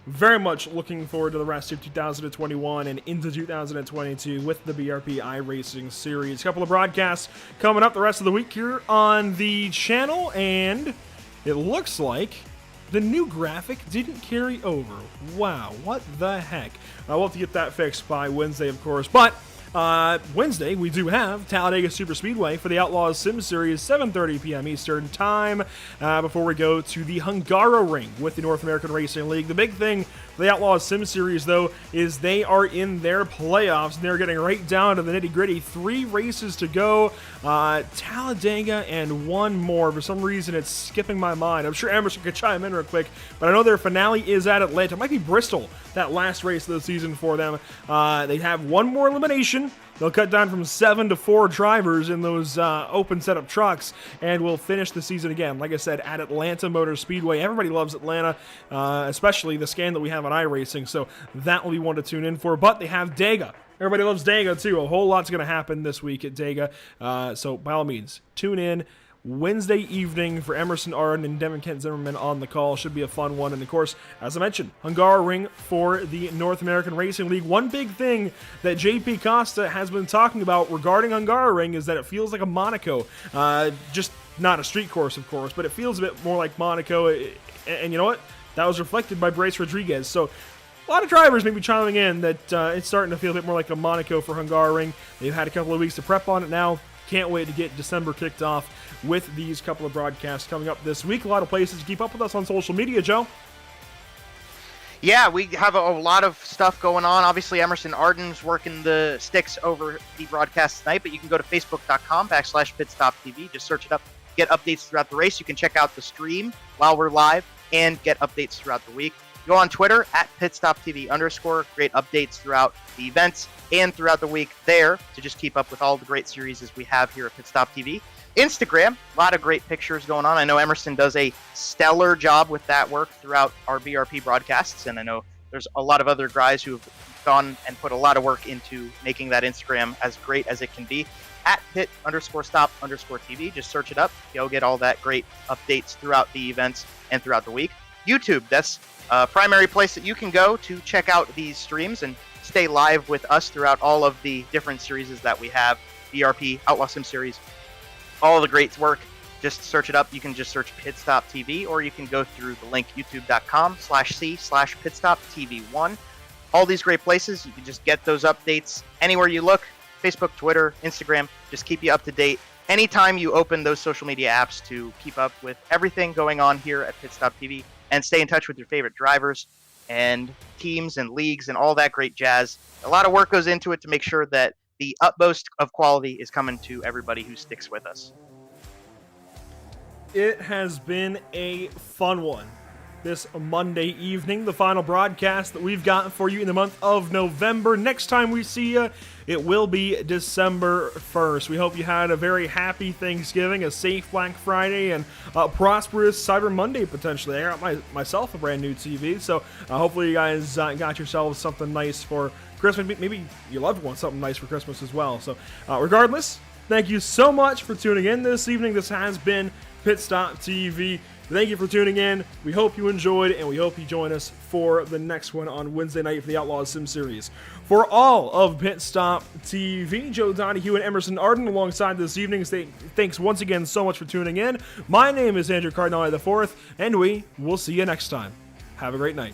Very much looking forward to the rest of 2021 and into 2022 with the BRP iRacing series. A couple of broadcasts coming up the rest of the week here on the channel, and it looks like the new graphic didn't carry over. Wow, what the heck? We'll have to get that fixed by Wednesday, of course, but Wednesday, we do have Talladega Super Speedway for the Outlaws Sim Series, 7:30 p.m. Eastern Time, before we go to the Hungaroring with the North American Racing League. The big thing for the Outlaws Sim Series, though, is they are in their playoffs, and they're getting right down to the nitty-gritty. 3 races to go, Talladega and one more. For some reason, it's skipping my mind. I'm sure Emerson could chime in real quick, but I know their finale is at Atlanta. It might be Bristol, that last race of the season for them. They have one more elimination. They'll cut down from 7 to 4 drivers in those open setup trucks, and we'll finish the season again, like I said, at Atlanta Motor Speedway. Everybody loves Atlanta, especially the scan that we have on iRacing, so that will be one to tune in for. But they have Dega. Everybody loves Dega, too. A whole lot's going to happen this week at Dega, so by all means, tune in. Wednesday evening for Emerson Arden and Devin Kent Zimmerman on the call. Should be a fun one. And of course, as I mentioned, Hungaroring for the North American Racing League. One big thing that JP Costa has been talking about regarding Hungaroring is that it feels like a Monaco. Just not a street course, of course, but it feels a bit more like Monaco. And you know what? That was reflected by Bryce Rodriguez. So a lot of drivers may be chiming in that it's starting to feel a bit more like a Monaco for Hungaroring. They've had a couple of weeks to prep on it now. Can't wait to get December kicked off with these couple of broadcasts coming up this week. A lot of places to keep up with us on social media, Joe. Yeah, we have a lot of stuff going on. Obviously, Emerson Arden's working the sticks over the broadcast tonight, but you can go to facebook.com/pitstoptv. Just search it up, get updates throughout the race. You can check out the stream while we're live and get updates throughout the week. Go on Twitter @pitstoptv_. Great updates throughout the events and throughout the week there to just keep up with all the great series as we have here at Pit Stop TV. Instagram, a lot of great pictures going on. I know Emerson does a stellar job with that work throughout our BRP broadcasts, and I know there's a lot of other guys who have gone and put a lot of work into making that Instagram as great as it can be. @pit_stop_TV. Just search it up. You'll get all that great updates throughout the events and throughout the week. YouTube, that's a primary place that you can go to check out these streams and stay live with us throughout all of the different series that we have. BRP, Outlaw Sim Series, all the great work. Just search it up. You can just search Pit Stop TV, or you can go through the link youtube.com/c/pitstoptv1. All these great places. You can just get those updates anywhere you look. Facebook, Twitter, Instagram, just keep you up to date. Anytime you open those social media apps to keep up with everything going on here at Pit Stop TV and stay in touch with your favorite drivers and teams and leagues and all that great jazz. A lot of work goes into it to make sure that the utmost of quality is coming to everybody who sticks with us. It has been a fun one this Monday evening, the final broadcast that we've got for you in the month of November. Next time we see you, it will be December 1st. We hope you had a very happy Thanksgiving, a safe Black Friday, and a prosperous Cyber Monday, potentially. I got myself a brand new TV, so hopefully you guys got yourselves something nice for Christmas. Maybe your loved one something nice for Christmas as well. So regardless, thank you so much for tuning in this evening. This has been Pit Stop TV. Thank you for tuning in. We hope you enjoyed, and we hope you join us for the next one on Wednesday night for the Outlaws Sim Series. For all of Pit Stop TV, Joe Donahue and Emerson Arden alongside this evening. Thanks once again so much for tuning in. My name is Andrew Cardinale IV, and we will see you next time. Have a great night.